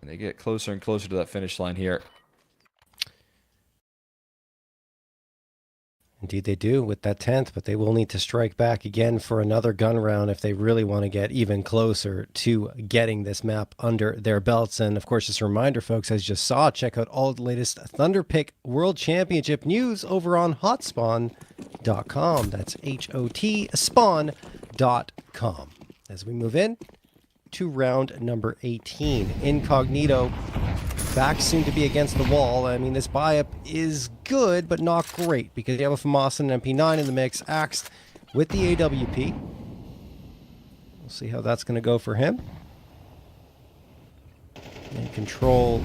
[SPEAKER 2] And they get closer and closer to that finish line here.
[SPEAKER 1] Indeed they do with that 10th, but they will need to strike back again for another gun round if they really want to get even closer to getting this map under their belts. And of course, just a reminder, folks, as you just saw, check out all the latest Thunderpick World Championship news over on hotspawn.com. That's HOT spawn.com. As we move in to round number 18, Incognito back soon to be against the wall. I mean, this buy-up is good, but not great, because you have a FAMAS and an MP9 in the mix, axed with the AWP. We'll see how that's going to go for him. And control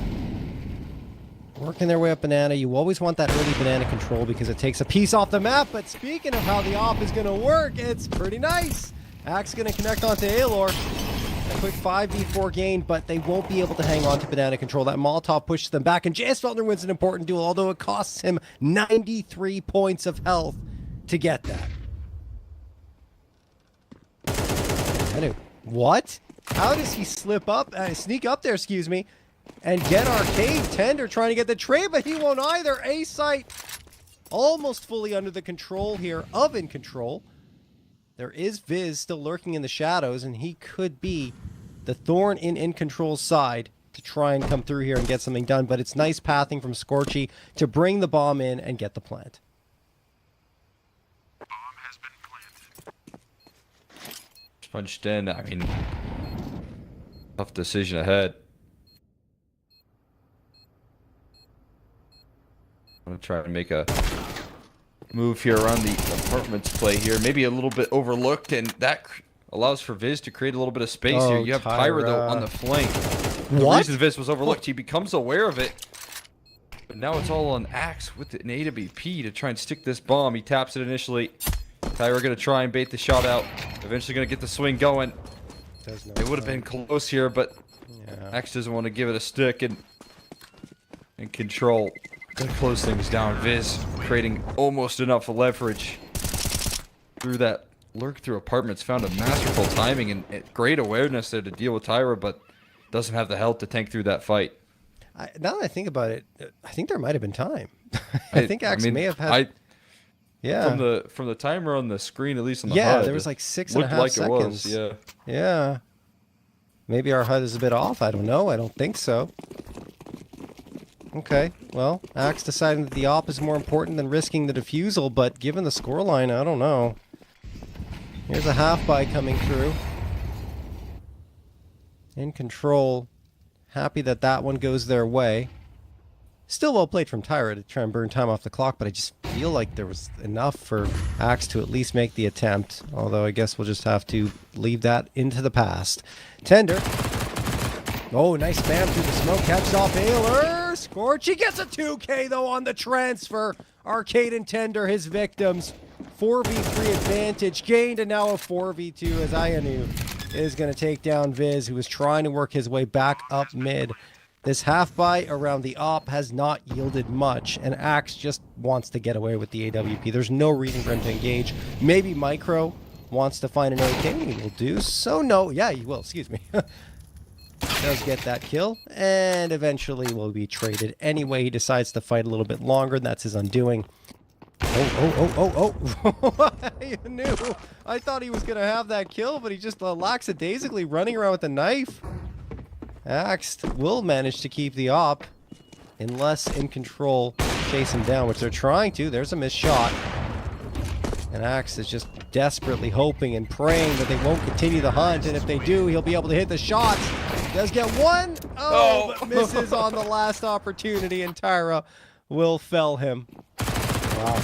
[SPEAKER 1] working their way up banana. You always want that early banana control because it takes a piece off the map, but speaking of how the op is going to work, it's pretty nice. Axe going to connect onto Aelor. A quick 5v4 gain, but they won't be able to hang on to banana control. That Molotov pushes them back, and JS Feltner wins an important duel, although it costs him 93 points of health to get that. What? How does he sneak up there, excuse me, and get Arcade? Tender trying to get the trade, but he won't either. A-site almost fully under the control here of InControl. There is Viz still lurking in the shadows, and he could be the thorn in InControl's side to try and come through here and get something done. But it's nice pathing from Scorchy to bring the bomb in and get the plant.
[SPEAKER 3] Bomb has been planted.
[SPEAKER 2] Punched in. I mean, tough decision ahead. I'm going to try to make a move here around the apartments play here. Maybe a little bit overlooked, and that allows for Viz to create a little bit of space here. You have Tyra, though, on the flank. The reason Viz was overlooked, he becomes aware of it. But now it's all on Axe with an AWP to try and stick this bomb. He taps it initially. Tyra going to try and bait the shot out. Eventually going to get the swing going. It would have been close here, but Axe doesn't want to give it a stick, and Control to close things down. Viz creating almost enough leverage through that lurk through apartments. Found a masterful timing and great awareness there to deal with Tyra, but doesn't have the health to tank through that fight.
[SPEAKER 1] Now that I think about it, I think there might have been time. I think Axe may have had. From the timer on the screen, at least on the HUD, there was like 6.5 seconds.
[SPEAKER 2] It was, yeah.
[SPEAKER 1] Maybe our HUD is a bit off. I don't know. I don't think so. Okay, well, Axe deciding that the op is more important than risking the defusal, but given the scoreline, I don't know. Here's a half-buy coming through. InControl, happy that that one goes their way. Still well played from Tyra to try and burn time off the clock, but I just feel like there was enough for Axe to at least make the attempt, although I guess we'll just have to leave that into the past. Tender. Oh, nice spam through the smoke, catches off Aelor. Scorch, he gets a 2K though on the transfer. Arcade and Tender, his victims. 4v3 advantage gained, and now a 4v2 as Ayanu is going to take down Viz, who was trying to work his way back up mid. This half-buy around the op has not yielded much, and Axe just wants to get away with the AWP. There's no reason for him to engage. Maybe Micro wants to find an AK, he will do so. No, yeah, he will, excuse me. Does get that kill, and eventually will be traded anyway. He decides to fight a little bit longer, and that's his undoing. Oh. You knew. I thought he was going to have that kill, but he just lackadaisically running around with a knife. Axe will manage to keep the op, unless InControl chase him down, which they're trying to. There's a missed shot. And Axe is just desperately hoping and praying that they won't continue the hunt, and if they do, he'll be able to hit the shots. Does get one. But misses on the last opportunity, and Tyra will fell him. Wow.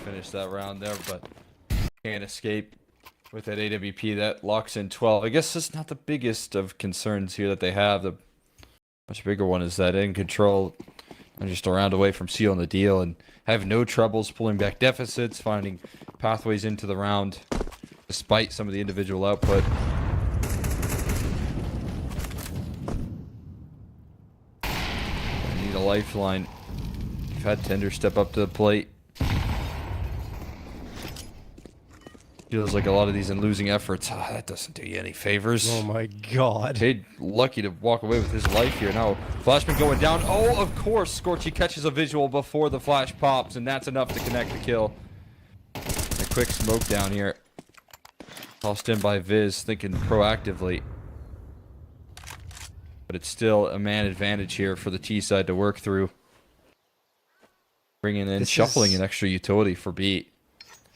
[SPEAKER 2] Finish that round there, but can't escape with that AWP that locks in 12. I guess that's not the biggest of concerns here that they have. The much bigger one is that InControl are just a round away from sealing the deal and have no troubles pulling back deficits, finding pathways into the round despite some of the individual output. I need a lifeline. You've had Tender step up to the plate. Feels like a lot of these in losing efforts. That doesn't do you any favors.
[SPEAKER 1] Oh my god.
[SPEAKER 2] Cade lucky to walk away with his life here. Now, Flashman going down. Oh, of course, Scorchy catches a visual before the flash pops, and that's enough to connect the kill. A quick smoke down here. Tossed in by Viz, thinking proactively. But it's still a man advantage here for the T side to work through. Bringing in, shuffling an extra utility for B.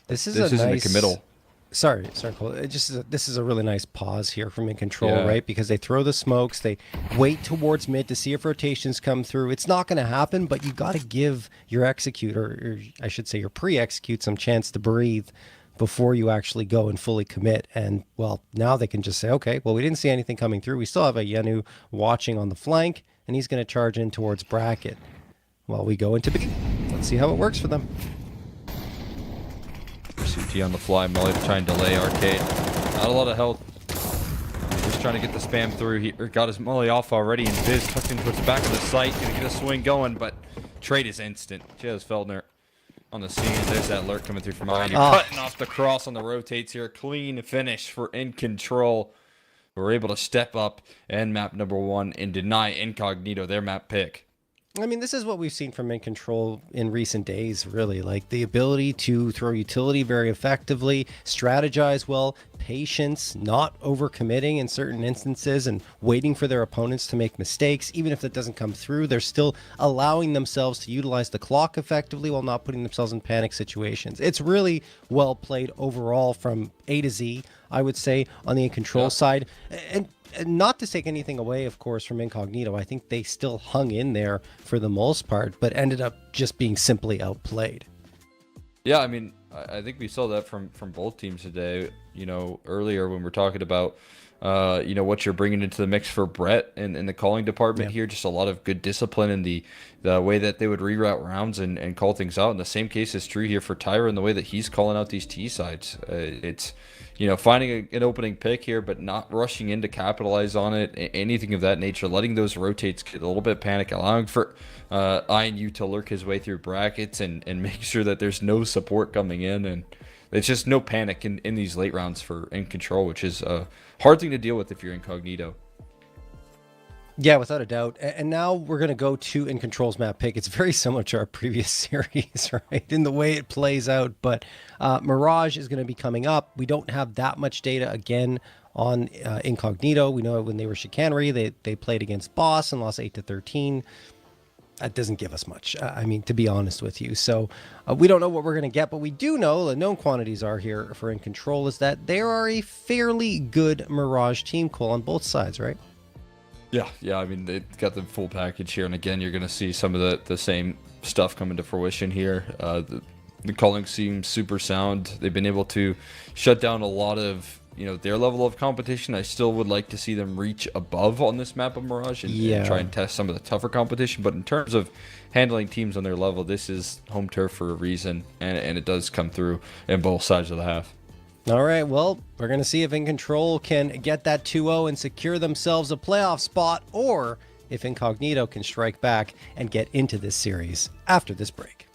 [SPEAKER 1] This
[SPEAKER 2] isn't a committal.
[SPEAKER 1] Sorry, Cole. This is a really nice pause here from InControl, right? Because they throw the smokes, they wait towards mid to see if rotations come through. It's not going to happen, but you got to give your execute, or I should say your pre-execute, some chance to breathe before you actually go and fully commit. And well, now they can just say, okay, well, we didn't see anything coming through. We still have a Yenu watching on the flank, and he's going to charge in towards bracket while we go into B. Let's see how it works for them.
[SPEAKER 2] CT on the fly, Molly trying to delay Arcade. Not a lot of health. Just trying to get the spam through. He got his Molly off already, and Viz tucked into the back of the site. Gonna get a swing going, but trade is instant. Chaz Feldner on the scene. There's that alert coming through from behind. You're cutting off the cross on the rotates here. Clean finish for InControl. We're able to step up and map number 1 and deny Incognito their map pick.
[SPEAKER 1] I mean, this is what we've seen from InControl in recent days, really. Like the ability to throw utility very effectively, strategize well, patience, not overcommitting in certain instances, and waiting for their opponents to make mistakes. Even if that doesn't come through, they're still allowing themselves to utilize the clock effectively while not putting themselves in panic situations. It's really well played overall from A to Z, I would say, on the InControl side. And not to take anything away, of course, from Incognito, I think they still hung in there for the most part, but ended up just being simply outplayed.
[SPEAKER 2] Yeah, I mean, I think we saw that from both teams today. You know, earlier when we're talking about, you know, what you're bringing into the mix for Brett in the calling department here, just a lot of good discipline in the way that they would reroute rounds and call things out. And the same case is true here for Tyra in the way that he's calling out these T sides. It's, you know, finding an opening pick here, but not rushing in to capitalize on it, anything of that nature, letting those rotates get a little bit panic, allowing for INU to lurk his way through brackets and make sure that there's no support coming in. And it's just no panic in these late rounds for InControl, which is a hard thing to deal with if you're Incognito.
[SPEAKER 1] Yeah, without a doubt. And now we're going to go to InControl's map pick. It's very similar to our previous series, right, in the way it plays out. But Mirage is going to be coming up. We don't have that much data, again, on Incognito. We know when they were Chicanery, they played against Boss and lost 8-13. That doesn't give us much, I mean, to be honest with you. So we don't know what we're going to get, but we do know the known quantities are here for InControl is that they are a fairly good Mirage team, Cole, on both sides, right?
[SPEAKER 2] Yeah. I mean, they got the full package here, and again, you're going to see some of the same stuff coming to fruition here. The calling seems super sound. They've been able to shut down a lot of, you know, their level of competition. I still would like to see them reach above on this map of Mirage and try and test some of the tougher competition. But in terms of handling teams on their level, this is home turf for a reason, and it does come through in both sides of the half.
[SPEAKER 1] All right, well, we're going to see if InControl can get that 2-0 and secure themselves a playoff spot, or if Incognito can strike back and get into this series after this break.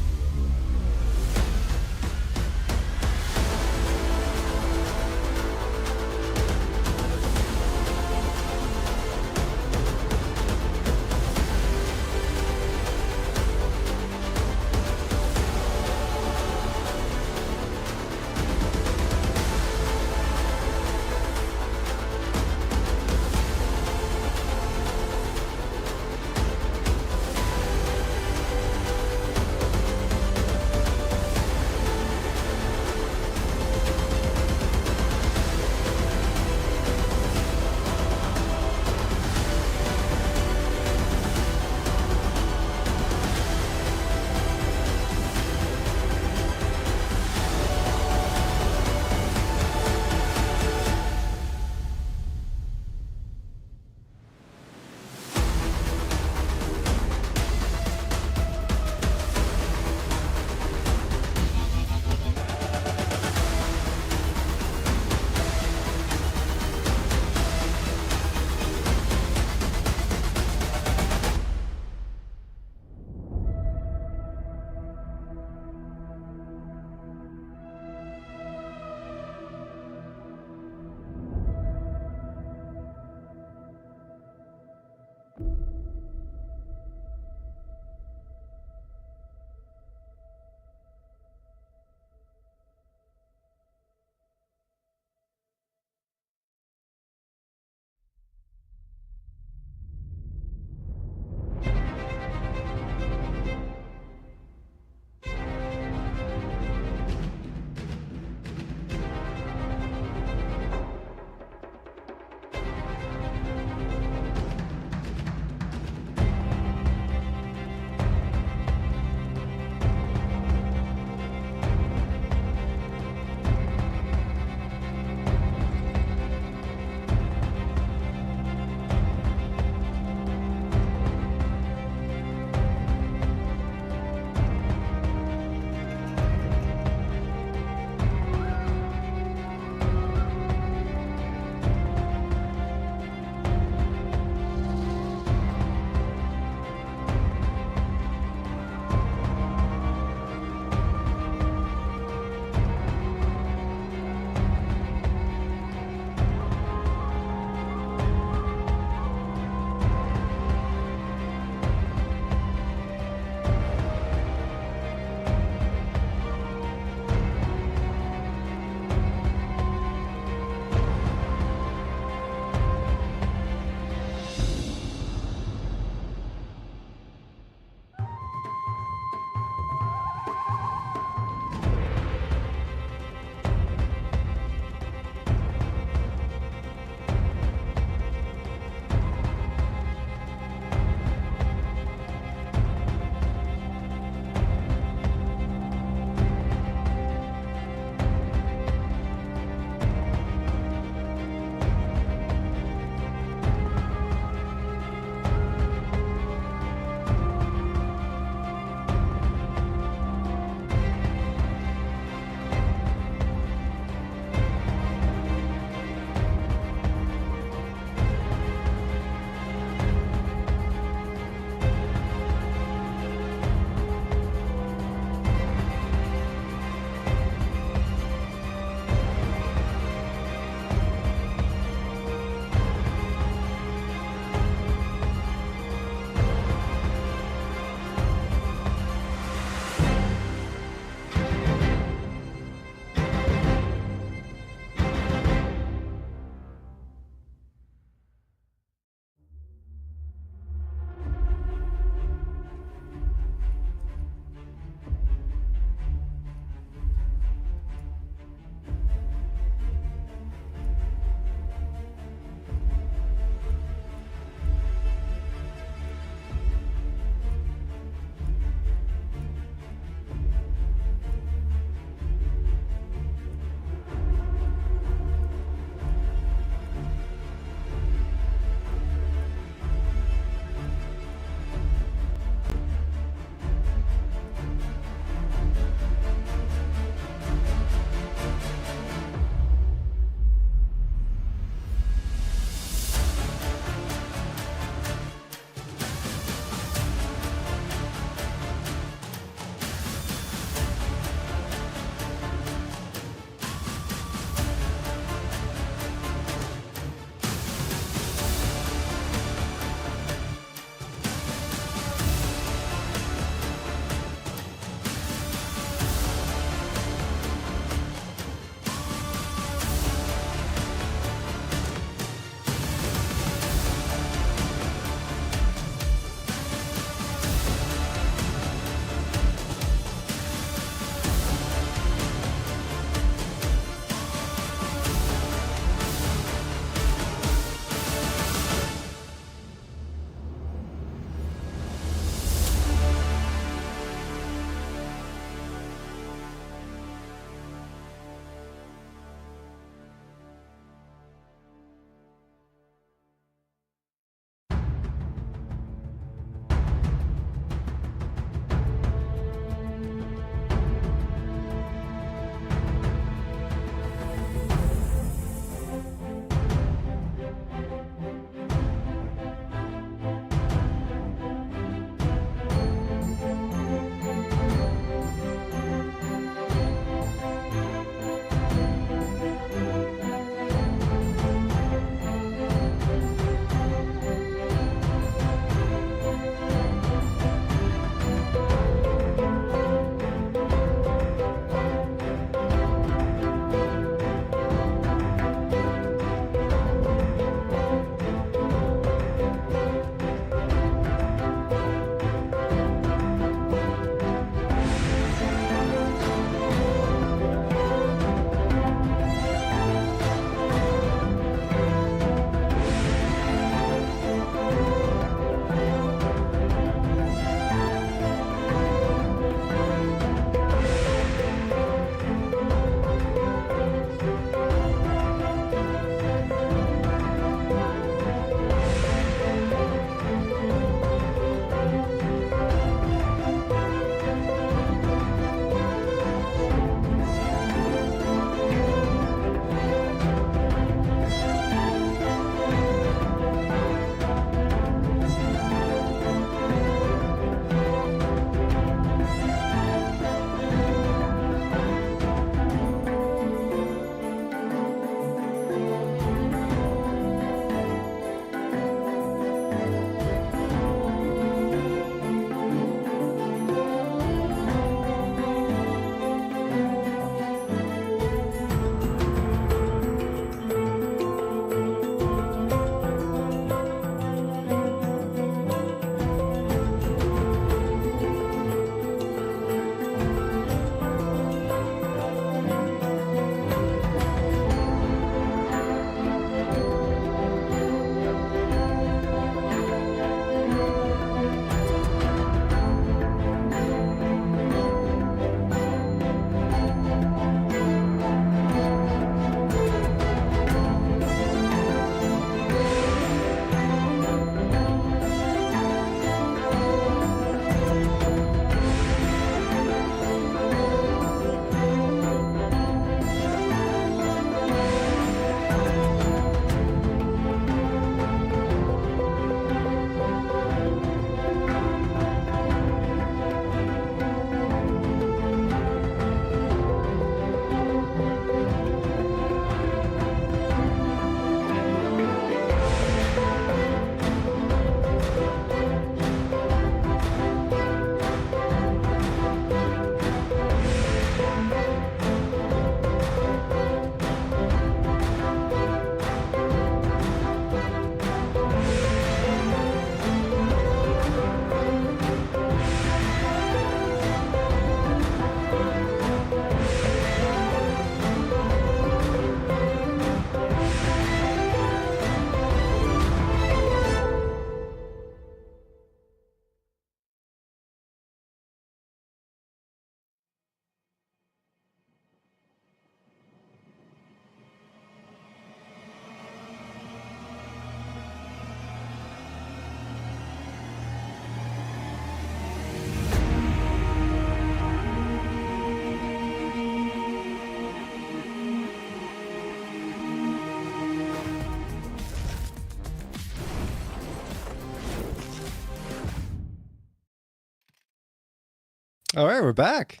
[SPEAKER 1] All right, we're back.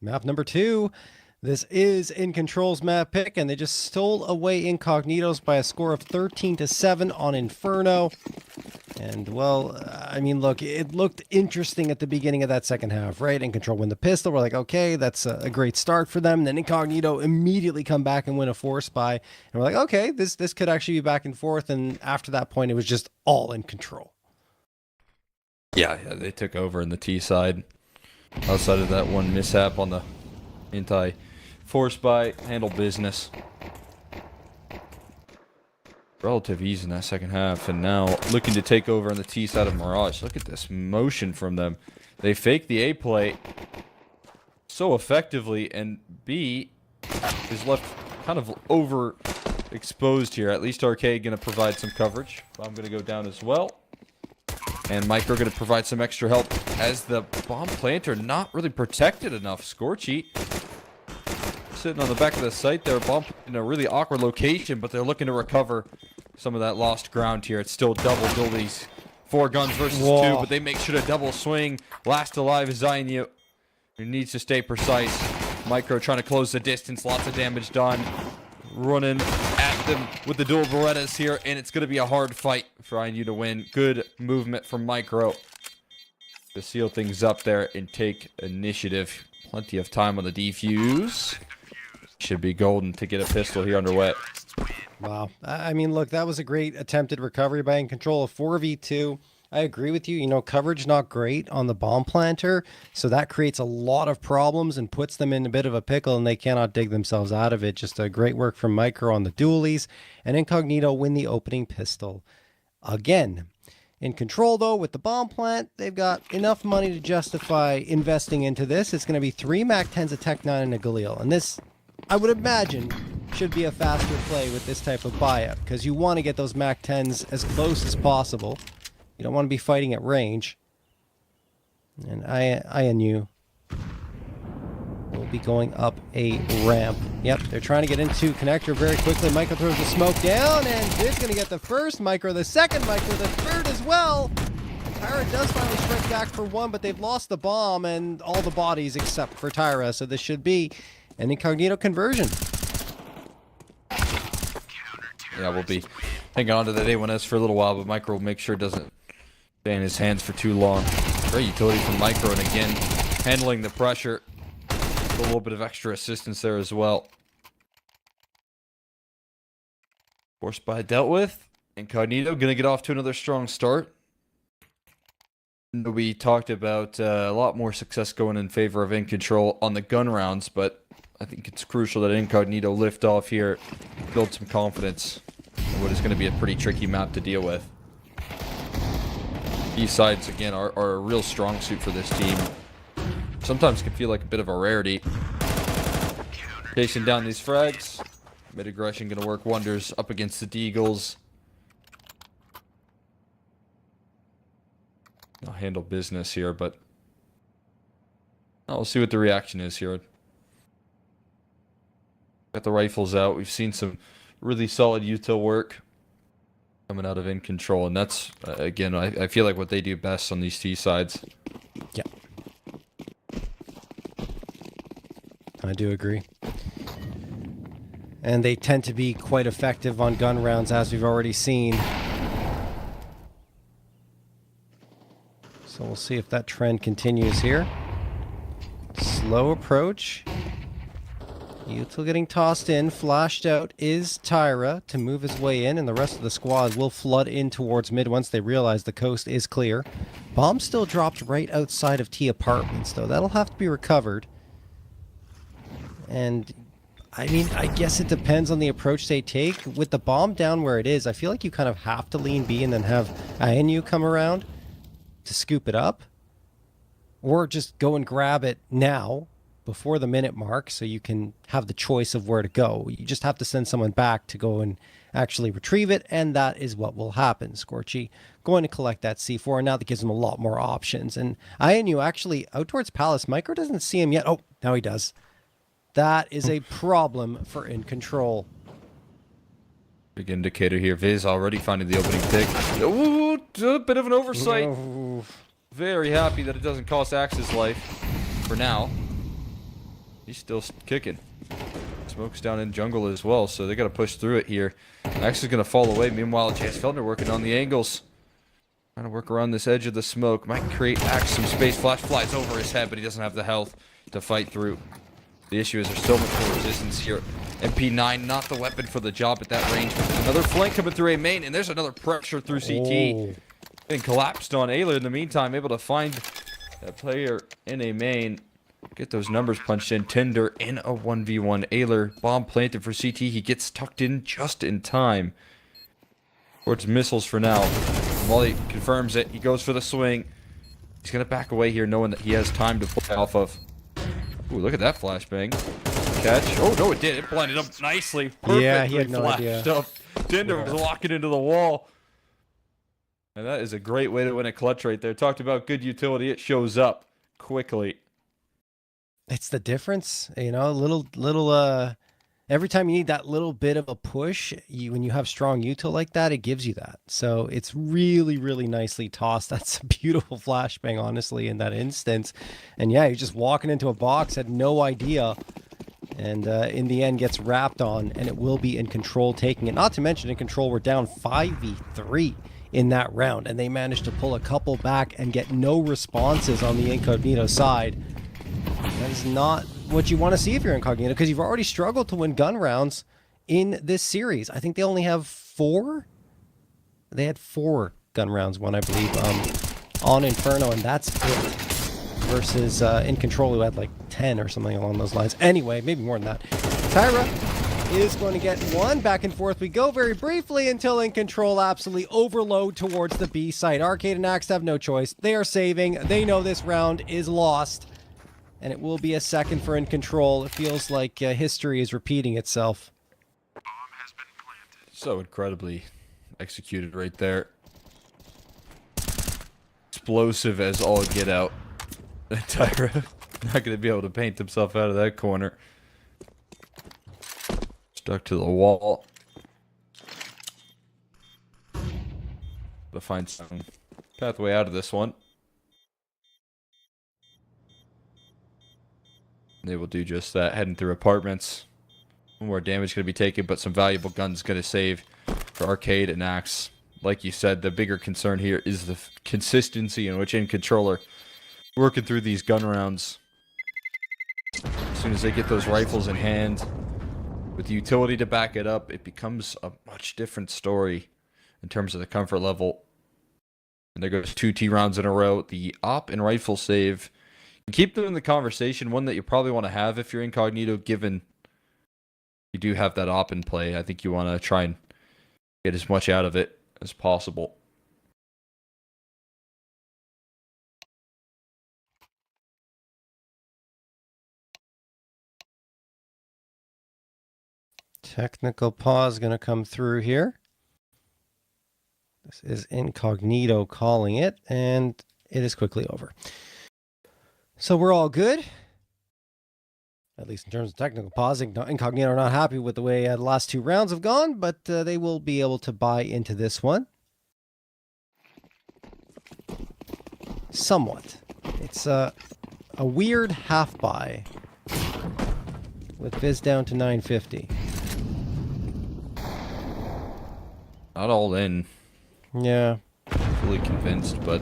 [SPEAKER 1] Map number 2. This is InControl's map pick, and they just stole away Incognitos by a score of 13-7 on Inferno. And, well, I mean, look, it looked interesting at the beginning of that second half, right? InControl win the pistol. We're like, okay, that's a great start for them. Then Incognito immediately come back and win a 4-spy. And we're like, okay, this could actually be back and forth. And after that point, it was just all InControl.
[SPEAKER 2] Yeah, they took over in the T side. Outside of that one mishap on the anti-4-spy, handled business. Relative ease in that second half, and now looking to take over on the T side of Mirage. Look at this motion from them. They fake the A play so effectively, and B is left kind of overexposed here. At least Arcade going to provide some coverage. I'm going to go down as well. And Micro going to provide some extra help as the bomb planter not really protected enough. Scorchy sitting on the back of the site there, bomb in a really awkward location, but they're looking to recover some of that lost ground here. It's still double Dillies. 4 guns versus 2, but they make sure to double swing. Last alive is Zainu, who needs to stay precise. Micro trying to close the distance, lots of damage done. Running at them with the dual Berettas here, and it's going to be a hard fight for INU to win. Good movement from Micro to seal things up there and take initiative. Plenty of time on the defuse. Should be golden to get a pistol here underway.
[SPEAKER 1] Wow. I mean, look, that was a great attempted recovery by InControl, a 4v2. I agree with you. You know, coverage not great on the bomb planter, so that creates a lot of problems and puts them in a bit of a pickle, and they cannot dig themselves out of it. Just a great work from Micro on the dualies, and Incognito win the opening pistol again. InControl, though, with the bomb plant, they've got enough money to justify investing into this. It's going to be 3 MAC-10s, a Tech 9, and a Galil, and this, I would imagine, should be a faster play with this type of buyout, because you want to get those MAC-10s as close as possible. You don't want to be fighting at range. And INU will be going up a ramp. Yep, they're trying to get into connector very quickly. Micro throws the smoke down, and Viv's going to get the first Micro, the second Micro, the third as well. Tyra does finally strike back for 1, but they've lost the bomb and all the bodies except for Tyra, so this should be an Incognito conversion.
[SPEAKER 2] Yeah, we'll be hanging on to that A1S for a little while, but Micro will make sure it doesn't stay in his hands for too long. Great utility from Micro, and again, handling the pressure. A little bit of extra assistance there as well. 4-spy dealt with. Incognito going to get off to another strong start. We talked about a lot more success going in favor of InControl on the gun rounds, but I think it's crucial that Incognito lift off here, build some confidence in what is going to be a pretty tricky map to deal with. These sides, again, are a real strong suit for this team. Sometimes can feel like a bit of a rarity. Chasing down these frags. Mid-aggression going to work wonders up against the Deagles. I'll handle business here, but we'll see what the reaction is here. Got the rifles out. We've seen some really solid util work coming out of InControl, and that's, again, I feel like what they do best on these T sides.
[SPEAKER 1] Yeah. I do agree. And they tend to be quite effective on gun rounds, as we've already seen. So we'll see if that trend continues here. Slow approach. Util getting tossed in. Flashed out is Tyra to move his way in, and the rest of the squad will flood in towards mid once they realize the coast is clear. Bomb still dropped right outside of T apartments, though. That'll have to be recovered. And, I mean, I guess it depends on the approach they take. With the bomb down where it is, I feel like you kind of have to lean B and then have INU come around to scoop it up. Or just go and grab it now, before the minute mark, so you can have the choice of where to go. You just have to send someone back to go and actually retrieve it, and that is what will happen. Scorchy going to collect that C4, and now that gives him a lot more options. And INU actually out towards Palace. Micro doesn't see him yet. Oh, now he does. That is a problem for InControl.
[SPEAKER 2] Big indicator here. Viz already finding the opening pick. Ooh, a bit of an oversight.
[SPEAKER 1] Oh.
[SPEAKER 2] Very happy that it doesn't cost Axe's life. for now. He's still kicking. Smoke's down in jungle as well, so they got to push through it here. Max is going to fall away. Meanwhile, J.S. Feldner working on the angles. Trying to work around this edge of the smoke. Might create Axe some space. Flash flies over his head, but he doesn't have the health to fight through. The issue is there's so much more resistance here. MP9, not the weapon for the job at that range. Another flank coming through A main, and there's another pressure through CT. And collapsed on Elim in the meantime, able to find that player in A main. Get those numbers punched in. Tinder in a 1v1. Elim, bomb planted for CT. He gets tucked in just in time. Towards missiles for now. Molly confirms it. He goes for the swing. He's going to back away here knowing that he has time to play off of. Ooh, look at that flashbang. Catch. Oh, no, it did. It blended up nicely. Perfectly
[SPEAKER 1] Yeah, he had no idea.
[SPEAKER 2] up. Tinder was locking into the wall. And that is a great way to win a clutch right there. Talked about good utility. It shows up quickly.
[SPEAKER 1] It's the difference, you know, every time you need that little bit of a push, when you have strong util like that, it gives you that. So it's really, really nicely tossed. That's a beautiful flashbang, honestly, in that instance. And yeah, you're just walking into a box, had no idea. And in the end gets wrapped on, and it will be InControl taking it. Not to mention InControl were down 5v3 in that round, and they managed to pull a couple back and get no responses on the incognito side. That is not what you want to see if you're incognito, because you've already struggled to win gun rounds in this series. I think they only have 4. They had 4 gun rounds won, I believe, on Inferno, and that's it. Versus InControl, who had like 10 or something along those lines. Anyway, maybe more than that. Tyra is going to get one. Back and forth we go very briefly until InControl absolutely overload towards the B site. Arcade and Axe have no choice. They are saving. They know this round is lost. And it will be a second for InControl. It feels like history is repeating itself.
[SPEAKER 3] Bomb has been planted.
[SPEAKER 2] So incredibly executed right there. Explosive as all get out. Tyra not going to be able to paint himself out of that corner. Stuck to the wall. Gotta find some pathway out of this one. They will do just that, heading through apartments. More damage going to be taken, but some valuable guns going to save for Arcade and Axe. Like you said, the bigger concern here is the consistency in which InControl are working through these gun rounds. As soon as they get those rifles in hand, with the utility to back it up, it becomes a much different story in terms of the comfort level. And there goes 2 T rounds in a row. The op and rifle save. Keep them in the conversation, one that you probably want to have if you're incognito, given you do have that op in play. I think you want to try and get as much out of it as possible.
[SPEAKER 1] Technical pause going to come through here. This is InControl calling it, and it is quickly over. So we're all good. At least in terms of technical pause. InControl are not happy with the way the last 2 rounds have gone, but they will be able to buy into this one. Somewhat. It's a weird half buy with Viz down to 950.
[SPEAKER 2] Not all in.
[SPEAKER 1] Yeah.
[SPEAKER 2] Fully convinced, but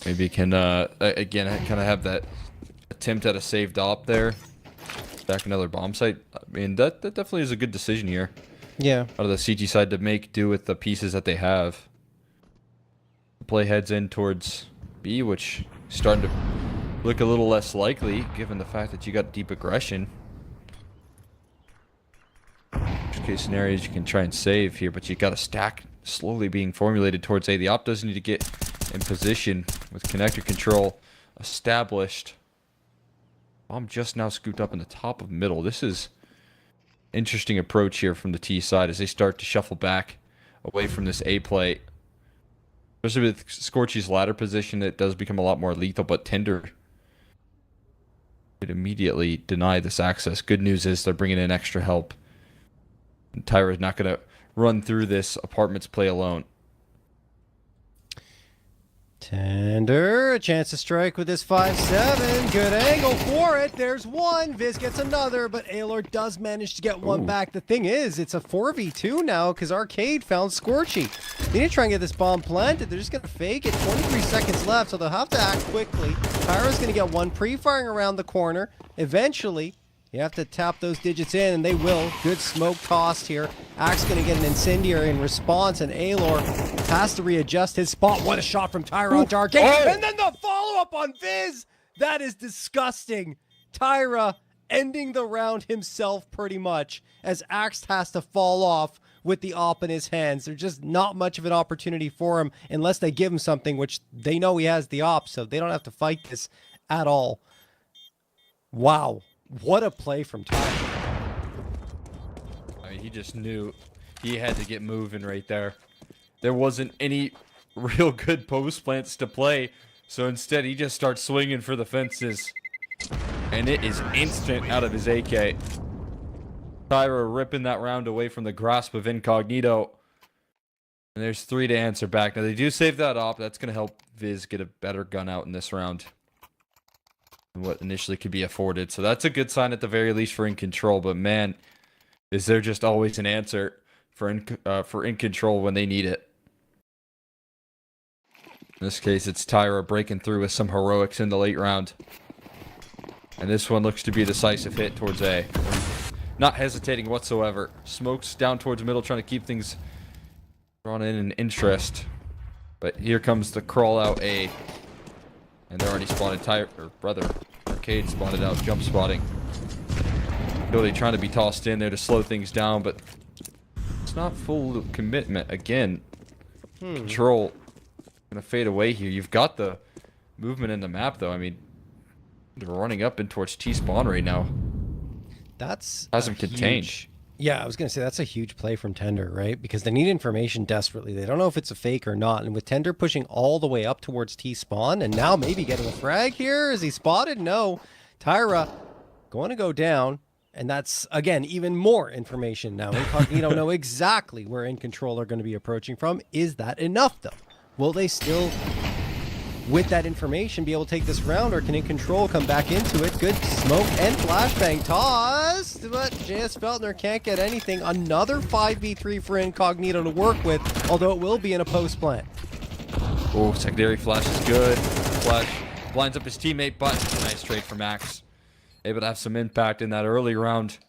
[SPEAKER 2] maybe you can, again, kind of have that attempt at a saved op there. Back another bomb site. I mean, that definitely is a good decision here.
[SPEAKER 1] Yeah.
[SPEAKER 2] Out of the CT side to make do with the pieces that they have. Play heads in towards B, which is starting to look a little less likely, given the fact that you got deep aggression. Worst case scenarios, you can try and save here, but you got a stack slowly being formulated towards A. The op does need to get in position with connector control established. Bomb just now scooped up in the top of middle. This is interesting approach here from the T side as they start to shuffle back away from this A play. Especially with Scorchy's ladder position, it does become a lot more lethal, but Tinder could immediately deny this access. Good news is they're bringing in extra help. And Tyra's not going to run through this apartments play alone.
[SPEAKER 1] Tender, a chance to strike with this 5-7. Good angle for it. There's one. Viz gets another, but Aelor does manage to get one back. The thing is, it's a 4v2 now because Arcade found Scorchy. They need to try and get this bomb planted. They're just going to fake it. 23 seconds left, so they'll have to act quickly. Tyra's going to get one pre-firing around the corner. Eventually, you have to tap those digits in, and they will. Good smoke tossed here. Axe going to get an incendiary in response, and Aelor has to readjust his spot. What a shot from Tyra onto Arcade. And then the follow-up on Viz. That is disgusting. Tyra ending the round himself pretty much, as Axe has to fall off with the op in his hands. There's just not much of an opportunity for him unless they give him something, which they know he has the op, so they don't have to fight this at all. Wow. What a play from Tyra.
[SPEAKER 2] I mean, he just knew he had to get moving right there. There wasn't any real good post plants to play, so instead he just starts swinging for the fences. And it is instant out of his AK. Tyra ripping that round away from the grasp of Incognito. And there's 3 to answer back. Now they do save that op. That's going to help Viz get a better gun out in this round than what initially could be afforded. So that's a good sign at the very least for InControl. But man, is there just always an answer for InControl when they need it. In this case, it's Tyra breaking through with some heroics in the late round. And this one looks to be a decisive hit towards A. Not hesitating whatsoever. Smokes down towards middle, trying to keep things drawn in interest. But here comes the crawl out A. And they're already spotted. Arcade spotted out, jump spotting. Really trying to be tossed in there to slow things down, but it's not full commitment. Again, Control gonna fade away here. You've got the movement in the map, though. I mean, they're running up in towards T spawn right now.
[SPEAKER 1] That's
[SPEAKER 2] has them contained.
[SPEAKER 1] Yeah, I was gonna say that's a huge play from Tender, right? Because they need information desperately. They don't know if it's a fake or not. And with Tender pushing all the way up towards T spawn, and now maybe getting a frag here, is he spotted? No. Tyra going to go down, and that's again even more information now. Incognito know exactly where InControl are going to be approaching from. Is that enough though? Will they still, with that information, be able to take this round, or can InControl come back into it? Good smoke and flashbang tossed, but JS Feltner can't get anything. Another 5v3 for InCognito to work with, although it will be in a post plant.
[SPEAKER 2] Oh, secondary flash is good. Flash blinds up his teammate, but nice trade for Max. Able to have some impact in that early round.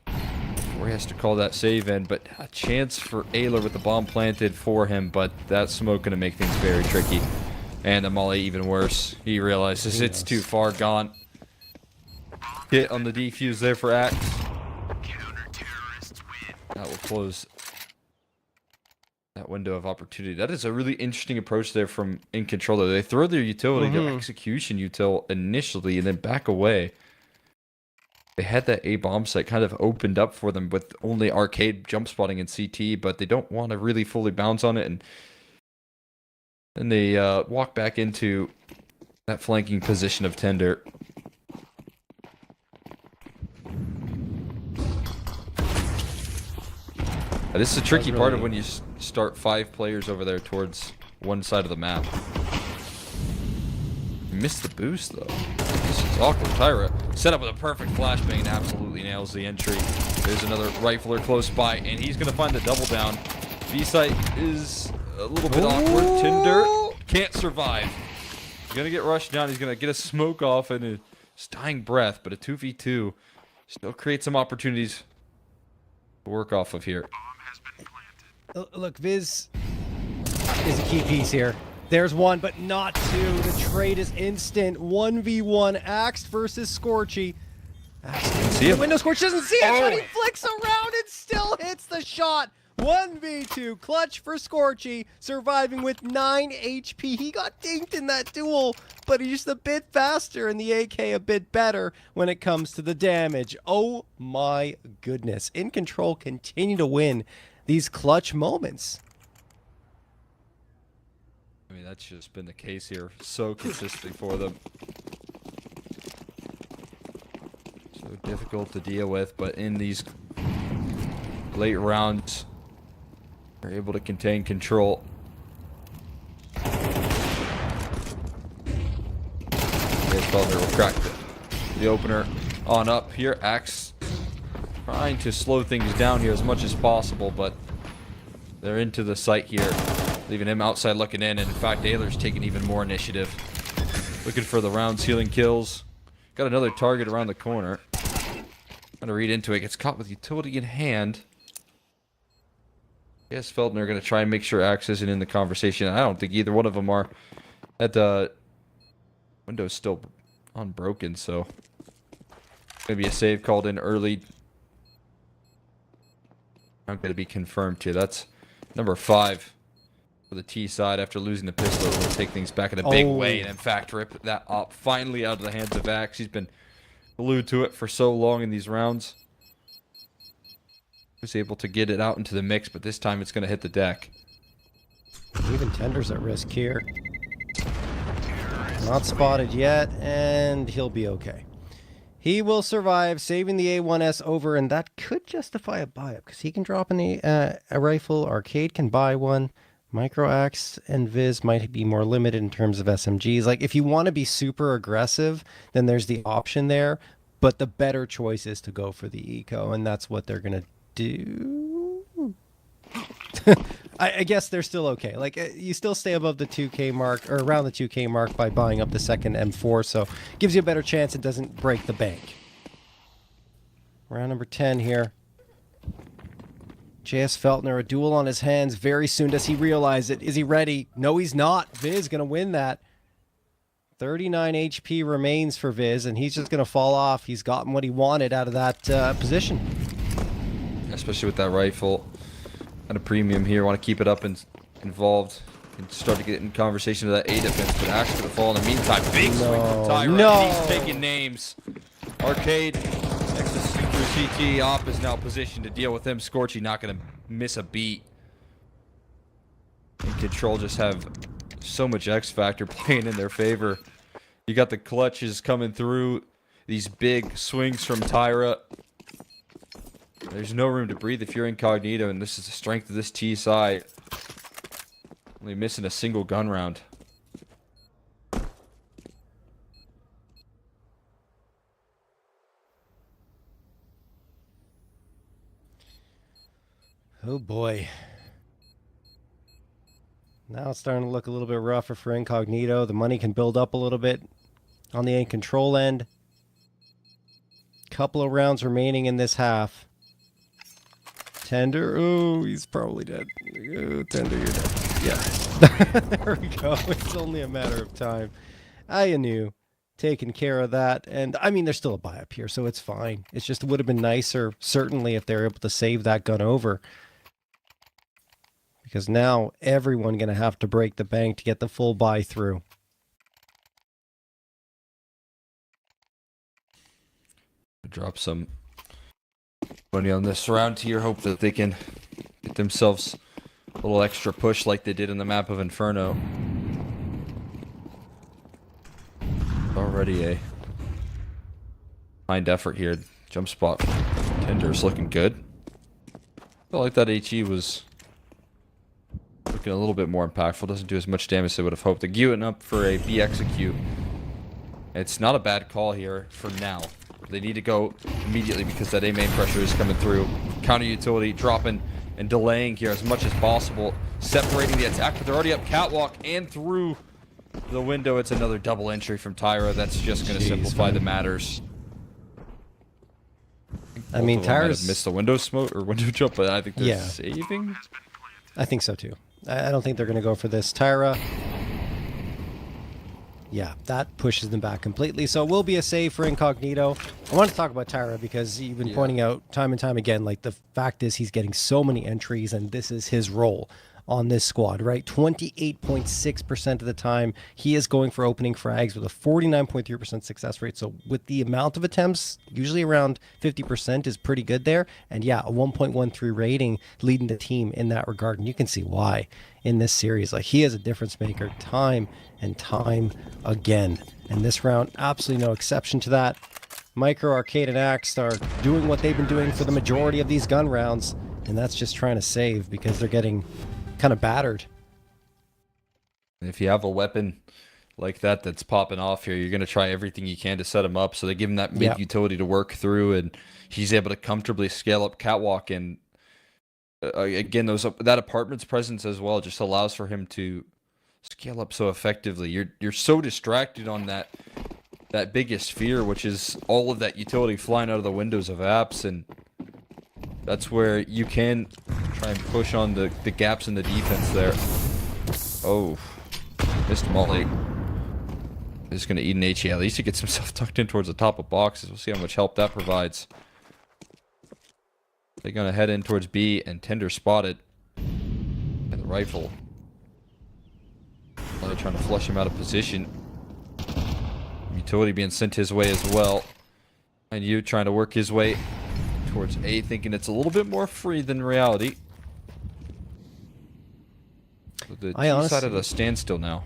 [SPEAKER 2] Before he has to call that save in, but a chance for Ayla with the bomb planted for him, but that smoke going to make things very tricky. And the molly even worse. He realizes it's too far gone. Hit on the defuse there for Axe. That will close that window of opportunity. That is a really interesting approach there from InControl. They throw their utility, their execution util initially, and then back away. They had that A bomb site kind of opened up for them with only Arcade jump spotting and CT, but they don't want to really fully bounce on it, and then they walk back into that flanking position of Tender. This is a tricky part of when you start 5 players over there towards one side of the map. Missed the boost though. This is awkward. Tyra set up with a perfect flashbang and absolutely nails the entry. There's another rifler close by, and he's gonna find the double down. B-site is a little bit awkward. Tinder can't survive. He's gonna get rushed down. He's gonna get a smoke off in his dying breath, but a 2v2 still creates some opportunities to work off of here.
[SPEAKER 1] Look, Viz is a key piece here. There's one, but not two. The trade is instant. 1v1 Axe versus Scorchy. Axe can see it. Window Scorch doesn't see it, but he flicks around and still hits the shot. 1v2 clutch for Scorchy, surviving with 9 HP. He got dinked in that duel, but he's just a bit faster and the AK a bit better when it comes to the damage. Oh my goodness. InControl continue to win these clutch moments.
[SPEAKER 2] I mean, that's just been the case here so consistently for them. So difficult to deal with, but in these late rounds, they're able to contain Control. Feldner will crack the opener on up here. Axe trying to slow things down here as much as possible, but they're into the site here, leaving him outside looking in. And in fact, Aether's taking even more initiative. Looking for the round ceiling kills. Got another target around the corner. Trying to read into it. Gets caught with utility in hand. Yes, Feldner going to try and make sure Axe isn't in the conversation. I don't think either one of them are. That window's still unbroken, so maybe a save called in early. Not going to be confirmed too. That's number 5 for the T side after losing the pistol. Will take things back in a big way, and in fact rip that up finally out of the hands of Axe. He's been glued to it for so long in these rounds. Was able to get it out into the mix, but this time it's going to hit the deck.
[SPEAKER 1] Even Tender's at risk here. Not spotted yet, and he'll be okay. He will survive, saving the A1S over, and that could justify a buy-up, because he can drop a rifle, Arcade can buy one, Micro Axe and Viz might be more limited in terms of SMGs. Like, if you want to be super aggressive, then there's the option there, but the better choice is to go for the eco, and that's what they're going to do. I guess they're still okay. Like, you still stay above the 2K mark, or around the 2K mark, by buying up the second M4, so gives you a better chance it doesn't break the bank. Round number 10 here. JS Feltner, a duel on his hands. Very soon does he realize it. Is he ready? No, he's not. Viz gonna win that. 39 HP remains for Viz, and he's just gonna fall off. He's gotten what he wanted out of that position.
[SPEAKER 2] Especially with that rifle at a premium here. Want to keep it up and involved and start to get in conversation with that A defense, but Axe gonna fall in the meantime. Big swing from Tyra.
[SPEAKER 1] No.
[SPEAKER 2] He's taking names. Arcade next to Super CT. Op is now positioned to deal with him. Scorchy not gonna miss a beat. InControl just have so much X factor playing in their favor. You got the clutches coming through. These big swings from Tyra. There's no room to breathe if you're incognito, and this is the strength of this T side. Only missing a single gun round.
[SPEAKER 1] Oh boy. Now it's starting to look a little bit rougher for incognito. The money can build up a little bit on the InControl end. Couple of rounds remaining in this half. Tender, oh, he's probably dead. Oh, Tender, you're dead. Yeah. There we go. It's only a matter of time. I knew. Taking care of that. And, I mean, there's still a buy up here, so it's fine. It's just, it would have been nicer, certainly, if they were able to save that gun over. Because now, everyone going to have to break the bank to get the full buy through.
[SPEAKER 2] Drop some money on this round here. Hope that they can get themselves a little extra push like they did in the map of Inferno. Already a mind effort here. Jump spot. Tender's looking good. I feel like that HE was looking a little bit more impactful. Doesn't do as much damage as I would have hoped. They're queuing up for a B execute. It's not a bad call here for now. They need to go immediately because that A main pressure is coming through. Counter utility dropping and delaying here as much as possible. Separating the attack, but they're already up catwalk and through the window. It's another double entry from Tyra. That's just going to simplify the matters.
[SPEAKER 1] I mean, Tyra's
[SPEAKER 2] missed the window smoke or window jump, but I think they're saving.
[SPEAKER 1] I think so too. I don't think they're going to go for this. Tyra. Yeah, that pushes them back completely. So it will be a save for incognito. I want to talk about Tyra because you've been pointing out time and time again, like the fact is he's getting so many entries and this is his role on this squad, right? 28.6% of the time he is going for opening frags with a 49.3% success rate. So with the amount of attempts, usually around 50% is pretty good there. And yeah, a 1.13 rating leading the team in that regard. And you can see why in this series. Like, he is a difference maker time and time again. And this round, absolutely no exception to that. Micro, Arcade, and Axe are doing what they've been doing for the majority of these gun rounds. And that's just trying to save because they're getting kind of battered.
[SPEAKER 2] If you have a weapon like that that's popping off here. You're going to try everything you can to set him up. So they give him that
[SPEAKER 1] Yep.
[SPEAKER 2] mid-utility to work through, and he's able to comfortably scale up catwalk. And again, that apartment's presence as well just allows for him to scale up so effectively. You're so distracted on that biggest fear, which is all of that utility flying out of the windows of apps, and that's where you can try and push on the gaps in the defense there. Oh, missed Molly. He's going to eat an HE. At least he gets himself tucked in towards the top of boxes. We'll see how much help that provides. They're going to head in towards B, and Tender spotted. And the rifle. They're trying to flush him out of position. Utility being sent his way as well. And you trying to work his way towards A, thinking it's a little bit more free than reality. So the T side at a standstill now.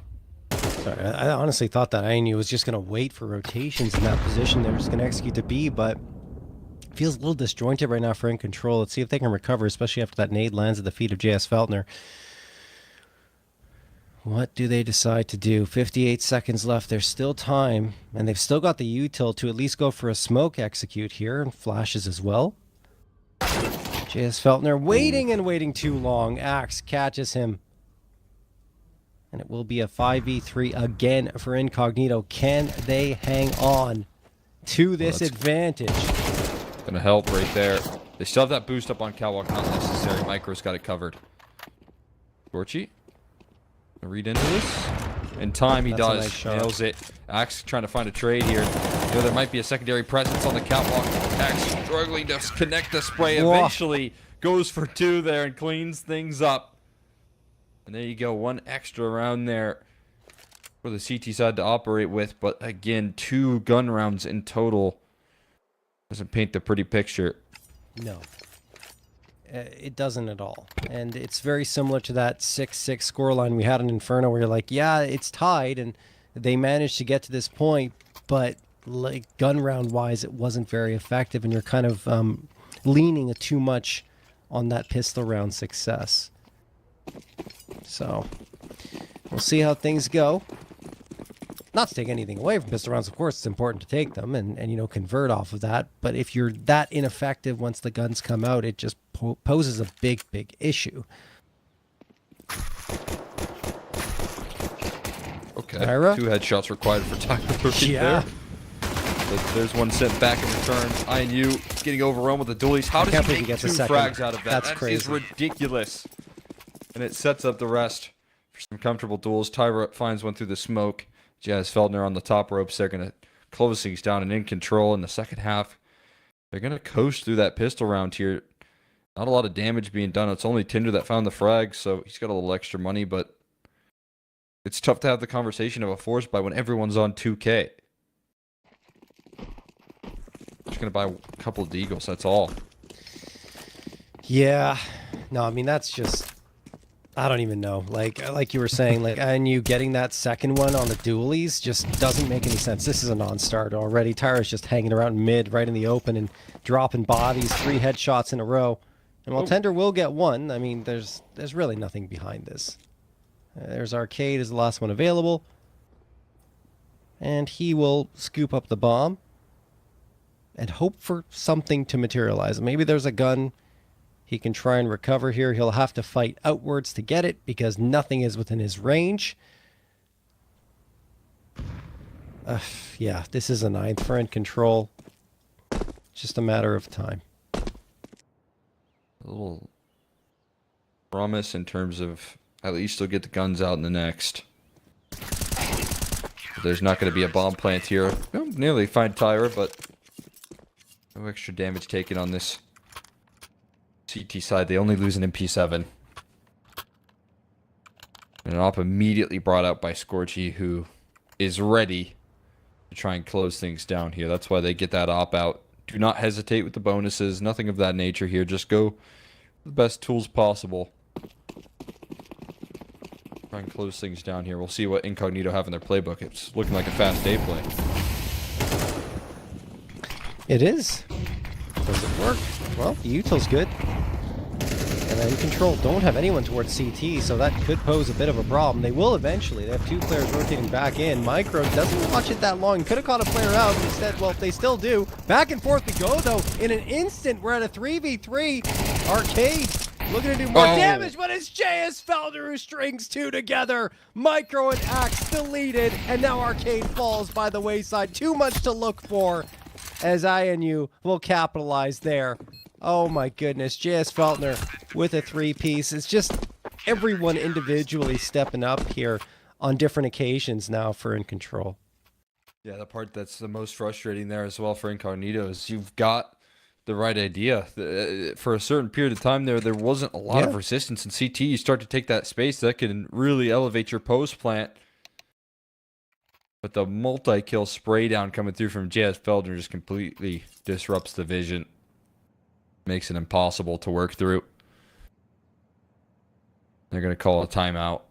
[SPEAKER 1] Sorry, I honestly thought that INU was just going to wait for rotations in that position. They were just going to execute the B, but it feels a little disjointed right now for InControl. Let's see if they can recover, especially after that nade lands at the feet of JS Feltner. What do they decide to do? 58 seconds left. There's still time, and they've still got the util to at least go for a smoke execute here, and flashes as well. JS Feltner waiting and waiting too long. Axe catches him. And it will be a 5v3 again for Incognito. Can they hang on to this advantage?
[SPEAKER 2] Gonna help right there. They still have that boost up on catwalk, not necessary. Micro's got it covered. Gorchi. Read into this. In time, he does.
[SPEAKER 1] Nice
[SPEAKER 2] Nails it. Axe trying to find a trade here. You know, there might be a secondary presence on the catwalk. Axe struggling to connect the spray. Eventually goes for two there and cleans things up. And there you go. One extra round there for the CT side to operate with. But again, 2 gun rounds in total. Doesn't paint the pretty picture.
[SPEAKER 1] No. It doesn't at all. And it's very similar to that 6-6 scoreline we had in Inferno where you're like, yeah, it's tied and they managed to get to this point, but like gun round wise, it wasn't very effective, and you're kind of leaning too much on that pistol round success. So we'll see how things go. Not to take anything away from pistol rounds, of course, it's important to take them and you know, convert off of that. But if you're that ineffective once the guns come out, it just poses a big issue.
[SPEAKER 2] Okay,
[SPEAKER 1] Tyra?
[SPEAKER 2] 2 headshots required for Tyra there. But there's one sent back in return. INU getting overrun with the dualies. How does he get 2 frags out of that? That is ridiculous. And it sets up the rest for some comfortable duels. Tyra finds one through the smoke. Jazz Feldner on the top ropes. They're going to close things down and in control in the second half. They're going to coast through that pistol round here. Not a lot of damage being done. It's only Tinder that found the frag, so he's got a little extra money, but it's tough to have the conversation of a force buy when everyone's on 2K. Just going to buy a couple of Deagles, that's all.
[SPEAKER 1] Yeah. No, I mean, that's just... I don't even know. Like you were saying, like, and you getting that second one on the dualies just doesn't make any sense. This is a non-starter already. Tyra's just hanging around mid, right in the open, and dropping bodies, 3 headshots in a row. And while Tender will get one, I mean, there's really nothing behind this. There's Arcade is the last one available, and he will scoop up the bomb and hope for something to materialize. Maybe there's a gun. He can try and recover here. He'll have to fight outwards to get it because nothing is within his range. Yeah, this is a 9th for InControl. Just a matter of time.
[SPEAKER 2] A little promise in terms of at least they'll get the guns out in the next. There's not going to be a bomb plant here. Oh, nearly find Tyra, but no extra damage taken on this CT side. They only lose an MP7. And an op immediately brought out by Scorchy, who is ready to try and close things down here. That's why they get that op out. Do not hesitate with the bonuses. Nothing of that nature here. Just go with the best tools possible. Try and close things down here. We'll see what Incognito have in their playbook. It's looking like a fast day play.
[SPEAKER 1] It is. Does it work? Well, the util's good. And then InControl don't have anyone towards CT, so that could pose a bit of a problem. They will eventually. They have 2 players rotating back in. Micro doesn't watch it that long. Could have caught a player out, but instead, well, they still do. Back and forth we go, though. In an instant, we're at a 3v3. Arcade looking to do more damage, but it's JS Felder who strings 2 together. Micro and Axe deleted, and now Arcade falls by the wayside. Too much to look for, as INU will capitalize there. Oh my goodness, JS Feltner with a 3-piece. It's just everyone individually stepping up here on different occasions now for InControl.
[SPEAKER 2] Yeah, the part that's the most frustrating there as well for Incognito is you've got the right idea. For a certain period of time there wasn't a lot of resistance in CT. You start to take that space, that can really elevate your post plant. But the multi-kill spray down coming through from JS Felder just completely disrupts the vision. Makes it impossible to work through. They're going to call a timeout,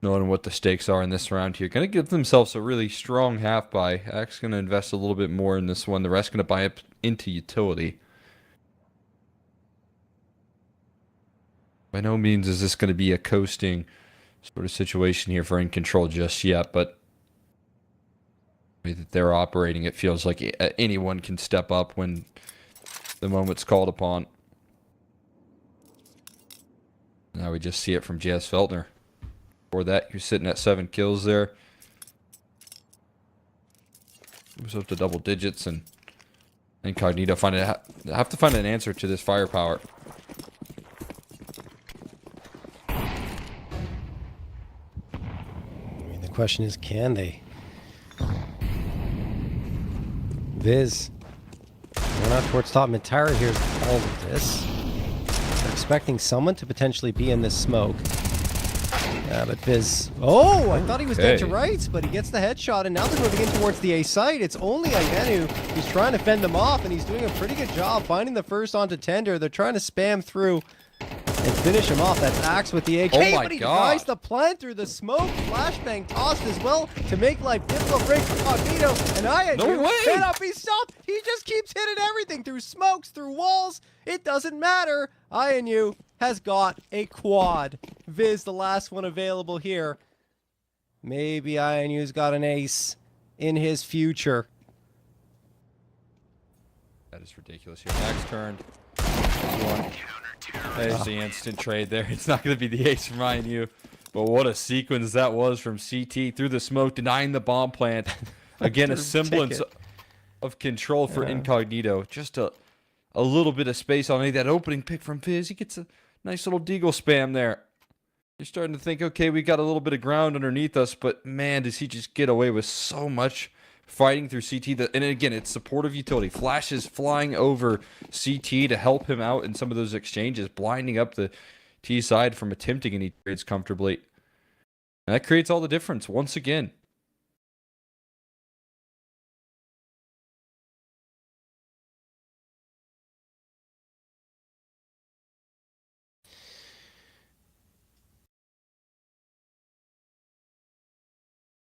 [SPEAKER 2] knowing what the stakes are in this round here. Going to give themselves a really strong half buy. Axe going to invest a little bit more in this one. The rest going to buy up into utility. By no means is this going to be a coasting sort of situation here for InControl just yet, but the way that they're operating, it feels like anyone can step up when the moment's called upon. Now we just see it from JS Feltner. For that, you're sitting at 7 kills there. Moves up to double digits, and Incognito have to find an answer to this firepower.
[SPEAKER 1] I mean, the question is, can they? Viz. We're not towards top mid tower. Here's all of this. They're expecting someone to potentially be in this smoke. Yeah, but Viz... Oh, I thought he was dead to rights, but he gets the headshot, and now they're moving in towards the A site. It's only Ayenu who's trying to fend them off, and he's doing a pretty good job finding the first onto Tender. They're trying to spam through and finish him off. That's Axe with the AK, but he tries the plant through the smoke. Flashbang tossed as well to make life difficult for Incognito, and INU cannot be stopped. He just keeps hitting everything through smokes, through walls. It doesn't matter. INU has got a quad. Viz, the last one available here. Maybe INU's got an ace in his future.
[SPEAKER 2] That is ridiculous here. Axe turned. One. There's the instant trade there. It's not going to be the ace from INU. But what a sequence that was from CT through the smoke, denying the bomb plant. Again, a semblance of control for Incognito. Just a little bit of space on that opening pick from Fizz. He gets a nice little deagle spam there. You're starting to think, okay, we got a little bit of ground underneath us, but man, does he just get away with so much fighting through CT. And again, it's supportive utility. Flashes flying over CT to help him out in some of those exchanges, blinding up the T side from attempting any trades comfortably. And that creates all the difference once again.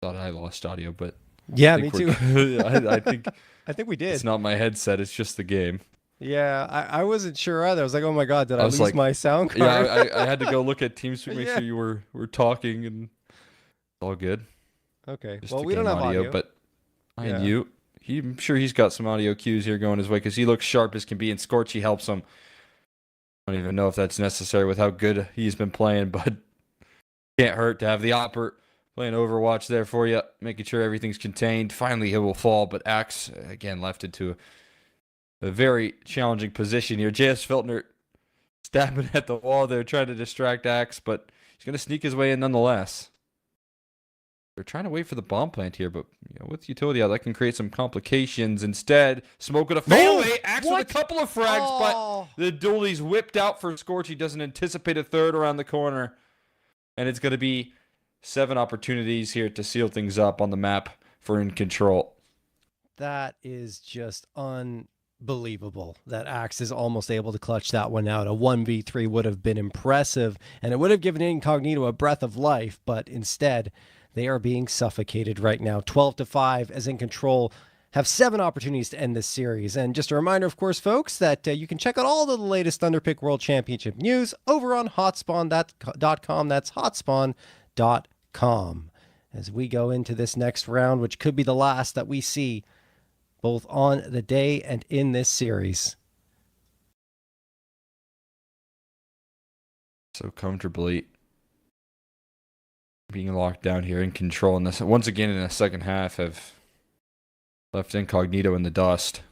[SPEAKER 2] Thought I lost audio, but
[SPEAKER 1] yeah, me too.
[SPEAKER 2] I think
[SPEAKER 1] I think we did.
[SPEAKER 2] It's not my headset; it's just the game.
[SPEAKER 1] Yeah, I wasn't sure either. I was like, oh my god, did I lose like, my sound card?
[SPEAKER 2] Yeah, I had to go look at TeamSpeak, make sure you were talking, and it's all good.
[SPEAKER 1] Okay,
[SPEAKER 2] just
[SPEAKER 1] well, we don't have audio,
[SPEAKER 2] but I'm sure he's got some audio cues here going his way because he looks sharp as can be, and Scorchy helps him. I don't even know if that's necessary with how good he's been playing, but can't hurt to have the Opper playing Overwatch there for you, making sure everything's contained. Finally, he will fall, but Axe, again, left into a very challenging position here. JS Feltner stabbing at the wall there, trying to distract Axe, but he's going to sneak his way in nonetheless. They're trying to wait for the bomb plant here, but with utility out, that can create some complications. Instead, smoke with a fadeaway. Axe with a couple of frags, but the duelie's whipped out for Scorch. He doesn't anticipate a third around the corner. And it's going to be 7 opportunities here to seal things up on the map for InControl.
[SPEAKER 1] That is just unbelievable that Axe is almost able to clutch that one out. A 1v3 would have been impressive, and it would have given Incognito a breath of life, but instead, they are being suffocated right now. 12-5 as InControl have 7 opportunities to end this series. And just a reminder, of course, folks, that you can check out all of the latest Thunderpick World Championship news over on hotspawn.com. That's hotspawn.com. As we go into this next round, which could be the last that we see both on the day and in this series.
[SPEAKER 2] So comfortably being locked down here in control. And this, once again, in the second half, have left incognito in the dust.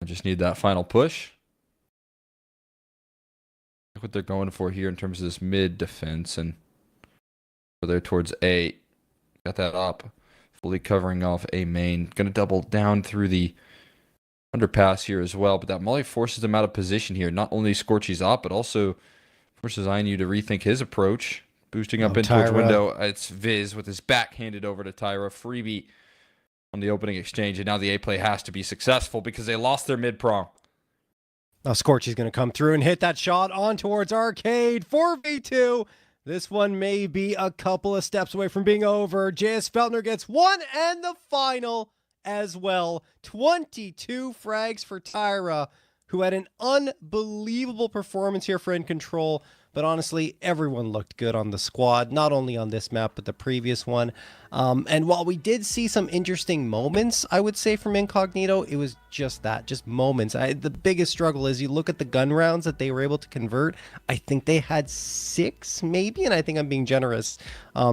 [SPEAKER 2] I just need that final push. Look what they're going for here in terms of this mid defense. And so they're towards A. Got that up. Fully covering off A main. Going to double down through the underpass here as well. But that Molly forces him out of position here. Not only Scorchy's up, but also forces INU to rethink his approach. Boosting up in towards window. It's Viz with his back handed over to Tyra. Freebie on the opening exchange. And now the A play has to be successful because they lost their mid prong.
[SPEAKER 1] Now Scorchy's going to come through and hit that shot on towards Arcade. 4v2. This one may be a couple of steps away from being over. JS Feltner gets one and the final as well. 22 frags for Tyra, who had an unbelievable performance here for InControl. But honestly, everyone looked good on the squad, not only on this map, but the previous one. And while we did see some interesting moments, I would say, from Incognito, it was just that, just moments. The biggest struggle is you look at the gun rounds that they were able to convert. I think they had 6, maybe, and I think I'm being generous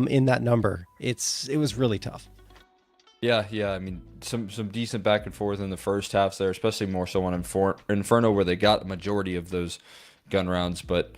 [SPEAKER 1] in that number. It was really tough.
[SPEAKER 2] Yeah. I mean, some decent back and forth in the first half there, especially more so on Inferno, where they got the majority of those gun rounds. But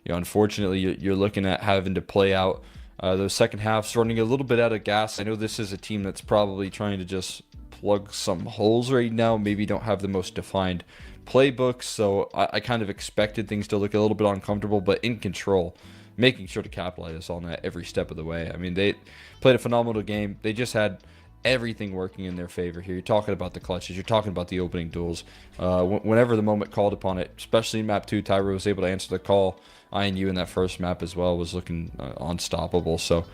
[SPEAKER 2] unfortunately, you're looking at having to play out those second halves, running a little bit out of gas. I know this is a team that's probably trying to just plug some holes right now. Maybe don't have the most defined playbooks, so I kind of expected things to look a little bit uncomfortable, but InControl, making sure to capitalize on that every step of the way. I mean, they played a phenomenal game. They just had everything working in their favor here. You're talking about the clutches. You're talking about the opening duels. Whenever the moment called upon it, especially in map 2, Tyra was able to answer the call. INU in that first map as well was looking unstoppable. So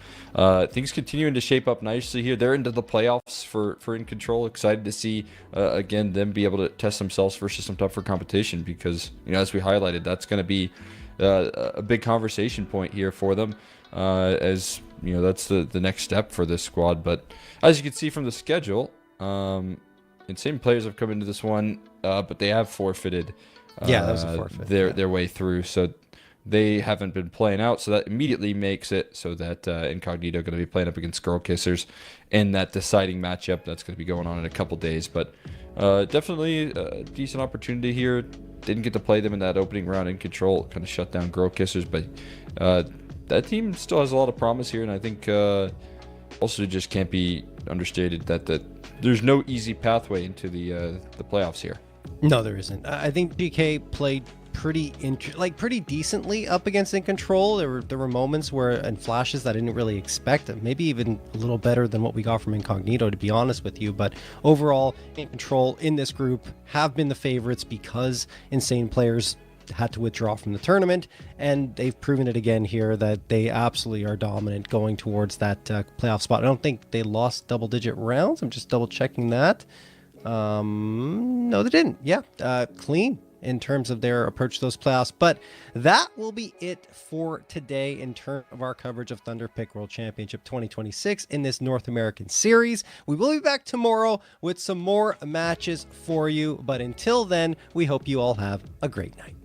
[SPEAKER 2] things continuing to shape up nicely here. They're into the playoffs for InControl. Excited to see, again, them be able to test themselves versus some tougher competition because, as we highlighted, that's going to be a big conversation point here for them as, that's the next step for this squad. But as you can see from the schedule, insane players have come into this one, but they have forfeited
[SPEAKER 1] that was a forfeit.
[SPEAKER 2] Their way through. So they haven't been playing out, so that immediately makes it so that Incognito going to be playing up against Girl Kissers in that deciding matchup that's going to be going on in a couple days. But definitely a decent opportunity here. Didn't get to play them in that opening round. InControl kind of shut down Girl Kissers, but that team still has a lot of promise here, and I think also just can't be understated that there's no easy pathway into the playoffs here.
[SPEAKER 1] No, there isn't. I think GK played pretty decently up against InControl. There were moments and flashes that I didn't really expect. Maybe even a little better than what we got from Incognito, to be honest with you. But overall, InControl in this group have been the favorites because insane players had to withdraw from the tournament, and they've proven it again here that they absolutely are dominant going towards that playoff spot. I don't think they lost double-digit rounds. I'm just double-checking that. No, they didn't. Yeah, clean in terms of their approach to those playoffs. But that will be it for today in terms of our coverage of Thunderpick World Championship 2026 in this North American series. We will be back tomorrow with some more matches for you. But until then, we hope you all have a great night.